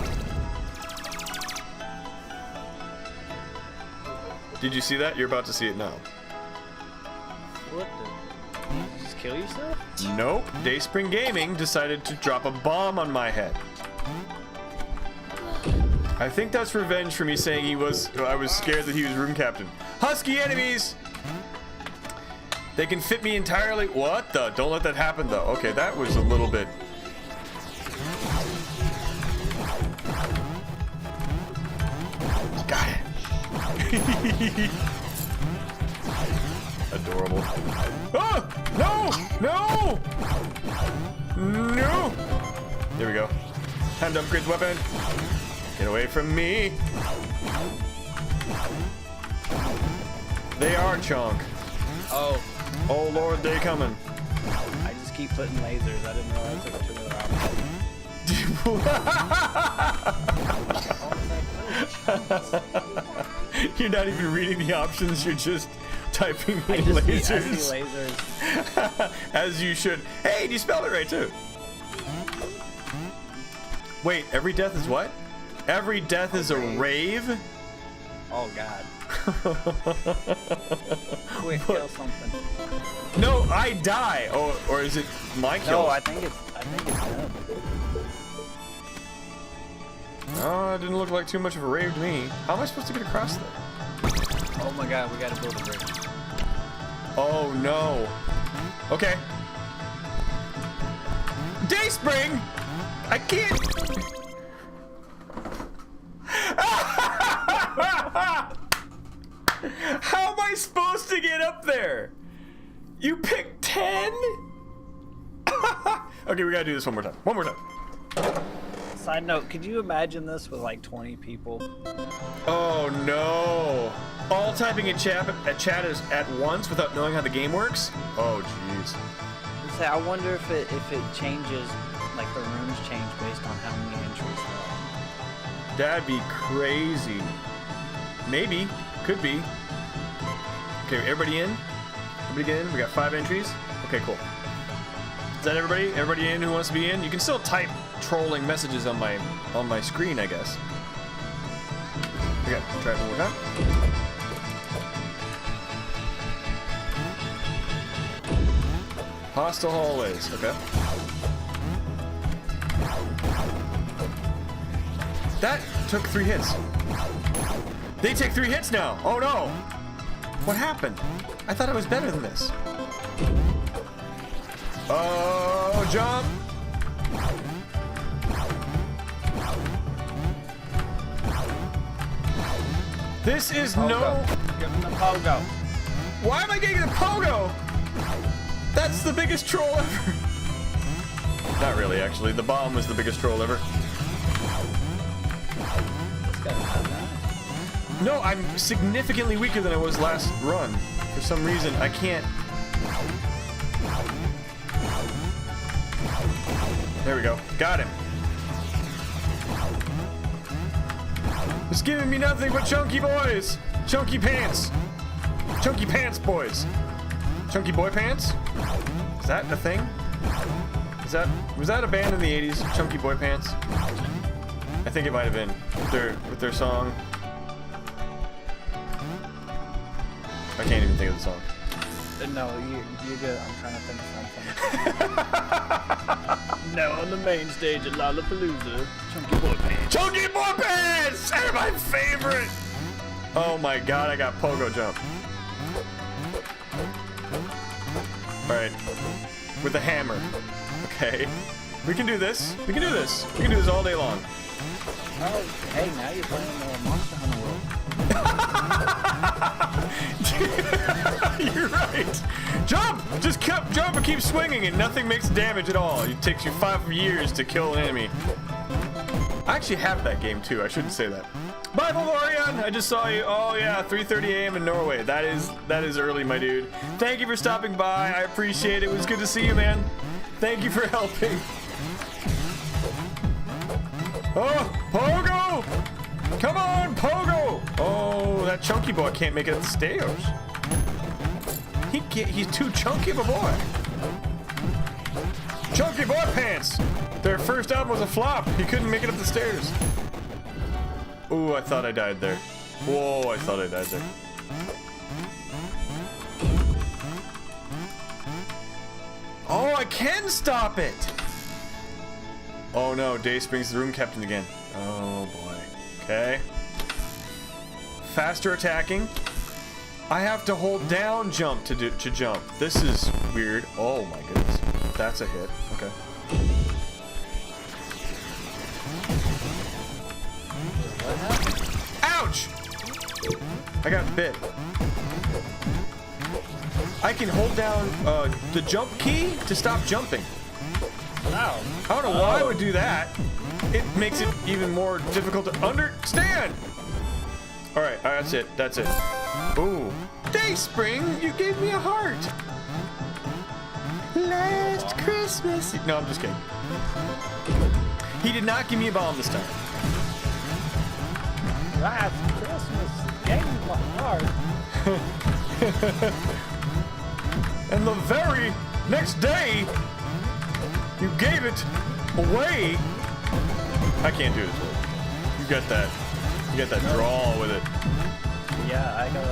Did you see that? You're about to see it now. What the? Did you just kill yourself? Nope. Dayspring Gaming decided to drop a bomb on my head. I think that's revenge for me saying I was scared that he was room captain. Husky enemies! They can fit me entirely. What the? Don't let that happen though. Okay, that was a little bit. Got it. Adorable. Ah! No! No! No! There we go. Time to upgrade the weapon. Get away from me. They are chonk. Oh. Oh lord, they coming. I just keep putting lasers. I didn't realize there were 2 other options. You're not even reading the options, you're just typing in I lasers. see lasers. As you should. Hey, you spelled it right too. Wait, every death is what? Every death is a rave? Oh god. Quick, kill something. No, I die. Oh, or is it my kill? No, I think it's them. Oh, it didn't look like too much of a rave to me. How am I supposed to get across there? Oh my god, we gotta build a bridge. Oh no. Okay. Dayspring! I can't. How am I supposed to get up there? You picked 10? Okay, we gotta do this one more time. One more time. Side note, could you imagine this with like 20 people? Oh no. All typing in chat at once without knowing how the game works? Oh jeez. Say, I wonder if it changes, like the rooms change based on how many entries there are. That'd be crazy. Maybe. Could be. Okay, everybody in? Everybody get in? We got 5 entries? Okay, cool. Is that everybody? Everybody in who wants to be in? You can still type trolling messages on my screen, I guess. Okay, try it one more time. Hostile hallways, okay. That took 3 hits. They take 3 hits now. Oh no! What happened? I thought I was better than this. Oh, jump! This is no. Give him the pogo. Why am I getting the pogo? That's the biggest troll ever. Not really, actually. The bomb was the biggest troll ever. This guy's not nice. No, I'm significantly weaker than I was last run. For some reason, I can't. There we go. Got him. It's giving me nothing but chunky boys. Chunky pants. Chunky pants boys. Chunky boy pants? Is that a thing? Was that a band in the 80s? Chunky boy pants? I think it might have been with their song. I can't even think of the song. No, you're good. I'm trying to think of something. No, on the main stage at Lollapalooza, Chunky Boy Pants. Chunky boy pants! They're my favorite! Oh my god, I got pogo jump. Alright. With a hammer. Okay. We can do this. We can do this. We can do this all day long. Oh, hey, now you're playing Monster Hunter World. You're right. Jump! Just jump and keep swinging and nothing makes damage at all. It takes you 5 years to kill an enemy. I actually have that game too. I shouldn't say that. Bye, Valorian! I just saw you. Oh yeah, 3:30 a.m. in Norway. That is early, my dude. Thank you for stopping by. I appreciate it. It was good to see you, man. Thank you for helping. Oh, Pogo! Come on, Pogo! Oh, that chunky boy can't make it up the stairs. He's too chunky of a boy. Chunky boy pants! Their first album was a flop. He couldn't make it up the stairs. Ooh, I thought I died there. Whoa, I thought I died there. Oh, I can stop it! Oh no, Dayspring's the room captain again. Oh boy. Okay. Faster attacking. I have to hold down jump to jump. This is weird. Oh my goodness. That's a hit. Okay. Ouch! I got bit. I can hold down the jump key to stop jumping. Wow. I don't know why I would do that. It makes it even more difficult to understand. All right, that's it. That's it. Ooh. Dayspring, you gave me a heart. Last Christmas. No, I'm just kidding. He did not give me a bomb this time. Last Christmas, gave me my heart. And the very next day, you gave it away. I can't do this. You got that. You got that drawl with it. Yeah, I got a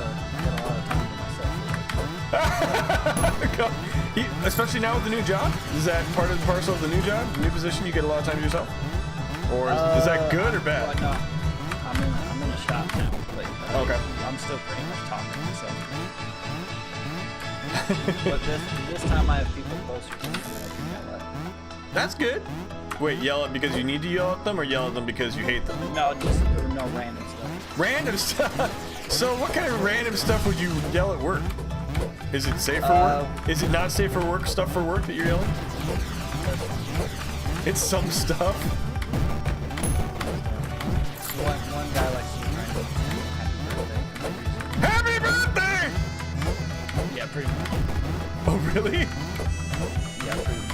lot of time to myself. Especially now with the new job. Is that part of the parcel of the new job, the new position? You get a lot of time to yourself, or is that good or bad? Well, no, I'm in a shop now, but Okay. I'm still pretty much talking myself. But this time I have people closer to me that I can yell at. That's good. Wait, yell it because you need to yell at them, or yell at them because you hate them? No, just no random stuff. Random stuff. So what kind of random stuff would you yell at work? Is it safe for work? Is it not safe for work stuff for work that you're yelling? It's some stuff. One guy likes to Happy birthday! Yeah, pretty much. Oh, really? Yeah, pretty much.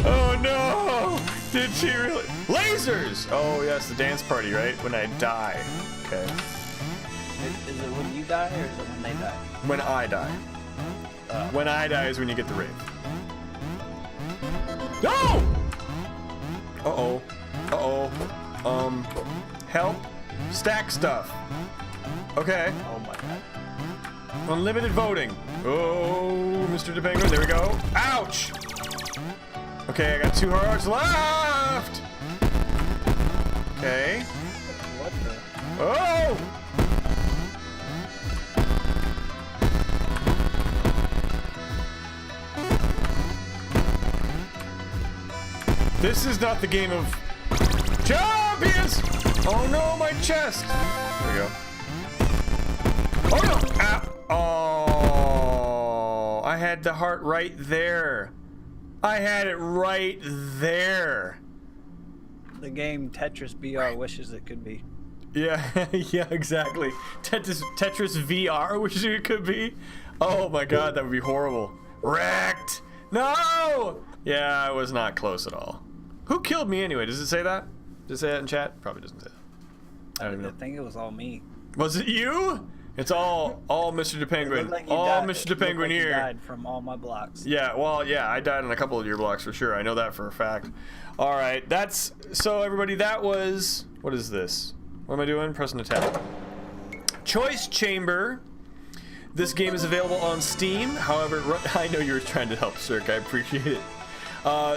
Oh no! Did she really? Lasers! Oh yes, the dance party, right? When I die. Okay. Is it when you die or is it when they die? When I die. When I die is when you get the rave. No! Uh-oh. Uh-oh. Help. Stack stuff. Okay. Oh my god. Unlimited voting. Oh, MrDaPenguiin, there we go. Ouch! Okay, I got 2 hearts left! Okay. What the? Oh! This is not the game of champions! Oh no, my chest! There we go. Oh no! Ah. Oh, I had the heart right there. I had it right there. The game Tetris VR wishes it could be. Yeah, yeah, exactly. Tetris VR, which it could be. Oh my god, that would be horrible. Wrecked! No! Yeah, I was not close at all. Who killed me anyway? Does it say that? Does it say that in chat? Probably doesn't say that. I don't even know. I think it was all me. Was it you? It's all MrDaPenguiin. Like you all died. MrDaPenguiin Like you here. died from all my blocks. Yeah, well, yeah, I died on a couple of your blocks for sure. I know that for a fact. All right, that's so everybody. That was what is this? What am I doing? Pressing a tab. Choice Chamber. This game is available on Steam. However, I know you were trying to help, Cirque. I appreciate it.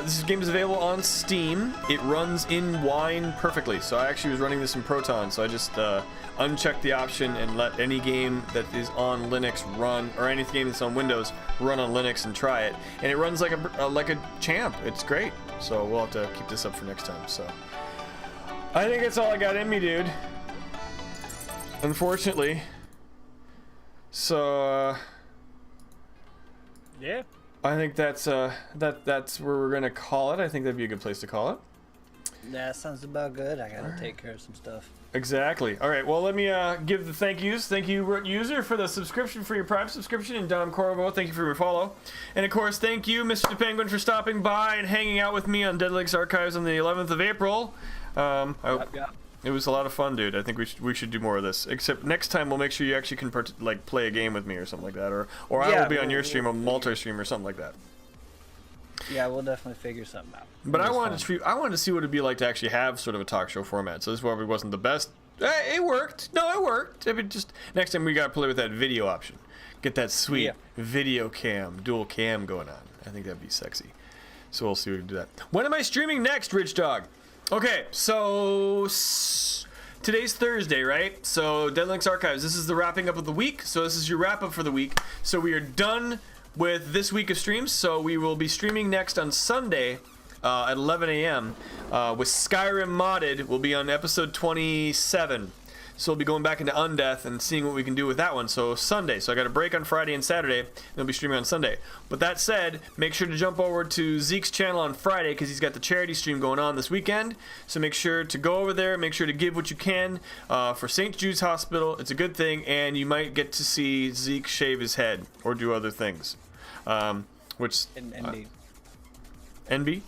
This game is available on Steam. It runs in Wine perfectly. So I actually was running this in Proton. So I just unchecked the option and let any game that is on Linux run, or any game that's on Windows run on Linux and try it. And it runs like a champ. It's great. So we'll have to keep this up for next time. So I think that's all I got in me, dude. Unfortunately. So Yeah. I think that's that's where we're gonna call it. I think that'd be a good place to call it. That sounds about good. I gotta take care of some stuff. Exactly. All right. Well, let me give the thank yous. Thank you, Root User, for the subscription, for your Prime subscription, and Dom Corvo, thank you for your follow. And of course, thank you, MrDaPenguiin, for stopping by and hanging out with me on Deadlinux Archives on the 11th of April. It was a lot of fun, dude. I think we should do more of this. Except next time we'll make sure you actually can play a game with me or something like that, or I will be on your stream, a multi-stream or something like that. Yeah, we'll definitely figure something out. But I wanted to see what it'd be like to actually have sort of a talk show format. So this probably wasn't the best. It worked. No, it worked. I mean, just next time we gotta play with that video option. Get that sweet video cam, dual cam going on. I think that'd be sexy. So we'll see if we can do that. When am I streaming next, Rich Dog? Okay, so today's Thursday, right? So Deadlinux Archives, this is the wrapping up of the week. So this is your wrap up for the week. So we are done with this week of streams. So we will be streaming next on Sunday at 11 a.m. With Skyrim Modded. We'll be on episode 27. So we'll be going back into Undeath and seeing what we can do with that one. So Sunday. So I got a break on Friday and Saturday, and I'll be streaming on Sunday. But that said, make sure to jump over to Zeke's channel on Friday because he's got the charity stream going on this weekend. So make sure to go over there. Make sure to give what you can for St. Jude's Hospital. It's a good thing, and you might get to see Zeke shave his head or do other things. Which Indeed. NB?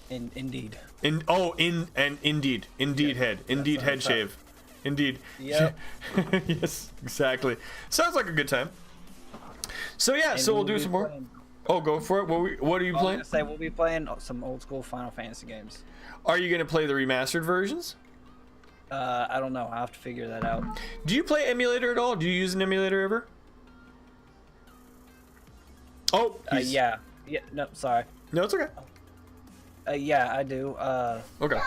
Indeed. Indeed head. Indeed head shave. Indeed. Yeah. Yes, exactly. Sounds like a good time. So yeah, And so we'll do some more. Oh, go for it. What are you I was playing? gonna say we'll be playing some old school Final Fantasy games. Are you gonna play the remastered versions? I don't know. I'll have to figure that out. Do you play emulator at all? Do you use an emulator ever? Oh, Yeah. Yeah. No, sorry. No, it's okay. Yeah, I do. Okay.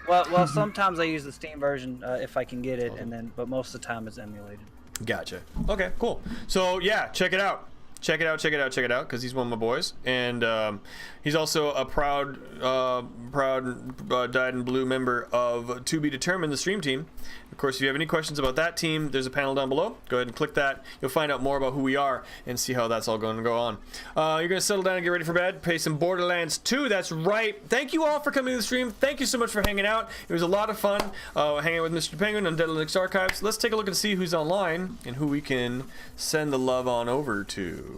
Well, sometimes I use the Steam version if I can get it, but most of the time it's emulated. Gotcha. Okay, cool. So yeah, check it out. Check it out, because he's one of my boys, and he's also a proud Dyed in Blue member of To Be Determined, the stream team. Of course, if you have any questions about that team, there's a panel down below. Go ahead and click that. You'll find out more about who we are and see how that's all going to go on. You're going to settle down and get ready for bed, play some Borderlands 2. That's right. Thank you all for coming to the stream. Thank you so much for hanging out. It was a lot of fun hanging out with MrDaPenguiin on Deadlinux Archives. Let's take a look and see who's online and who we can send the love on over to.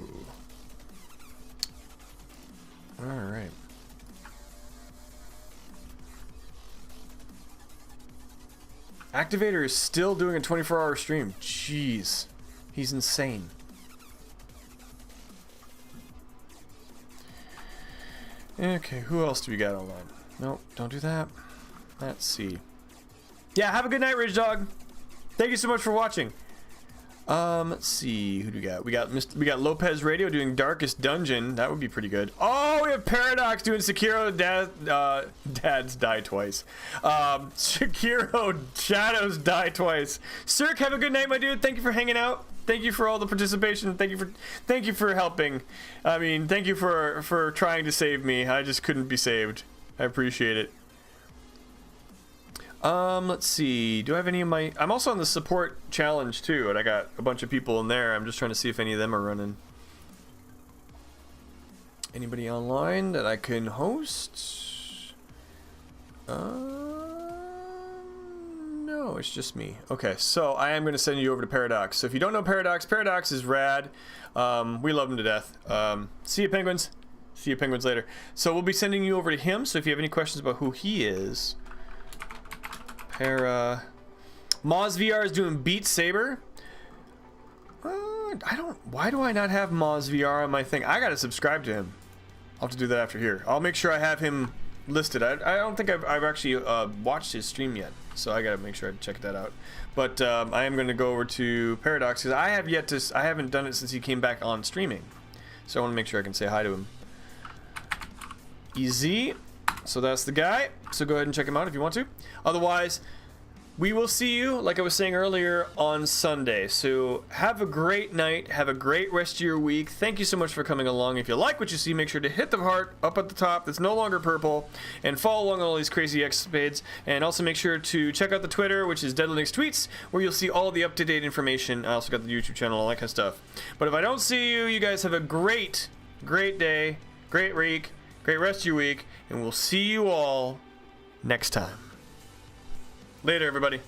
All right. Activator is still doing a 24-hour stream. Jeez. He's insane. Okay, who else do we got online? Nope, don't do that. Let's see. Yeah, have a good night, Ridge Dog. Thank you so much for watching. Let's see, who do we got? We got Lopez Radio doing Darkest Dungeon. That would be pretty good. Oh, we have Paradox doing Sekiro Dads Die Twice. Sekiro Shadows Die Twice. Cirque, have a good night, my dude. Thank you for hanging out. Thank you for all the participation. Thank you for helping. I mean, thank you for trying to save me. I just couldn't be saved. I appreciate it. Let's see. Do I have any of my... I'm also on the support challenge too, and I got a bunch of people in there. I'm just trying to see if any of them are running. Anybody online that I can host? No, it's just me. Okay, so I am going to send you over to Paradox. So if you don't know Paradox, Paradox is rad. We love him to death. See you, penguins. See you, penguins, later. So we'll be sending you over to him. So if you have any questions about who he is... Moz VR is doing Beat Saber. Why do I not have Moz VR on my thing? I gotta subscribe to him. I'll have to do that after here. I'll make sure I have him listed. I don't think I've actually watched his stream yet, so I gotta make sure I check that out. But I am gonna go over to Paradox because I haven't done it since he came back on streaming, so I want to make sure I can say hi to him. Easy. So that's the guy. So go ahead and check him out if you want to. Otherwise, we will see you, like I was saying earlier, on Sunday. So have a great night. Have a great rest of your week. Thank you so much for coming along. If you like what you see, make sure to hit the heart up at the top that's no longer purple and follow along all these crazy escapades. And also make sure to check out the Twitter, which is Deadlinux Tweets, where you'll see all the up-to-date information. I also got the YouTube channel, all that kind of stuff. But if I don't see you, you guys have a great day, great week, great rest of your week, and we'll see you all next time. Later, everybody.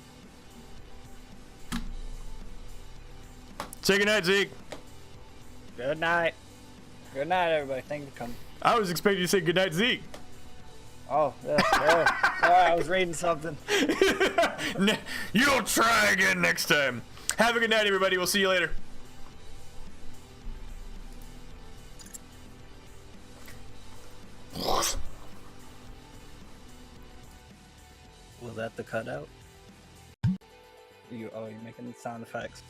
Say goodnight, Zeke. Good night. Good night, everybody. Thank you for coming. I was expecting you to say goodnight, Zeke. Oh, yeah. Sorry, I was reading something. You'll try again next time. Have a good night, everybody. We'll see you later. Was that the cutout? You're making sound effects.